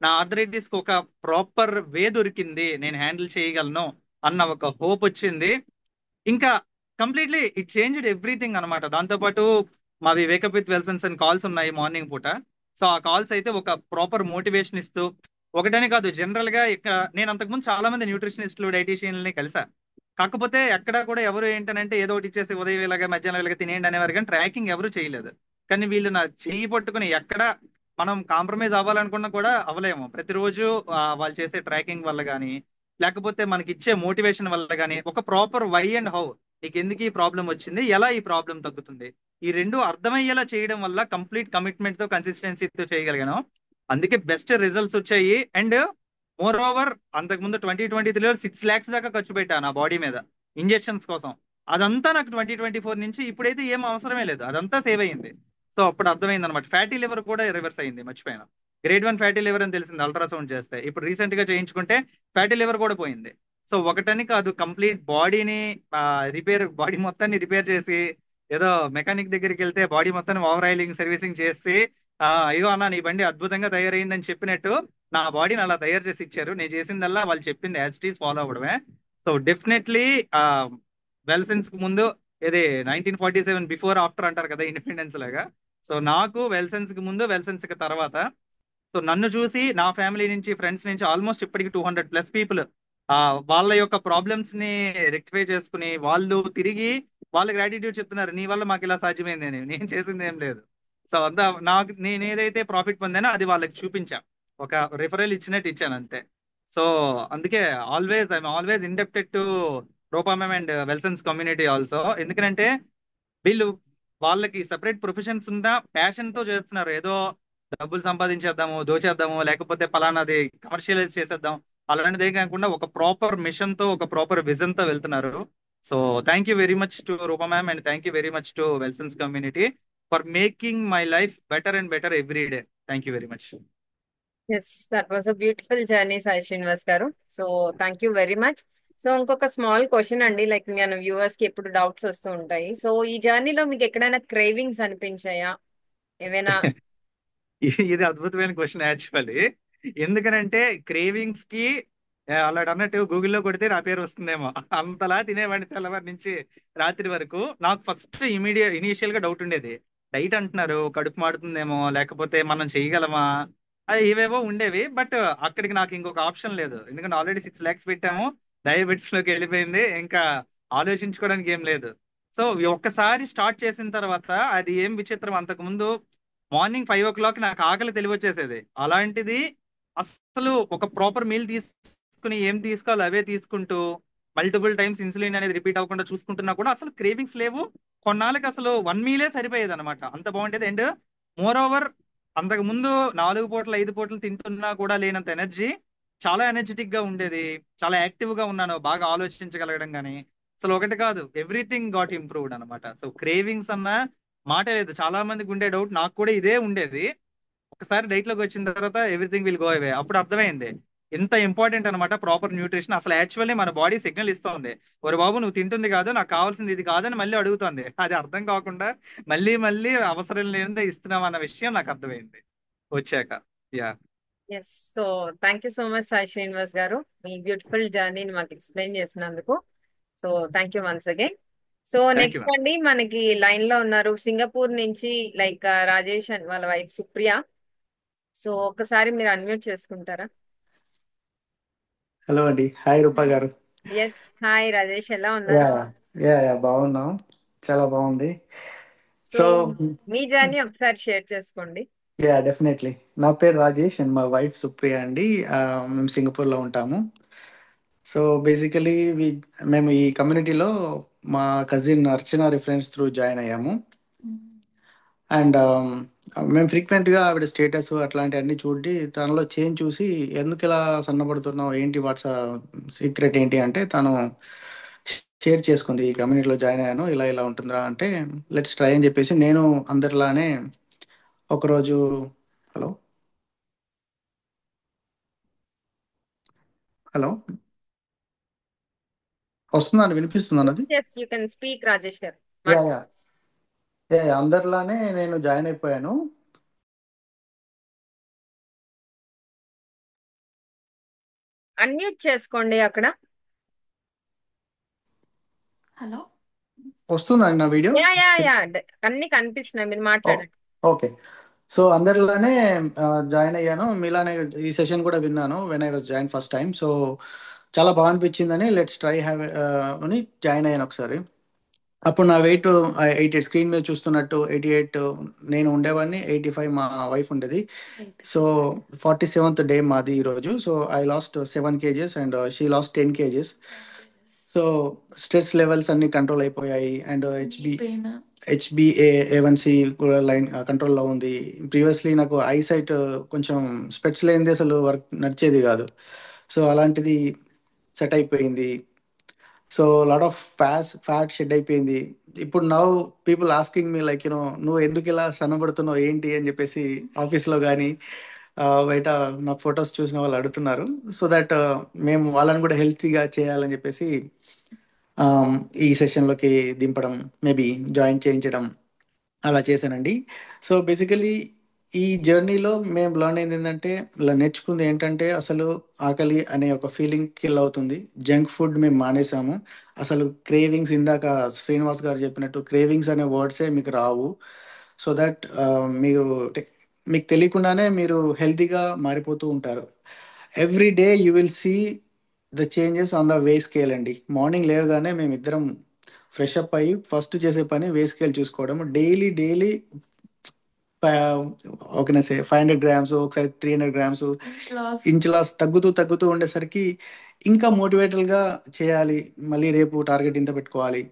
నా ఆర్థరైటిస్ కి ఒక ప్రాపర్ వే దొరికింది, నేను హ్యాండిల్ చేయగలను అన్న ఒక హోప్ వచ్చింది. ఇంకా కంప్లీట్లీ ఇట్ చేంజ్డ్ ఎవ్రీథింగ్ అనమాట. దాంతోపాటు మావి వేకప్ విత్ వెల్సన్స్ అని కాల్స్ ఉన్నాయి మార్నింగ్ పూట. సో ఆ కాల్స్ అయితే ఒక ప్రాపర్ మోటివేషన్ ఇస్తూ, ఒకటని కాదు జనరల్ గా ఇక్కడ నేను అంతకుముందు చాలా మంది న్యూట్రిషనిస్టులు, డైటీషియన్లని కలిసా. కాకపోతే ఎక్కడా కూడా ఎవరు ఏంటనంటే ఏదో ఒకటి ఇచ్చేసి ఉదయం ఇలాగా మధ్యాహ్నం ఇలాగా తినేయండి అనేవారు, కానీ ట్రాకింగ్ ఎవరు చేయలేదు. కానీ వీళ్ళు నా చెయ్యి పట్టుకుని ఎక్కడ మనం కాంప్రమైజ్ అవ్వాలనుకున్నా కూడా అవ్వలేము. ప్రతిరోజు వాళ్ళు చేసే ట్రాకింగ్ వల్ల కానీ, లేకపోతే మనకి ఇచ్చే మోటివేషన్ వల్ల కానీ, ఒక ప్రాపర్ వై అండ్ హౌ, నీకు ఎందుకు ఈ ప్రాబ్లం వచ్చింది, ఎలా ఈ ప్రాబ్లం తగ్గుతుంది, ఈ రెండు అర్థమయ్యేలా చేయడం వల్ల కంప్లీట్ కమిట్మెంట్ తో కన్సిస్టెన్సీతో చేయగలిగాను. అందుకే బెస్ట్ రిజల్ట్స్ వచ్చాయి. అండ్ మోర్ ఓవర్ అంతకుముందు 2023లో 6 lakhs దాకా ఖర్చు పెట్టాను నా బాడీ మీద ఇంజెక్షన్స్ కోసం. అదంతా నాకు 2024 నుంచి ఇప్పుడైతే ఏం అవసరమే లేదు, అదంతా సేవ్ అయింది. సో అప్పుడు అర్థమైంది అనమాట. ఫ్యాటీ లివర్ కూడా రివర్స్ అయింది, మర్చిపోయాను. గ్రేడ్ 1 ఫ్యాటీ లివర్ అని తెలిసింది అల్ట్రాసౌండ్ చేస్తే. ఇప్పుడు రీసెంట్ గా చేయించుకుంటే ఫ్యాటీ లివర్ కూడా పోయింది. సో ఒకటని కాదు, కంప్లీట్ బాడీని బాడీ మొత్తాన్ని రిపేర్ చేసి, ఏదో మెకానిక్ దగ్గరికి వెళ్తే బాడీ మొత్తాన్ని ఓవర్ ఆయిలింగ్ సర్వీసింగ్ చేసి, అయ్యో అన్న నీ బండి అద్భుతంగా తయారైందని చెప్పినట్టు నా బాడీని అలా తయారు చేసి ఇచ్చారు. నేను చేసిందల్లా వాళ్ళు చెప్పింది యాజ్ ఇట్ ఈస్ ఫాలో అవ్వడమే. సో డెఫినెట్లీ వెల్సన్స్ కు ముందు, ఇది 1947 బిఫోర్ ఆఫ్టర్ అంటారు కదా, ఇండిపెండెన్స్ లాగా. సో నాకు వెల్సన్స్ కి ముందు, వెల్సన్స్ కి తర్వాత. సో నన్ను చూసి నా ఫ్యామిలీ నుంచి, ఫ్రెండ్స్ నుంచి ఆల్మోస్ట్ ఇప్పటికి 200+ పీపుల్ వాళ్ళ యొక్క ప్రాబ్లమ్స్ ని రెక్టిఫై చేసుకుని వాళ్ళు తిరిగి వాళ్ళ గ్రాటిట్యూడ్ చెప్తున్నారు, నీ వల్ల మాకు ఇలా సాధ్యమైంది అని. నేను చేసింది ఏం లేదు. సో అంతా నాకు, నేను ఏదైతే ప్రాఫిట్ పొందానో అది వాళ్ళకి చూపించా, ఒక రిఫరల్ ఇచ్చినట్టు ఇచ్చాను అంతే. సో అందుకే I'm always indebted to Rupa ma'am and Wellsens community also. ఎందుకంటే వీళ్ళు, వాళ్ళకి సెపరేట్ ప్రొఫెషన్స్ ఉన్న ప్యాషన్ తో చేస్తున్నారు. ఏదో డబ్బులు సంపాదించేద్దాము, దోచేద్దాము, లేకపోతే పలానాది కమర్షియలైజ్ చేసేద్దాం, అలాంటిదే కాకుండా ఒక ప్రాపర్ మిషన్ తో, ఒక ప్రాపర్ విజన్ తో వెళ్తున్నారు. So thank you very much to Rupa ma'am and thank you very much to Wellsens community for making my life better and better every day. Thank you very much. Yes, that was a beautiful journey Sai Srinivas garu. So thank you very much. So ఇంకొక స్మాల్ క్వశ్చన్ అండి, లైక్ మన వ్యూవర్స్ కి ఎప్పుడు డౌట్స్ వస్తూ ఉంటాయి. సో ఈ జర్నీలో మీకు ఎక్కడైనా క్రేవింగ్స్ అనిపించాయా? ఏమైనా? ఇది అద్భుతమైన క్వశ్చన్ యాక్చువల్లీ. ఎందుకనంటే క్రేవింగ్స్ కి అలా అన్నట్టు గూగుల్లో కొడితే నా పేరు వస్తుందేమో, అంతలా తినేవాడిని తెల్లవారి నుంచి రాత్రి వరకు. నాకు ఫస్ట్ ఇనీషియల్ గా డౌట్ ఉండేది, డైట్ అంటున్నారు, కడుపు మాడుతుందేమో, లేకపోతే మనం చేయగలమా, అది ఇవేవో ఉండేవి. బట్ అక్కడికి నాకు ఇంకొక ఆప్షన్ లేదు, ఎందుకంటే ఆల్రెడీ 6 lakhs పెట్టాము, డయాబెటిస్ లోకి వెళ్ళిపోయింది, ఇంకా ఆలోచించుకోవడానికి ఏం లేదు. సో ఒక్కసారి స్టార్ట్ చేసిన తర్వాత అది ఏం విచిత్రం, అంతకు ముందు మార్నింగ్ 5 o'clock నాకు ఆకలి తెలివచ్చేసేది. అలాంటిది అసలు ఒక ప్రాపర్ మీల్ తీసుకుని ఏం తీసుకోవాలి అవే తీసుకుంటూ మల్టిపుల్ టైమ్స్ ఇన్సులిన్ అనేది రిపీట్ అవ్వకుండా చూసుకుంటున్నా కూడా అసలు క్రేవింగ్స్ లేవు. కొన్నాళ్ళకి అసలు 1 మీలే సరిపోయేది అనమాట, అంత బాగుండేది. అండ్ మోర్ ఓవర్, అంతకు ముందు 4 పూటలు 5 పూటలు తింటున్నా కూడా లేనంత ఎనర్జీ, చాలా ఎనర్జెటిక్ గా ఉండేది, చాలా యాక్టివ్ గా ఉన్నాను, బాగా ఆలోచించగలగడం కానీ అసలు ఒకటి కాదు, ఎవ్రీథింగ్ గాట్ ఇంప్రూవ్డ్ అనమాట. సో క్రేవింగ్స్ అన్న మాట లేదు. చాలా మందికి ఉండే డౌట్, నాకు కూడా ఇదే ఉండేది. ఒకసారి డైట్ లోకి వచ్చిన తర్వాత ఎవ్రీథింగ్ విల్ గో అవే. అప్పుడు అర్థమైంది ఎంత ఇంపార్టెంట్ అనమాట ప్రాపర్ న్యూట్రిషన్. అసలు యాక్చువల్లీ మన బాడీ సిగ్నల్ ఇస్తోంది, ఒరే బాబు నువ్వు తింటుంది కాదు, నాకు కావాల్సింది ఇది కాదని మళ్ళీ అడుగుతోంది. అది అర్థం కాకుండా మళ్ళీ మళ్ళీ అవసరం లేనిదే ఇస్తున్నాం అన్న విషయం నాకు అర్థమైంది వచ్చాక. Yeah. Yes. So thank you so much Sai Srinivas garu, మీ బ్యూటిఫుల్ జర్నీని మాకు ఎక్స్ప్లెయిన్ చేసినందుకు. So thank you once again. So thank you next ma'am. అండి, మనకి లైన్ లో ఉన్నారు సింగపూర్ నుంచి, లైక్ రాజేష్ అండ్ వాళ్ళ వైఫ్ సుప్రియ. సో ఒక్కసారి మీరు అన్మ్యూట్ చేసుకుంటారా? హలో అండి, హాయ్ రూపా గారు. ఎస్, హాయ్ రాజేష్, ఎలా యా ఉన్నారు? యా బాగున్నాం, చాలా బాగుంది. సో సో మీ జర్నీ ఒకసారి షేర్ చేసుకోండి. Yeah definitely. నా పేరు రాజేష్ అండ్ మా వైఫ్ సుప్రియ అండి. మేము సింగపూర్లో ఉంటాము. సో బేసికలీ మేము ఈ కమ్యూనిటీలో మా కజిన్ అర్చన రిఫరెన్స్ త్రూ జాయిన్ అయ్యాము. అండ్ మేము ఫ్రీక్వెంట్గా ఆవిడ స్టేటస్ అట్లాంటివన్నీ చూడి తనలో చేంజ్ చూసి, ఎందుకు ఇలా సన్నబడుతున్నావు, ఏంటి వాట్స్ సీక్రెట్ ఏంటి అంటే, తను షేర్ చేసుకుంది, ఈ కమ్యూనిటీలో జాయిన్ అయ్యాను, ఇలా ఇలా ఉంటుందిరా అంటే లెట్స్ ట్రై అని చెప్పేసి నేను అందరిలానే ఒకరోజు. హలో హలో వస్తుందండి, వినిపిస్తుంది అన్నది. Yes, you can speak Rajesh garu. Yeah yeah అందరిలానే నేను జాయిన్ అయిపోయాను. అన్మ్యూట్ చేసుకోండి అక్కడ. హలో వస్తుందండి నా వీడియో. యా యా యా అన్ని కనిపిస్తున్నాయి, మీరు మాట్లాడండి. ఓకే. సో అందరిలానే జాయిన్ అయ్యాను, మీలానే ఈ సెషన్ కూడా విన్నాను when I was join first time. So చాలా బాగా అనిపించిందని లెట్స్ ట్రై హ్యావ్ అని జాయిన్ అయ్యాను ఒకసారి. అప్పుడు నా వెయిట్ 88, స్క్రీన్ మీద చూస్తున్నట్టు 88 నేను ఉండేవాడిని, 85 మా వైఫ్ ఉండేది. సో 47th డే మాది ఈరోజు. So I last 7 kgs and she lost 10 kgs. So stress levels అన్ని కంట్రోల్ అయిపోయాయి అండ్ హెచ్బిఏవన్సి కూడా లైన్ కంట్రోల్లో ఉంది. ప్రీవియస్లీ నాకు ఐసైట్ కొంచెం స్పెట్స్ లేనిది అసలు వర్క్ నడిచేది కాదు. సో అలాంటిది సెట్ అయిపోయింది. So lot of fat shed అయిపోయింది. ఇప్పుడు now people asking me like నువ్వు ఎందుకు ఇలా సన్నబడుతున్నావు ఏంటి అని చెప్పేసి ఆఫీస్లో కానీ బయట నా ఫొటోస్ చూసిన వాళ్ళు అడుగుతున్నారు. సో దట్ మేము వాళ్ళని కూడా హెల్తీగా చేయాలని చెప్పేసి um, ఈ సెషన్లోకి దింపడం, మేబీ జాయిన్ చేయించడం అలా చేశానండి. సో బేసికలీ ఈ జర్నీలో మేము లర్న్ అయింది ఏంటంటే, ఇలా నేర్చుకుంది ఏంటంటే, అసలు ఆకలి అనే ఒక ఫీలింగ్ కిల్ అవుతుంది. జంక్ ఫుడ్ మేము మానేసాము. అసలు క్రేవింగ్స్, ఇందాక శ్రీనివాస్ గారు చెప్పినట్టు క్రేవింగ్స్ అనే వర్డ్సే మీకు రావు. సో దట్ మీరు మీకు తెలియకుండానే మీరు హెల్తీగా మారిపోతూ ఉంటారు. Every day you will see the changes on the weigh scale అండి. మార్నింగ్ లేవగానే మేమిద్దరం ఫ్రెష్ అప్ అయ్యి ఫస్ట్ చేసే పని వే స్కేల్ చూసుకోవడం. డైలీ డైలీ ఓకేనా, 500 గ్రామ్స్, ఒకసారి 300 గ్రామ్స్ ఇంచ్ లాస్ తగ్గుతూ తగ్గుతూ ఉండేసరికి ఇంకా మోటివేటల్గా చేయాలి. మళ్ళీ రేపు టార్గెట్ ఇంత పెట్టుకోవాలి.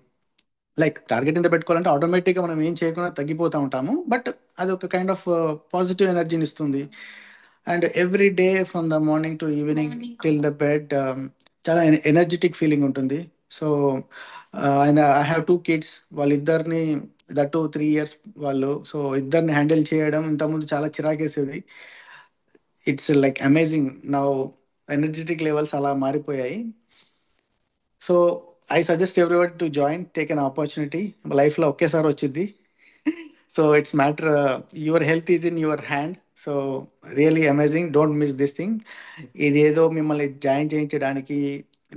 లైక్ టార్గెట్ ఇంత పెట్టుకోవాలంటే ఆటోమేటిక్గా మనం ఏం చేయకుండా తగ్గిపోతూ ఉంటాము. బట్ అది ఒక కైండ్ ఆఫ్ పాజిటివ్ ఎనర్జీని ఇస్తుంది. And every day from the morning to evening till the bed చాలా ఎనర్జెటిక్ ఫీలింగ్ ఉంటుంది. So and I have 2 kids. వాళ్ళిద్దరిని, దట్ 3 years వాళ్ళు. సో ఇద్దరిని హ్యాండిల్ చేయడం ఇంతకుముందు చాలా చిరాకేసేది. It's like amazing now. Energetic levels అలా మారిపోయాయి. So I suggest everyone to join, take an opportunity. లైఫ్లో ఒకేసారి వచ్చింది. So it's matter, your health is in your hand. So really amazing, don't miss this thing. ఇది ఏదో మిమ్మల్ని జాయిన్ చేయించడానికి,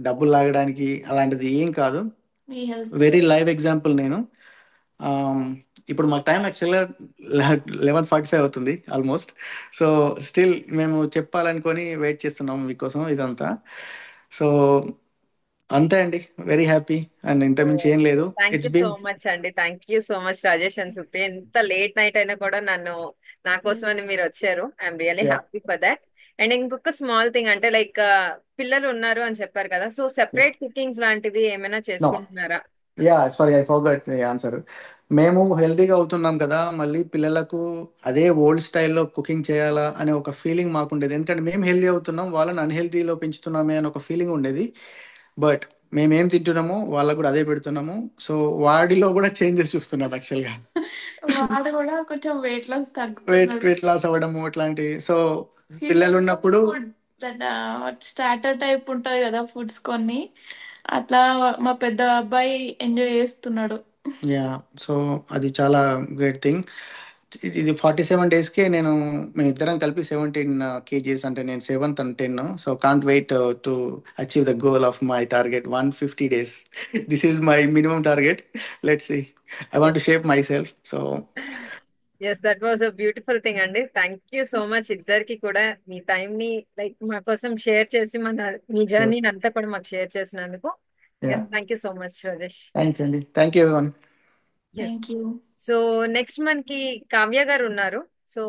డబ్బులు లాగడానికి అలాంటిది ఏం కాదు. వెరీ లైవ్ ఎగ్జాంపుల్ నేను. Um, ఇప్పుడు మా టైం యాక్చువల్గా 11:45 అవుతుంది ఆల్మోస్ట్. సో స్టిల్ మేము చెప్పాలనుకొని వెయిట్ చేస్తున్నాం మీకోసం ఇదంతా. సో అంతే అండి, వెరీ హ్యాపీ. అండ్ ఇంతకుమించి ఏం లేదు. Thank you it's so been much అండి. Thank you so much Rajesh and Supriya. ఎంత లేట్ నైట్ అయినా కూడా నా కోసం అని మీరు వచ్చారు. I'm really happy for that. And ఇంకొక స్మాల్ థింగ్ అంటే లైక్ పిల్లలు ఉన్నారు అని చెప్పారు కదా, సో సెపరేట్ కుకింగ్స్ లాంటివి ఏమైనా నో. చేసుకుంటున్నారా? Sorry, I forgot the answer. మేము హెల్తీగా అవుతున్నాం కదా, మళ్ళీ పిల్లలకు అదే ఓల్డ్ స్టైల్లో కుకింగ్ చేయాలా అనే ఒక ఫీలింగ్ మాకుండేది. ఎందుకంటే మేము హెల్తీ అవుతున్నాం, వాళ్ళని అన్హెల్తీలో పెంచుతున్నామే అని ఒక ఫీలింగ్ ఉండేది. బట్ మేమేం తింటున్నామో వాళ్ళకు కూడా అదే పెడుతున్నాము. సో వాడిలో కూడా చేంజెస్ చూస్తున్నాం యాక్చువల్గా. వాడు కూడా కొంచెం వెయిట్ లాస్ తగ్గుతున్నాడు, వెయిట్ లాస్ అవ్వడము ఇట్లాంటివి. సో పిల్లలు ఉన్నప్పుడు స్టార్టర్ టైప్ ఉంటది కదా ఫుడ్స్ కొన్ని, అట్లా మా పెద్ద అబ్బాయి ఎంజాయ్ చేస్తున్నాడు. యా. సో అది చాలా గ్రేట్ థింగ్. ఇది 47 daysకే మేమిద్దరం కలిపి 17 kgs. అంటే నేను 7th and 10. So can't wait to achieve the goal of my target 150 days. This is my minimum target. Let's see. I want to shape my self. So yes, that was a beautiful thing అండి. థ్యాంక్ యూ సో మచ్ ఇద్దరికి కూడా మీ టైం ని లైక్ మా కోసం షేర్ చేసి మీ జర్నీని అంతా కూడా మాకు షేర్ చేసినందుకు. Yes, thank you so much Rajesh. Thank you అండి. Thank you everyone. Yes. Thank you. So next మనకి కావ్య గారు ఉన్నారు. So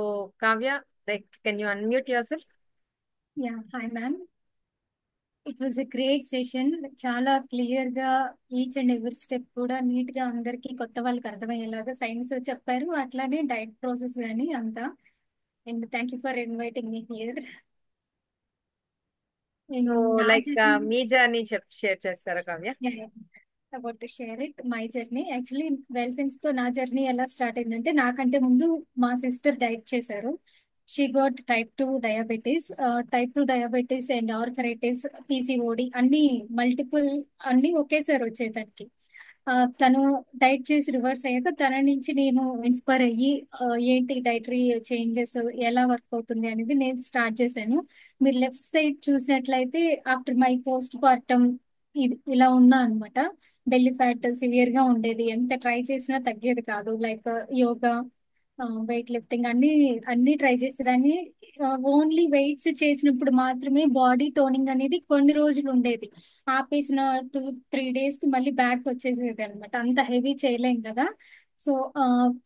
Kavya, like can you unmute your self? Yeah, hi ma'am. It was a great session. చాలా క్లియర్ గా ఈచ్ అండ్ ఎవ్రీ స్టెప్ కూడా నీట్ గా అందరికి కొత్త వాళ్ళకి అర్థమయ్యేలాగా సైన్స్ చెప్పారు. అట్లానే డైట్ ప్రాసెస్ కానీ అంతా. And thank you for inviting me here. So like మీ జర్నీ షేర్ చేస్తారా Kavya? About to share it my journey. Actually Wellsens తో నా జర్నీ ఎలా స్టార్ట్ అయిందంటే, నాకంటే ముందు మా సిస్టర్ డైట్ చేశారు. She got type 2 diabetes and arthritis, PCOD అన్ని మల్టిపుల్ అన్ని ఒకేసారి వచ్చేదానికి. తను డైట్ చేసి రివర్స్ అయ్యాక తన నుంచి నేను ఇన్స్పైర్ అయ్యి ఏంటి డైటరీ చేంజెస్ ఎలా వర్క్ అవుతుంది అనేది నేను స్టార్ట్ చేశాను. మీరు లెఫ్ట్ సైడ్ చూసినట్లయితే ఆఫ్టర్ మై పోస్ట్ పార్టమ్ ఇది ఇలా ఉన్నా అనమాట. బెల్లీ ఫ్యాట్ సివియర్ గా ఉండేది, ఎంత ట్రై చేసినా తగ్గేది కాదు. లైక్ యోగా, వెయిట్ లిఫ్టింగ్ అన్ని అన్ని ట్రై చేసేదాన్ని. ఓన్లీ వెయిట్స్ చేసినప్పుడు మాత్రమే బాడీ టోనింగ్ అనేది కొన్ని రోజులు ఉండేది. ఆపేసిన 2-3 days కి మళ్ళీ బ్యాక్ వచ్చేసేది అనమాట. అంత హెవీ చేయలేం కదా. సో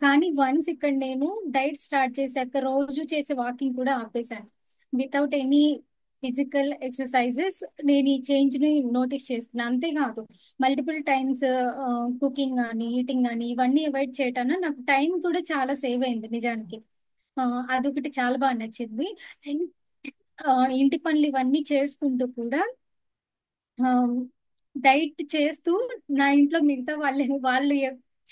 కానీ వన్స్ ఇక్కడ నేను డైట్ స్టార్ట్ చేశాక రోజు చేసే వాకింగ్ కూడా ఆపేశాను. వితౌట్ ఎనీ ఫిజికల్ ఎక్సర్సైజెస్ నేను ఈ చేంజ్ ని నోటీస్ చేస్తున్నాను. అంతేకాదు మల్టిపుల్ టైమ్స్ కుకింగ్ కానీ ఈటింగ్ కానీ ఇవన్నీ అవాయిడ్ చేయటాన నాకు టైం కూడా చాలా సేవ్ అయింది నిజానికి. అదొకటి చాలా బాగా నచ్చింది. అండ్ ఇంటి పనులు ఇవన్నీ చేసుకుంటూ కూడా డైట్ చేస్తూ నా ఇంట్లో మిగతా వాళ్ళు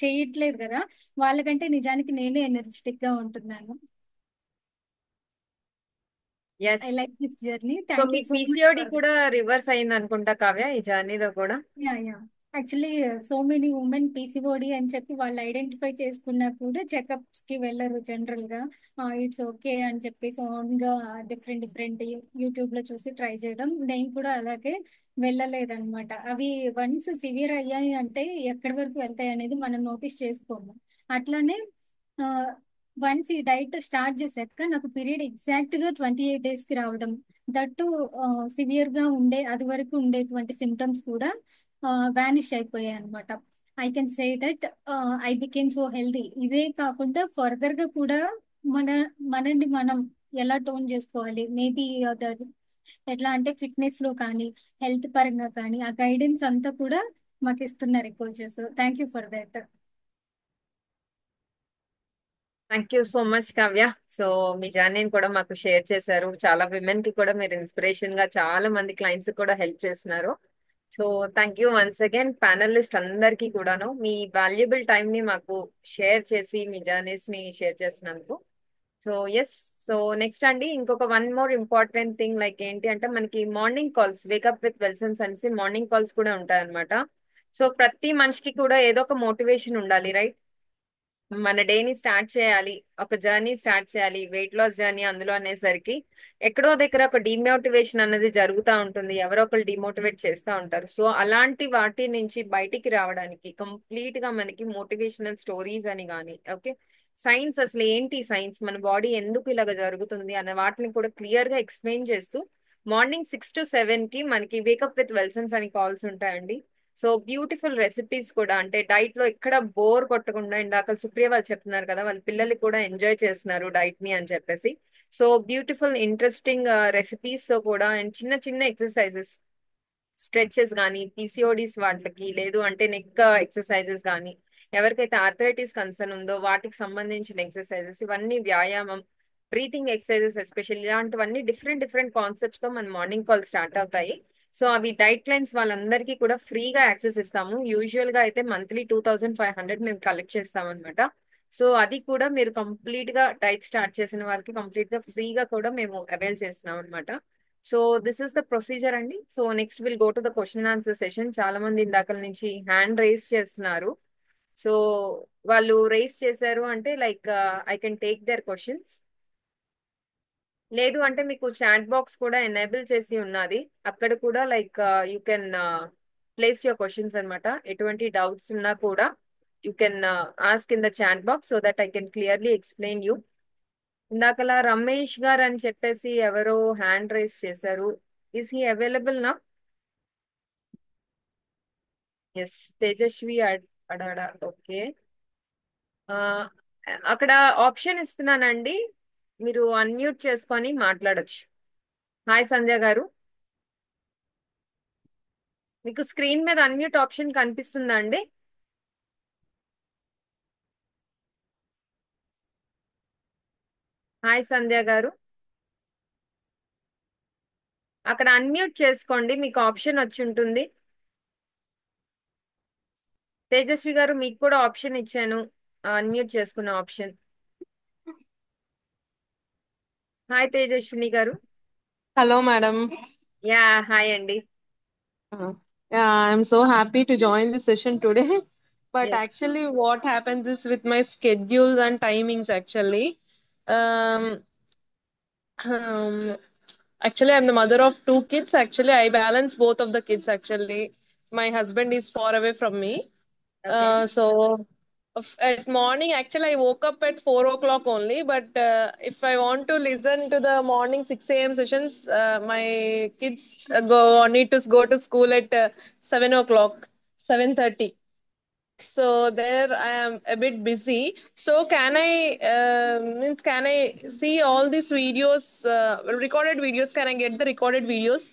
చేయట్లేదు కదా, వాళ్ళకంటే నిజానికి నేనే ఎనర్జెటిక్ గా ఉంటున్నాను. Yes. I like this journey. So thank మీ you so much PCOD for కూడా రివర్స్ అయింది అనుకుంటా కావ్య ఈ జర్నీలో కూడా. Yeah actually so many women PCOD అని చెప్పి వాళ్ళు ఐడెంటిఫై చేసుకున్నా కూడా చెకప్స్ కి వెళ్ళరు జనరల్ గా. ఇట్స్ ఓకే అని చెప్పేసి ఓన్ గా డిఫరెంట్ యూట్యూబ్ లో చూసి ట్రై చేయడం. నేను కూడా అలాగే వెళ్ళలేదన్నమాట. అవి వన్స్ సివియర్ అయ్యాయి అంటే ఎక్కడి వరకు వెళ్తాయి అనేది మనం నోటీస్ చేసుకోము. అట్లానే వన్స్ ఈ డైట్ స్టార్ట్ చేశాక నాకు పీరియడ్ ఎగ్జాక్ట్ గా 28 days కి రావడం, దట్టు సివియర్ గా ఉండే అది వరకు ఉండేటువంటి సిమ్టమ్స్ కూడా వానిష్ అయిపోయాయి అనమాట. I can say that I became so healthy. ఇదే కాకుండా ఫర్దర్ గా కూడా మన మనల్ని మనం ఎలా టోన్ చేసుకోవాలి, మేబీ ఎట్లా అంటే ఫిట్నెస్ లో కానీ హెల్త్ పరంగా కానీ ఆ గైడెన్స్ అంతా కూడా మాకు ఇస్తున్నారు coaches. Thank you for that. Thank you so much Kavya. So మీ జర్నీని కూడా మాకు షేర్ చేశారు. చాలా విమెన్ కి కూడా మీరు ఇన్స్పిరేషన్ గా చాలా మంది క్లయింట్స్ కూడా హెల్ప్ చేస్తున్నారు. So thank you once again panelist అందరికీ కూడాను మీ వాల్యుబుల్ టైం ని మాకు షేర్ చేసి మీ జర్నీస్ ని షేర్ చేసినందుకు. So yes. సో నెక్స్ట్ అండి ఇంకొక one more important thing like ఏంటి అంటే మనకి మార్నింగ్ కాల్స్ వేకప్ విత్ వెల్సన్స్ అనేసి మార్నింగ్ కాల్స్ కూడా ఉంటాయి అనమాట. సో ప్రతి మనిషికి కూడా ఏదో ఒక మోటివేషన్ ఉండాలి, రైట్? మన డేని స్టార్ట్ చేయాలి, ఒక జర్నీ స్టార్ట్ చేయాలి, వెయిట్ లాస్ జర్నీ అందులో అనేసరికి ఎక్కడో దగ్గర ఒక డిమోటివేషన్ అన్నది జరుగుతూ ఉంటుంది. ఎవరో ఒకరు డిమోటివేట్ చేస్తూ ఉంటారు. సో అలాంటి వాటి నుంచి బయటికి రావడానికి కంప్లీట్ గా మనకి మోటివేషనల్ స్టోరీస్ అని కానీ, ఓకే, సైన్స్ అసలు ఏంటి, సైన్స్ మన బాడీ ఎందుకు ఇలాగ జరుగుతుంది అనే వాటిని కూడా క్లియర్ గా ఎక్స్ప్లెయిన్ చేస్తూ మార్నింగ్ 6 to 7 కి మనకి వేకప్ విత్ వెల్సన్స్ అని కాల్స్ ఉంటాయండి. సో బ్యూటిఫుల్ రెసిపీస్ కూడా అంటే డైట్ లో ఎక్కడ బోర్ కొట్టకుండా, ఇందాక సుప్రియ వాళ్ళు చెప్తున్నారు కదా వాళ్ళ పిల్లలు కూడా ఎంజాయ్ చేస్తున్నారు డైట్ ని అని చెప్పేసి. సో బ్యూటిఫుల్ ఇంట్రెస్టింగ్ రెసిపీస్ తో కూడా అండ్ చిన్న చిన్న ఎక్సర్సైజెస్, స్ట్రెచెస్ కానీ పీసీఓడిస్ వాళ్ళకి, లేదు అంటే నెక్ ఎక్సర్సైజెస్ కానీ, ఎవరికైతే ఆర్థరైటిస్ కన్సర్న్ ఉందో వాటికి సంబంధించిన ఎక్సర్సైజెస్, ఇవన్నీ వ్యాయామం, బ్రీతింగ్ ఎక్సర్సైజెస్ ఎస్పెషల్లీ ఇలాంటివన్నీ డిఫరెంట్ డిఫరెంట్ కాన్సెప్ట్స్ తో మన మార్నింగ్ కాల్ స్టార్ట్ అవుతాయి. సో అవి డైట్ క్లైంట్స్ వాళ్ళందరికీ కూడా ఫ్రీగా యాక్సెస్ ఇస్తాము. యూజువల్ గా అయితే మంత్లీ 2500 మేము కలెక్ట్ చేస్తాం అనమాట. సో అది కూడా మీరు కంప్లీట్ గా డైట్ స్టార్ట్ చేసిన వాళ్ళకి కంప్లీట్ గా ఫ్రీగా కూడా మేము అవైల్ చేస్తున్నాం అనమాట. So this is the procedure అండి. So next will go to the question answer session. చాలా మంది ఇందాక నుంచి హ్యాండ్ రైస్ చేస్తున్నారు. సో వాళ్ళు రైస్ చేశారు అంటే like I can take their questions. లేదు అంటే మీకు చాట్ బాక్స్ కూడా ఎనేబుల్ చేసి ఉన్నది, అక్కడ కూడా like you can place your questions అనమాట. ఎటువంటి డౌట్స్ ఉన్నా కూడా you can ask in the chat box so that I can clearly explain you. ఇందాకలా రమేష్ గారు అని చెప్పేసి ఎవరో హ్యాండ్ రైస్ చేశారు. ఈస్ హీ అవైలబుల్ నా? ఎస్, తేజస్వి అడాడా. ఓకే, అక్కడ ఆప్షన్ ఇస్తున్నానండి, మీరు అన్మ్యూట్ చేసుకొని మాట్లాడొచ్చు. హాయ్ సంధ్య గారు, మీకు స్క్రీన్ మీద అన్మ్యూట్ ఆప్షన్ కనిపిస్తుందా అండి? హాయ్ సంధ్య గారు, అక్కడ అన్మ్యూట్ చేసుకోండి, మీకు ఆప్షన్ వచ్చి ఉంటుంది. తేజస్వి గారు మీకు కూడా ఆప్షన్ ఇచ్చాను, అన్మ్యూట్ చేసుకున్న ఆప్షన్. హాయ్ తేజస్విని గారు. Hello, madam. యా, హాయ్ అండి. Yeah, I'm so happy to join this session today. But yes. actually, what happens is with my schedules and timings, actually. Um, um, Actually, I'm the mother of two kids. Actually, I balance both of the kids, actually. My husband is far away from me. Okay. So at morning, actually, I woke up at 4 o'clock only. But if I want to listen to the morning 6 a.m. sessions, my kids need to go to school at 7 o'clock, 7:30. So there I am a bit busy. So can I see all these videos, recorded videos? Can I get the recorded videos?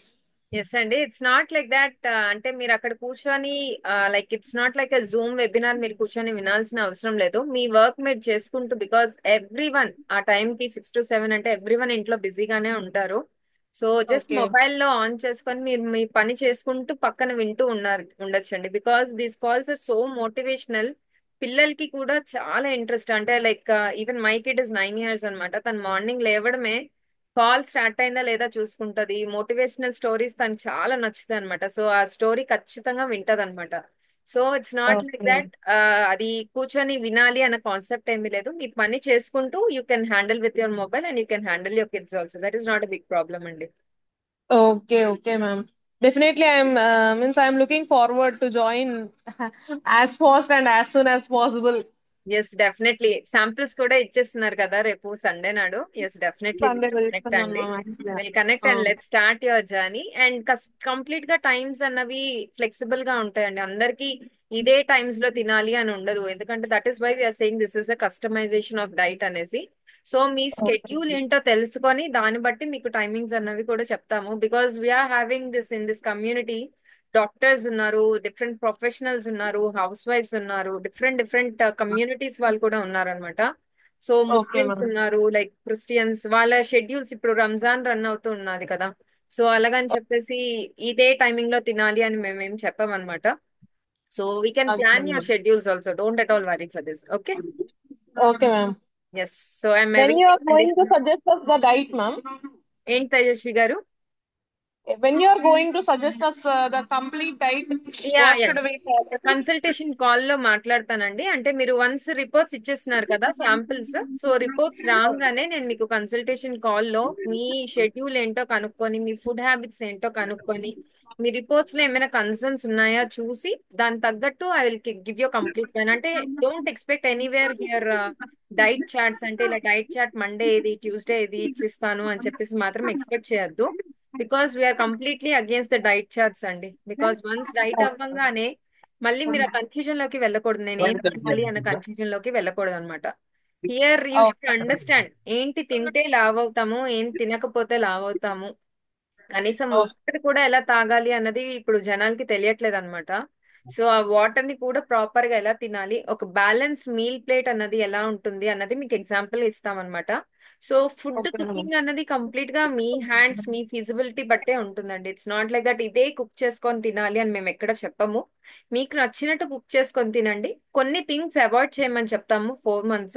Yes అండి, ఇట్స్ నాట్ లైక్ దాట్. అంటే మీరు అక్కడ కూర్చొని like it's not like a Zoom webinar, మీరు కూర్చొని వినాల్సిన అవసరం లేదు. మీ వర్క్ మీరు చేసుకుంటూ, బికాస్ ఎవ్రీ వన్ ఆ టైంకి 6 to 7 అంటే ఎవ్రీ వన్ ఇంట్లో బిజీగానే ఉంటారు. So just Okay. మొబైల్లో ఆన్ చేసుకొని మీరు మీ పని చేసుకుంటూ పక్కన వింటూ ఉండొచ్చండి. Because these calls are so motivational. పిల్లలకి కూడా చాలా ఇంట్రెస్ట్. అంటే like even my kid is 9 years అనమాట. తను మార్నింగ్ లేవడమే కాల్ స్టార్ట్ అయిందా లేదా చూసుకుంటది. మోటివేషనల్ స్టోరీస్ తనకి చాలా నచ్చుతాయి అనమాట. సో ఆ స్టోరీ ఖచ్చితంగా వింటది అనమాట. So it's not like okay that అది కూర్చొని వినాలి అన్న కాన్సెప్ట్ ఏమీ లేదు. మీ పని చేసుకుంటూ you can handle with your mobile and you can handle your kids also. That is not a big problem అండి. Okay ma'am. Definitely, I'm looking forward to join as fast and as soon as possible. Yes definitely samples కూడా ఇచ్చేస్తున్నారు కదా రేపు సండే నాడు. ఎస్ డెఫినెట్లీ Sunday కనెక్ట్ వెళ్తున్నాను అండి. Ma'am actually. Will connect and let start your journey. And complete గా టైమ్స్ అన్నవి ఫ్లెక్సిబుల్ గా ఉంటాయండి. అందరికి ఇదే టైమ్స్ లో తినాలి అని ఉండదు. ఎందుకంటే that is why we're saying this is a customization of diet అనేసి. సో మీ స్కెడ్యూల్ ఏంటో తెలుసుకొని దాన్ని బట్టి మీకు టైమింగ్స్ అన్నవి కూడా చెప్తాము. Because we're having this in this community. Doctors ఉన్నారు, డిఫరెంట్ ప్రొఫెషనల్స్ ఉన్నారు, హౌస్ వైఫ్స్ ఉన్నారు, డిఫరెంట్ డిఫరెంట్ కమ్యూనిటీస్ వాళ్ళు కూడా ఉన్నారు అనమాట. So okay Muslims ma'am. ఉన్నారు, లైక్ క్రిస్టియన్స్, వాళ్ళ షెడ్యూల్స్ ఇప్పుడు రంజాన్ రన్ అవుతూ ఉన్నది కదా. సో అలాగని చెప్పేసి ఇదే టైమింగ్ లో తినాలి అని మేమేం చెప్పామన్నమాట. So we can plan your schedules also. Don't at all worry for this. Okay. Okay ma'am. Yes. So I'm When you are available అండి. going to suggest us the diet, ma'am? ఏంటి తేజస్వి గారు? When you are going to suggest us the complete diet, yeah what yeah should we follow? Consultation call లో మాట్లాడతానండి. అంటే మీరు వన్స్ రిపోర్ట్స్ ఇచ్చేస్తున్నారు కదా శాంపిల్స్. సో రిపోర్ట్స్ రాగానే నేను మీకు కన్సల్టేషన్ కాల్ లో మీ షెడ్యూల్ ఏంటో కనుక్కొని, మీ ఫుడ్ హ్యాబిట్స్ ఏంటో కనుక్కొని, మీ రిపోర్ట్స్ లో ఏమైనా కన్సర్న్స్ ఉన్నాయా చూసి దాని తగ్గట్టు I will give you complete plan. అంటే don't expect anywhere here diet charts అంటే ఇలా డైట్ చార్ట్ మండే ఇది ట్యూస్డే ఇది ఇచ్చిస్తాను అని చెప్పేసి మాత్రం ఎక్స్పెక్ట్ చేయొద్దు. Because we're completely against the diet charts అండి. బికాస్ వన్స్ డైట్ అవ్వగానే మళ్ళీ మీరు ఆ కన్ఫ్యూజన్ లోకి వెళ్ళకూడదు. నేను ఏం తినాలి అన్న కన్ఫ్యూజన్ లోకి వెళ్ళకూడదు అనమాట. హియర్ యూ షుడ్ అండర్స్టాండ్ ఏంటి తింటే లావ్ అవుతాము, ఏం తినకపోతే లావ్ అవుతాము, కనీసం వాటర్ కూడా ఎలా తాగాలి అన్నది ఇప్పుడు జనాలకి తెలియట్లేదు అనమాట. సో ఆ వాటర్ ని కూడా ప్రాపర్ గా ఎలా తినాలి, ఒక బ్యాలెన్స్ మీల్ ప్లేట్ అన్నది ఎలా ఉంటుంది అన్నది మీకు ఎగ్జాంపుల్ ఇస్తామన్నమాట. So food Okay, ma'am. Cooking అన్నది కంప్లీట్ గా మీ హ్యాండ్స్, మీ ఫిజిబిలిటీ బట్టే ఉంటుందండి. ఇట్స్ నాట్ లైక్ దట్ ఇదే కుక్ చేసుకొని తినాలి అని మేము ఎక్కడ చెప్పము. మీకు నచ్చినట్టు కుక్ చేసుకొని తినండి. కొన్ని థింగ్స్ అవాయిడ్ చేయమని చెప్తాము 4 months.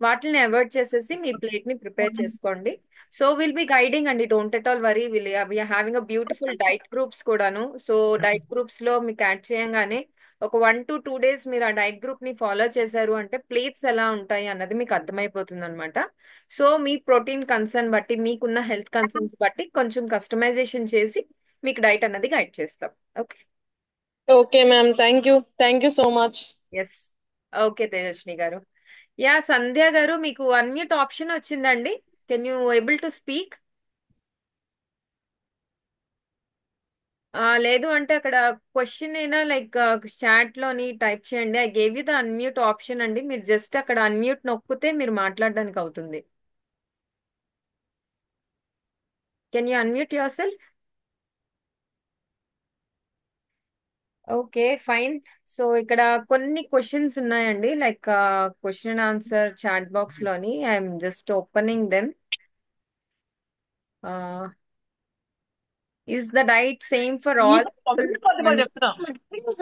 వాటిని అవాయిడ్ చేసేసి మీ ప్లేట్ ని ప్రిపేర్ చేసుకోండి. సో విల్ బి గైడింగ్ అండి. Don't at all worry. We're having a beautiful diet groups కూడాను. సో డైట్ గ్రూప్స్ లో మీకు యాడ్ చేయంగానే ఒక 1 to 2 days మీరు ఆ డైట్ గ్రూప్ ని ఫాలో చేశారు అంటే ప్లేట్స్ ఎలా ఉంటాయి అన్నది మీకు అర్థమైపోతుంది అనమాట. సో మీ ప్రోటీన్ కన్సర్న్ బట్టి, మీకున్న హెల్త్ కన్సర్న్స్ బట్టి కొంచెం కస్టమైజేషన్ చేసి మీకు డైట్ అన్నది గైడ్ చేస్తాం. Okay. Okay, ma'am. Thank you. Thank you so much. Yes. Okay Tejaswini garu. Yeah Sandhya garu, మీకు అన్మ్యూట్ ఆప్షన్ వచ్చిందండి. Can you able to speak? లేదు అంటే అక్కడ క్వశ్చన్ అయినా లైక్ చాట్ లోని టైప్ చేయండి. I gave you the unmute option అండి. మీరు జస్ట్ అక్కడ అన్మ్యూట్ నొక్కితే మీరు మాట్లాడడానికి అవుతుంది. Can you unmute your self? Okay fine. So ఇక్కడ కొన్ని క్వశ్చన్స్ ఉన్నాయండి. Like question and answer chat box లోని I'm just opening them. Is the diet same for all people?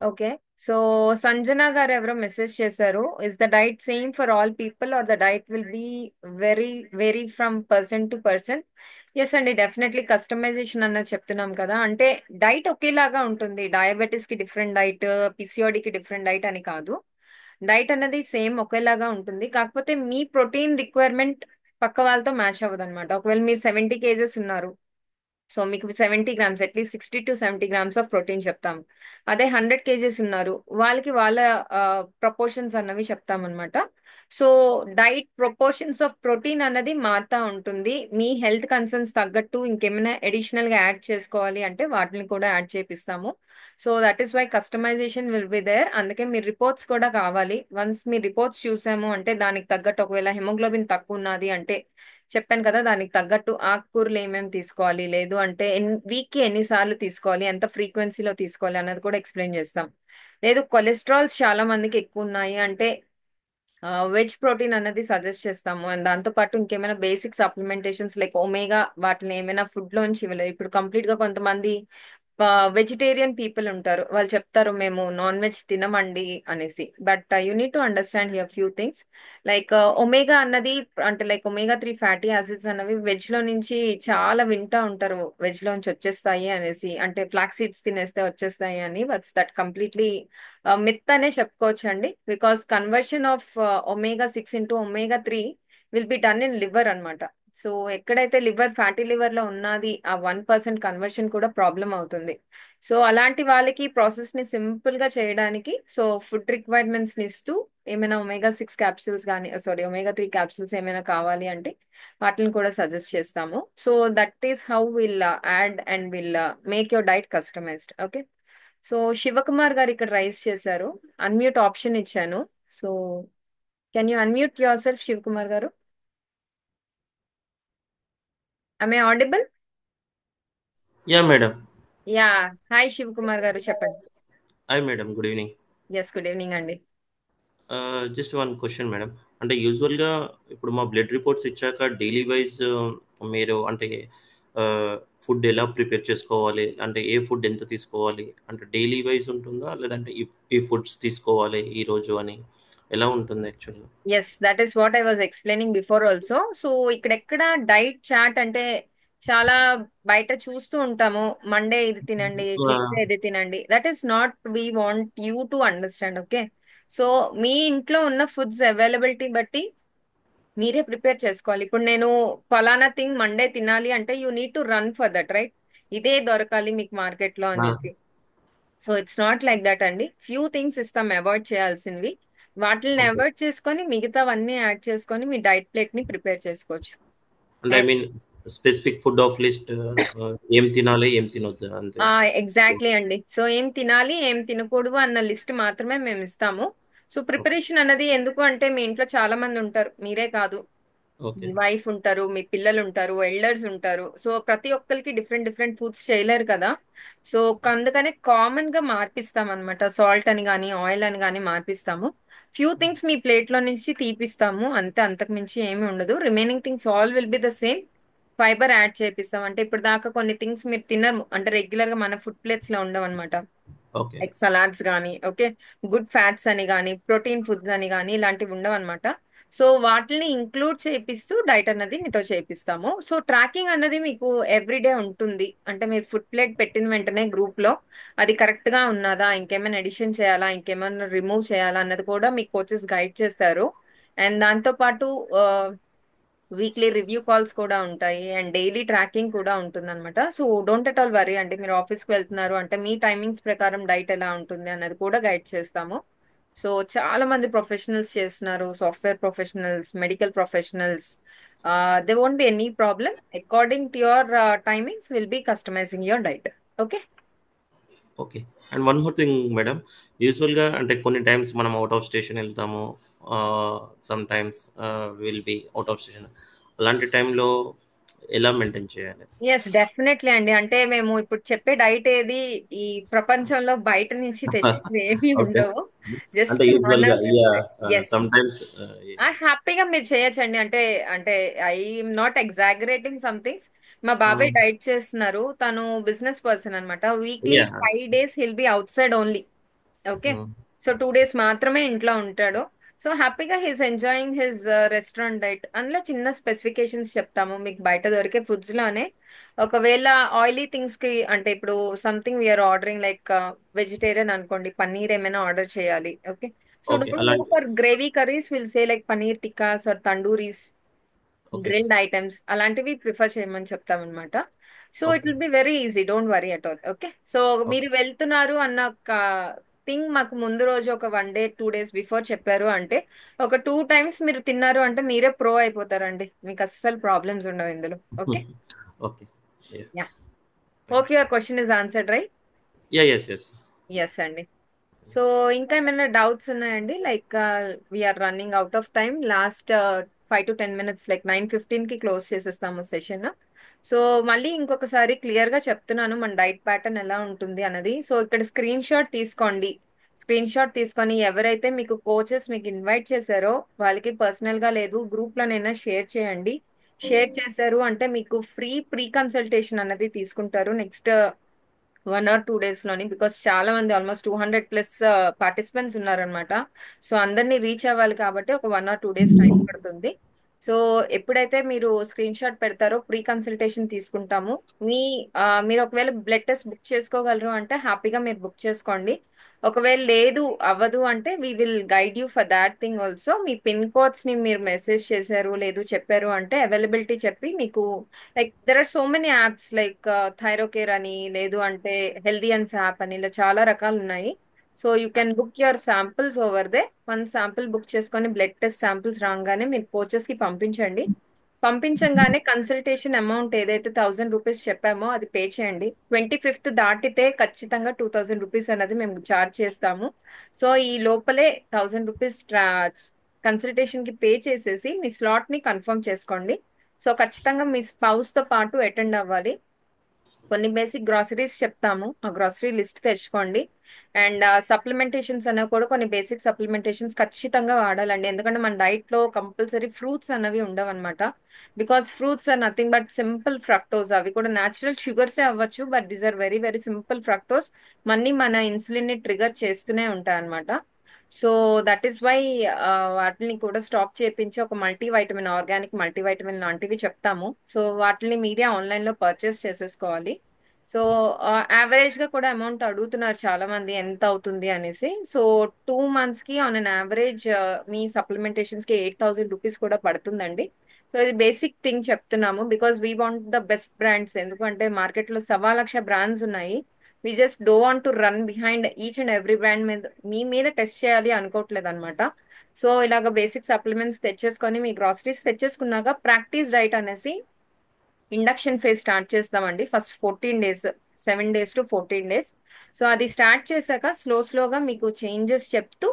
Okay. So Sanjana garu ఎవరో మెసేజ్ చేశారు. Is the diet same for all people or the diet will be very very from person to person? Yes అండి, డెఫినెట్లీ కస్టమైజేషన్ అన్నది చెప్తున్నాం కదా. అంటే డైట్ ఒకేలాగా ఉంటుంది. డయాబెటీస్ కి డిఫరెంట్ డైట్, పిసిఓడికి డిఫరెంట్ డైట్ అని కాదు. డైట్ అన్నది సేమ్ ఒకేలాగా ఉంటుంది. కాకపోతే మీ ప్రోటీన్ రిక్వైర్మెంట్ పక్క వాళ్ళతో మ్యాచ్ అవ్వదు అనమాట. ఒకవేళ మీరు 70 kgs ఉన్నారు, సో మీకు 70 grams, at least 60 to 70 grams of protein చెప్తాం. అదే 100 kgs ఉన్నారు, వాళ్ళకి వాళ్ళ ప్రపోర్షన్స్ అన్నవి చెప్తాం అనమాట. So diet proportions of protein అన్నది మారుతా ఉంటుంది. మీ హెల్త్ కన్సర్న్స్ తగ్గట్టు ఇంకేమైనా అడిషనల్ గా యాడ్ చేసుకోవాలి అంటే వాటిని కూడా యాడ్ చేపిస్తాము. So that is why customisation will be there. అందుకే మీ రిపోర్ట్స్ కూడా కావాలి. వన్స్ మీ రిపోర్ట్స్ చూసాము అంటే దానికి తగ్గట్టు, ఒకవేళ హెమోగ్లోబిన్ తక్కువ ఉన్నది అంటే చెప్పాను కదా, దానికి తగ్గట్టు ఆకుకూరలు ఏమేమి తీసుకోవాలి, లేదు అంటే వీక్ కి ఎన్నిసార్లు తీసుకోవాలి, ఎంత ఫ్రీక్వెన్సీలో తీసుకోవాలి అన్నది కూడా ఎక్స్ప్లెయిన్ చేస్తాం. లేదు కొలెస్ట్రాల్స్ చాలా మందికి ఎక్కువ ఉన్నాయి అంటే వెజ్ ప్రోటీన్ అనేది సజెస్ట్ చేస్తాము. అండ్ దాంతో పాటు ఇంకేమైనా బేసిక్ సప్లిమెంటేషన్స్ లైక్ ఒమేగా వాటిని ఏమైనా ఫుడ్ లోంచి ఇవ్వలేదు. ఇప్పుడు కంప్లీట్ గా కొంతమంది వెజిటేరియన్ పీపుల్ ఉంటారు, వాళ్ళు చెప్తారు మేము నాన్ వెజ్ తినమండి అనేసి. But you need to understand here few things. Like omega అన్నది, అంటే లైక్ ఒమేగా 3 ఫ్యాటీ యాసిడ్స్ అన్నవి వెజ్ లో నుంచి చాలా వింటా ఉంటారు, వెజ్ లోంచి వచ్చేస్తాయి అనేసి, అంటే ఫ్లాక్ సీడ్స్ తినేస్తే వచ్చేస్తాయి అని. బట్స్ దట్ కంప్లీట్లీ మిత్ అనే చెప్పుకోవచ్చు అండి. Because conversion of omega 6 into omega 3 will be done in liver అన్నమాట. సో ఎక్కడైతే లివర్, ఫ్యాటీ లివర్ లో ఉన్నది, ఆ 1% కన్వర్షన్ కూడా ప్రాబ్లం అవుతుంది. సో అలాంటి వాళ్ళకి ప్రాసెస్ ని సింపుల్ గా చేయడానికి, సో ఫుడ్ రిక్వైర్మెంట్స్ ని ఇస్తూ ఏమైనా ఒమేగా 6 క్యాప్సూల్స్ కానీ, సారీ ఒమేగా 3 క్యాప్సూల్స్ ఏమైనా కావాలి అంటే వాటిని కూడా సజెస్ట్ చేస్తాము. So that is how will add and will make your diet customised. Okay. So Shivakumar garu ఇక్కడ రైస్ చేశారు, అన్మ్యూట్ ఆప్షన్ ఇచ్చాను. So can you unmute your self, Shivakumar garu? Am I audible? Yeah madam. Yeah. Hi Shivakumar garu, చెప్పండి. Hi madam, good evening. Yes, good evening అండి. Just one question madam. అంటే యూజువల్గా ఇప్పుడు మా బ్లడ్ రిపోర్ట్స్ ఇచ్చాక డైలీ వైజ్ మీరు అంటే ఫుడ్ ఎలా ప్రిపేర్ చేసుకోవాలి, అంటే ఏ ఫుడ్ ఎంత తీసుకోవాలి, అంటే డైలీ వైజ్ ఉంటుందా, లేదంటే ఈ ఫుడ్స్ తీసుకోవాలి ఈరోజు అని ఎలా ఉంటుంది యాక్చువల్గా? Yes, that is what I was explaining before also. So ఇక్కడెక్కడ డైట్ చార్ట్ అంటే చాలా బయట చూస్తూ ఉంటాము, మండే ఇది తినండి, ట్యూస్డే ఇది తినండి. That is not we want you to understand. Okay. So మీ ఇంట్లో ఉన్న ఫుడ్స్ అవైలబిలిటీ బట్టి మీరే ప్రిపేర్ చేసుకోవాలి. ఇప్పుడు నేను ఫలానా థింగ్ మండే తినాలి అంటే you need to run for that, right? ఇదే దొరకాలి మీకు మార్కెట్ లో అనేసి. So it's not like that అండి. ఫ్యూ థింగ్స్ ఇస్తాం అవాయిడ్ చేయాల్సినవి, వాటిని ఓకే. అవాయిడ్ చేసుకొని మిగతావన్నీ యాడ్ చేసుకొని మీ డైట్ ప్లేట్ ని ప్రిపేర్ చేసుకోవచ్చు. అంటే I mean specific food of list, ఏం తినాలి ఏం తినొద్దు అంతే. ఎగ్జాక్ట్లీ అండి. సో ఏం తినాలి ఏం తినకూడదు అన్న లిస్ట్ మాత్రమే మేము ఇస్తాము. సో ప్రిపరేషన్ అన్నది ఎందుకు అంటే మీ ఇంట్లో చాలా మంది ఉంటారు, మీరే కాదు, ఓకే. మీ వైఫ్ ఉంటారు, మీ పిల్లలు ఉంటారు, ఎల్డర్స్ ఉంటారు. సో ప్రతి ఒక్కరికి డిఫరెంట్ డిఫరెంట్ ఫుడ్స్ చేయలేరు కదా. సో అందుకనే కామన్ గా మార్పిస్తాం అనమాట. సాల్ట్ అని కానీ ఆయిల్ అని కానీ మార్పిస్తాము. ఫ్యూ థింగ్స్ మీ ప్లేట్ లో నుంచి తీపిస్తాము అంతే, అంతకు మించి ఏమి ఉండదు. Remaining things all will be the same. Fibre add చేపిస్తాం, అంటే ఇప్పుడు దాకా కొన్ని థింగ్స్ మీరు తినరు, అంటే రెగ్యులర్ గా మన ఫుడ్ ప్లేట్స్ లో ఉండవు అనమాట. ఓకే. లైక్ సలాడ్స్ కానీ, ఓకే, గుడ్ ఫ్యాట్స్ అని కానీ, ప్రోటీన్ ఫుడ్స్ అని కానీ ఇలాంటివి ఉండవు అనమాట. సో వాటిని ఇంక్లూడ్ చేపిస్తూ డైట్ అన్నది మీతో చేపిస్తాము. సో ట్రాకింగ్ అన్నది మీకు ఎవ్రీడే ఉంటుంది, అంటే మీరు ఫుడ్ ప్లేట్ పెట్టిన వెంటనే గ్రూప్ లో అది కరెక్ట్ గా ఉన్నదా, ఇంకేమైనా ఎడిషన్ చేయాలా, ఇంకేమైనా రిమూవ్ చేయాలా అన్నది కూడా మీ కోచెస్ గైడ్ చేస్తారు. అండ్ దాంతో పాటు వీక్లీ రివ్యూ కాల్స్ కూడా ఉంటాయి అండ్ డైలీ ట్రాకింగ్ కూడా ఉంటుంది అనమాట. So don't at all worry అంటే మీరు ఆఫీస్కి వెళ్తున్నారు అంటే మీ టైమింగ్స్ ప్రకారం డైట్ ఎలా ఉంటుంది అన్నది కూడా గైడ్ చేస్తాము. సో చాలా మంది ప్రొఫెషనల్స్ చేస్తున్నారు, software professionals, medical professionals. They won't be any problem. According to your timings will be customising your diet. Okay. Okay. And one more thing madam, యూజువల్గా అంటే కొన్ని టైమ్స్ మనం అవుట్ ఆఫ్ స్టేషన్ వెళ్తాము, some times will be out of station. అలాంటి టైంలో ఎలా మెయింటైన్ చేయాలి? ఎస్, డెఫినెట్లీ అండి. అంటే మేము ఇప్పుడు చెప్పే డైట్ ఏది ఈ ప్రపంచంలో బయట నుంచి తెచ్చింది ఏమీ ఓకే. ఉండవు. జస్ట్ అంటే మన యూజువల్గా ఎస్, సమ్ టైమ్స్ హ్యాపీగా మీరు చేయొచ్చండి. అంటే అంటే ఐఎమ్ నాట్ ఎగ్జాగరేటింగ్ సంథింగ్స్. మా బాబాయ్ డైట్ చేస్తున్నారు, తను బిజినెస్ పర్సన్ అనమాట. Weekly yeah 5 days hill be out side only. Okay. So 2 days మాత్రమే ఇంట్లో ఉంటాడు. సో హ్యాపీగా he's enjoying his restaurant diet. అందులో చిన్న స్పెసిఫికేషన్స్ చెప్తాము మీకు బయట దొరికే ఫుడ్స్ లోనే. ఒకవేళ ఆయిలీ థింగ్స్ కి, అంటే ఇప్పుడు something we're ordering like vegetarian అనుకోండి, పన్నీర్ ఏమైనా ఆర్డర్ చేయాలి. Okay. So okay. Don't go అలాంటి for gravy curries, will say like paneer tikkas or tandooris, okay. Grilled items అలాంటివి ప్రిఫర్ చేయమని చెప్తాం అనమాట. So it okay. Will be very easy, don't worry at all. Okay. So మీరు ఓకే. వెళ్తున్నారు అన్న ఒక థింగ్ మాకు ముందు రోజు ఒక 1 day 2 days బిఫోర్ చెప్పారు అంటే, ఒక 2 times మీరు తిన్నారు అంటే మీరే ప్రో అయిపోతారండి, మీకు అస్సలు ప్రాబ్లమ్స్ ఉండవు ఇందులో. Okay. Okay. Yeah. Hope your question is answered, right? Yes yes. Yes అండి. సో ఇంకా ఏమైనా డౌట్స్ ఉన్నాయండి? Like we're running out of time. Last 5 to 10 minutes, like 9:15 కి క్లోజ్ చేసేస్తాము సెషన్. సో మళ్ళీ ఇంకొకసారి క్లియర్ గా చెప్తున్నాను మన డైట్ ప్యాటర్న్ ఎలా ఉంటుంది అన్నది. సో ఇక్కడ స్క్రీన్ షాట్ తీసుకోండి. స్క్రీన్ షాట్ తీసుకొని ఎవరైతే మీకు కోచెస్ మీకు ఇన్వైట్ చేశారో వాళ్ళకి పర్సనల్ గా లేదు గ్రూప్ లోనైనా షేర్ చేయండి. షేర్ చేశారు అంటే మీకు ఫ్రీ ప్రీ కన్సల్టేషన్ అన్నది తీసుకుంటారు. నెక్స్ట్ 1 or 2 days లోని, బికాస్ చాలా మంది ఆల్మోస్ట్ 200+ పార్టిసిపెంట్స్ ఉన్నారనమాట. సో అందరినీ రీచ్ అవ్వాలి కాబట్టి ఒక 1 or 2 days టైం పడుతుంది. సో ఎప్పుడైతే మీరు స్క్రీన్ షాట్ పెడతారో ప్రీ కన్సల్టేషన్ తీసుకుంటాము. మీరు ఒకవేళ బ్లడ్ టెస్ట్ బుక్ చేసుకోగలరు అంటే హ్యాపీగా మీరు బుక్ చేసుకోండి. ఒకవేళ లేదు అవ్వదు అంటే we will guide you for that thing also. Me pin codes ని మీరు మెసేజ్ చేశారు లేదు చెప్పారు అంటే అవైలబిలిటీ చెప్పి మీకు, like there are so many apps like Thyrocare అని, లేదు అంటే హెల్దీయన్స్ యాప్ అని, ఇలా చాలా రకాలు ఉన్నాయి. So you can book your samples over they. 1 sample book చేసుకొని బ్లడ్ టెస్ట్ శాంపిల్స్ రాగానే మీరు కోచెస్ కి పంపించండి. పంపించంగానే కన్సల్టేషన్ అమౌంట్ ఏదైతే 1000 రూపీస్ చెప్పామో అది పే చేయండి. 25th దాటితే ఖచ్చితంగా 2000 రూపీస్ అనేది మేము చార్జ్ చేస్తాము. సో ఈ లోపలే 1000 రూపీస్ కన్సల్టేషన్ కి పే చేసేసి మీ స్లాట్ ని కన్ఫర్మ్ చేసుకోండి. సో ఖచ్చితంగా మీ స్పౌస్ తో పాటు అటెండ్ అవ్వాలి. కొన్ని బేసిక్ గ్రాసరీస్ చెప్తాము, ఆ గ్రాసరీ లిస్ట్ తెచ్చుకోండి. అండ్ సప్లిమెంటేషన్స్ అనేవి కూడా కొన్ని బేసిక్ సప్లిమెంటేషన్స్ ఖచ్చితంగా వాడాలండి. ఎందుకంటే మన డైట్ లో కంపల్సరీ ఫ్రూట్స్ అనేవి ఉండవు అనమాట. Because fruits are nothing but simple fructose. అవి కూడా న్యాచురల్ షుగర్సే అవ్వచ్చు, but these are very very simple fructose. మళ్ళీ మన ఇన్సులిన్ ని ట్రిగర్ చేస్తూనే ఉంటాయి అనమాట. సో దట్ ఈస్ వై వాటిని కూడా స్టాప్ చేయించి ఒక మల్టీవైటమిన్, ఆర్గానిక్ మల్టీవైటమిన్ లాంటివి చెప్తాము. సో వాటిని మీరే ఆన్లైన్ లో పర్చేస్ చేసేసుకోవాలి. సో యావరేజ్ గా కూడా అమౌంట్ అడుగుతున్నారు చాలా మంది ఎంత అవుతుంది అనేసి. సో 2 months కి ఆన్ అన్ యావరేజ్ మీ సప్లిమెంటేషన్స్ కి 8000 రూపీస్ కూడా పడుతుందండి. సో ఇది బేసిక్ థింగ్ చెప్తున్నాము because we want the best brands. ఎందుకంటే మార్కెట్ లో 1,00,000 బ్రాండ్స్ ఉన్నాయి. We just do want to run behind each and every brand మీద మీ మీద టెస్ట్ చేయాలి అనుకోవట్లేదు అనమాట. సో ఇలాగ బేసిక్ సప్లిమెంట్స్ తెచ్చేసుకొని మీ గ్రాసరీస్ తెచ్చేసుకున్నాక ప్రాక్టీస్ డైట్ అనేసి ఇండక్షన్ ఫేజ్ స్టార్ట్ చేస్తామండి. First 14 days, 7 days to 14 days. So అది స్టార్ట్ చేశాక స్లోగా మీకు చేంజెస్ చెప్తూ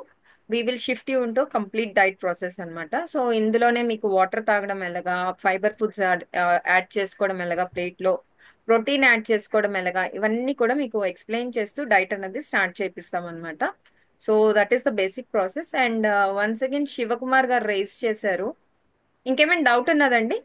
we will shift you into complete diet process అనమాట. సో ఇందులోనే మీకు వాటర్ తాగడం ఎలాగా, ఫైబర్ ఫుడ్స్ యాడ్ చేసుకోవడం ఎలాగా, ప్లేట్లో ప్రోటీన్ యాడ్ చేసుకోవడం ఎలాగా, ఇవన్నీ కూడా మీకు ఎక్స్ప్లెయిన్ చేస్తూ డైట్ అనేది స్టార్ట్ చేపిస్తాం అనమాట. So that is the basic process. And once again Shivakumar garu raise చేశారు. ఇంకేమైనా డౌట్ ఉన్నదండి?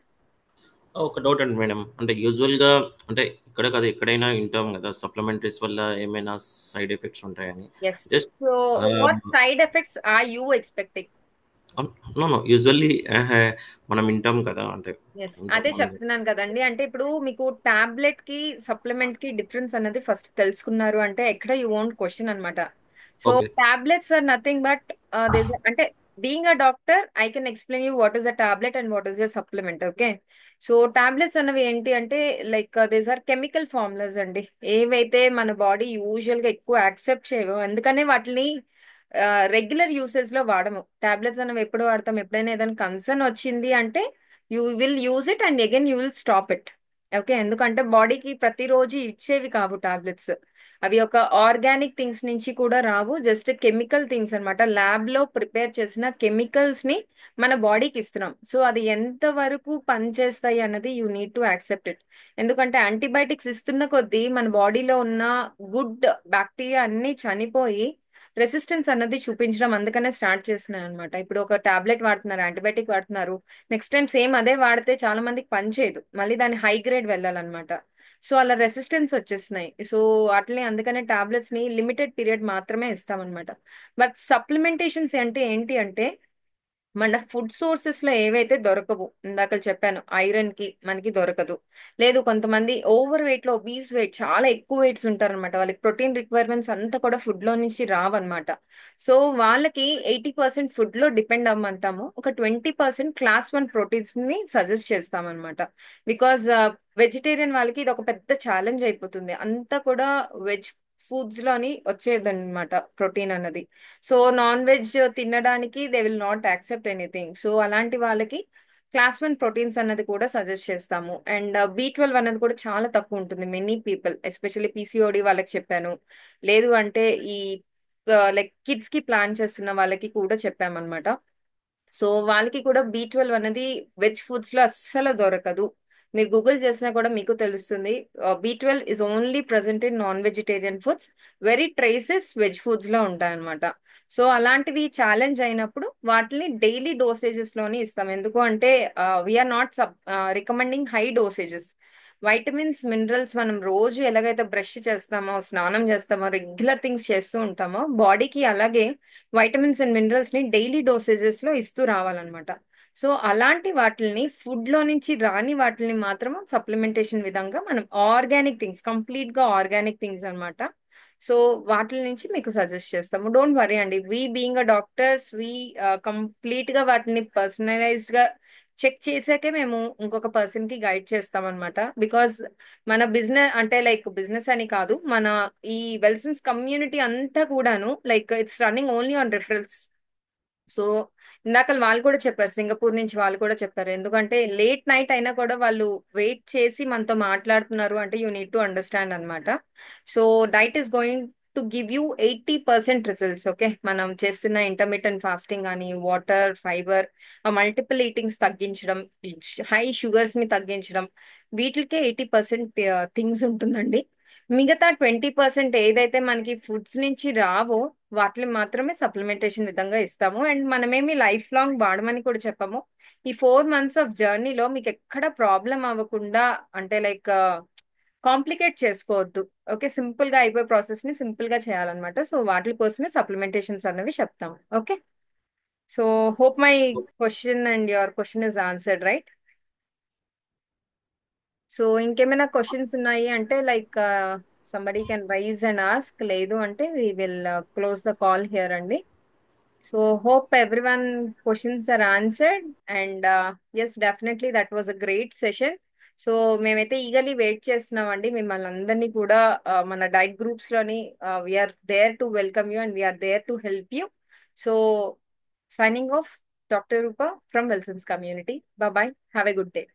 ఒక డౌట్ అండి మేడం, అంటే యూజువల్గా అంటే ఇక్కడ కాదు ఎక్కడైనా వింటాం కదా సప్లిమెంటరీస్ వల్ల ఏమైనా సైడ్ ఎఫెక్ట్స్ ఉంటాయని. Yes. Just so what side effects are you expecting? No usually మనం వింటాం కదా, అంటే ఎస్, అదే ఇంతకుముందు. చెప్తున్నాను కదండి. అంటే ఇప్పుడు మీకు టాబ్లెట్ కి సప్లిమెంట్ కి డిఫరెన్స్ అనేది ఫస్ట్ తెలుసుకున్నారు అంటే ఎక్కడ యూ వోంట్ క్వశ్చన్ అనమాట. So okay. Tablets are nothing but అంటే being a doctor I can explain you what is a tablet and what is your supplement. Okay, so tablets అన్నవి ఏంటి అంటే like these are chemical formulas అండి. ఏవైతే మన బాడీ యూజువల్ గా ఎక్కువ యాక్సెప్ట్ చేయవు, అందుకనే వాటిని రెగ్యులర్ యూసేజ్ లో వాడము. టాబ్లెట్స్ అనేవి ఎప్పుడు వాడతాం, ఎప్పుడైనా ఏదైనా కన్సర్న్ వచ్చింది అంటే you will use it and again you will stop it. Okay, ఎందుకంటే బాడీకి ప్రతిరోజు ఇచ్చేవి కావు టాబ్లెట్స్. అవి ఒక ఆర్గానిక్ థింగ్స్ నుంచి కూడా రావు, జస్ట్ కెమికల్ థింగ్స్ అనమాట. ల్యాబ్ లో ప్రిపేర్ చేసిన కెమికల్స్ ని మన బాడీకి ఇస్తున్నాం. సో అది ఎంత వరకు పనిచేస్తాయి అన్నది you need to accept it. ఎందుకంటే యాంటీబయాటిక్స్ ఇస్తున్న కొద్దీ మన బాడీలో ఉన్న గుడ్ బ్యాక్టీరియా అన్ని చనిపోయి రెసిస్టెన్స్ అన్నది చూపించడం అందుకనే స్టార్ట్ చేస్తున్నాయి అనమాట. ఇప్పుడు ఒక టాబ్లెట్ వాడుతున్నారు, యాంటీబయాటిక్ వాడుతున్నారు, నెక్స్ట్ టైం సేమ్ అదే వాడితే చాలా మందికి పనిచేయదు, మళ్ళీ దాని హై గ్రేడ్ వెళ్ళాలన్నమాట. సో అలా రెసిస్టెన్స్ వచ్చేస్తున్నాయి. సో అట్లనే అందుకనే టాబ్లెట్స్ ని లిమిటెడ్ పీరియడ్ మాత్రమే ఇస్తామన్నమాట. బట్ సప్లిమెంటేషన్స్ అంటే ఏంటి అంటే మన ఫుడ్ సోర్సెస్ లో ఏవైతే దొరకవు, ఇందాక చెప్పాను ఐరన్ కి మనకి దొరకదు. లేదు కొంతమంది ఓవర్ వెయిట్ లో ఒబీస్ వెయిట్ చాలా ఎక్కువ వెయిట్స్ ఉంటారనమాట, వాళ్ళకి ప్రోటీన్ రిక్వైర్మెంట్స్ అంతా కూడా ఫుడ్ లో నుంచి రావన్నమాట. సో వాళ్ళకి 80% ఫుడ్ లో డిపెండ్ అవ్వమంటాము, ఒక 20% క్లాస్ 1 ప్రోటీన్స్ ని సజెస్ట్ చేస్తామన్నమాట. బికాజ్ వెజిటేరియన్ వాళ్ళకి ఇది ఒక పెద్ద ఛాలెంజ్ అయిపోతుంది, అంతా కూడా వెజ్ ఫుడ్స్ లోని వచ్చేదన్నమాట ప్రోటీన్ అన్నది. సో నాన్ వెజ్ తినడానికి they will not accept anything. So అలాంటి వాళ్ళకి క్లాస్ 1 ప్రోటీన్స్ అన్నది కూడా సజెస్ట్ చేస్తాము. అండ్ B12 అన్నది కూడా చాలా తక్కువ ఉంటుంది. మెనీ పీపుల్ ఎస్పెషల్లీ PCOD వాళ్ళకి చెప్పాను, లేదు అంటే ఈ లైక్ కిడ్స్ కి ప్లాన్ చేస్తున్న వాళ్ళకి కూడా చెప్పామన్నమాట. సో వాళ్ళకి కూడా B12 అనేది వెజ్ ఫుడ్స్ లో అస్సలు దొరకదు. మీరు గూగుల్ చేసినా కూడా మీకు తెలుస్తుంది. B12 is only present in non vegetarian foods, very traces veg foods లో ఉంటాయన్నమాట. సో అలాంటివి ఛాలెంజ్ అయినప్పుడు వాటిని డైలీ డోసేజెస్ లోనే ఇస్తాం. ఎందుకు అంటే we're not recommending high dosages. Vitamins minerals మనం రోజు ఎలాగైతే బ్రష్ చేస్తామో, స్నానం చేస్తామో, రెగ్యులర్ థింగ్స్ చేస్తూ ఉంటామో, బాడీకి అలాగే వైటమిన్స్ అండ్ మినరల్స్ ని డైలీ డోసేజెస్ లో ఇస్తూ రావాలన్నమాట. సో అలాంటి వాటిని ఫుడ్ లో నుంచి రాని వాటిని మాత్రం సప్లిమెంటేషన్ విధంగా మనం ఆర్గానిక్ థింగ్స్, కంప్లీట్ గా ఆర్గానిక్ థింగ్స్ అన్నమాట. సో వాటి నుంచి మీకు సజెస్ట్ చేస్తాము. డోంట్ వరీ అండి, we being a doctors, we complete గా వాటిని పర్సనలైజ్డ్ గా చెక్ చేసాకే మేము ఇంకొక పర్సన్ కి గైడ్ చేస్తాం అనమాట. బికాస్ మన బిజినెస్ అంటే లైక్ బిజినెస్ అని కాదు, మన ఈ వెల్సన్స్ కమ్యూనిటీ అంతా కూడాను like it's running only on referrals. So ఇందాక వాళ్ళు కూడా చెప్పారు, సింగపూర్ నుంచి వాళ్ళు కూడా చెప్పారు, ఎందుకంటే లేట్ నైట్ అయినా కూడా వాళ్ళు వెయిట్ చేసి మనతో మాట్లాడుతున్నారు అంటే యూ నీడ్ టు అండర్స్టాండ్ అనమాట. So diet is going to give you 80% results. Okay, మనం చేస్తున్న ఇంటర్మీడియట్ ఫాస్టింగ్ కానీ, వాటర్, ఫైబర్, ఆ మల్టిపుల్ ఈటింగ్స్ తగ్గించడం, హై షుగర్స్ ని తగ్గించడం, వీటికే 80% థింగ్స్ ఉంటుందండి. మిగతా 20% ఏదైతే మనకి ఫుడ్స్ నుంచి రావో వాటిని మాత్రమే సప్లిమెంటేషన్ విధంగా ఇస్తాము. అండ్ మనమేమి లైఫ్ లాంగ్ వాడమని కూడా చెప్పాము. ఈ 4 months ఆఫ్ జర్నీలో మీకు ఎక్కడ ప్రాబ్లం అవ్వకుండా, అంటే లైక్ కాంప్లికేట్ చేసుకోవద్దు. ఓకే, సింపుల్ గా అయిపోయే ప్రాసెస్ ని సింపుల్ గా చేయాలన్నమాట. సో వాటి కోసమే సప్లిమెంటేషన్స్ అనేవి చెప్తాం. Okay, so hope my question and your question is answered right. So ఇంకేమైనా క్వశ్చన్స్ ఉన్నాయి అంటే like somebody can raise and ask, లేదు అంటే we will close the call here అండి. So hope everyone questions are answered. And yes, definitely that was a great session. So మేమైతే ఈగర్లీ వెయిట్ చేస్తున్నామండి మిమ్మల్ని అందరినీ కూడా మన డైట్ గ్రూప్స్ లోని. We're there to welcome you and we're there to help you. So signing off, doctor Rupa from Welsons community. Bye, have a good day.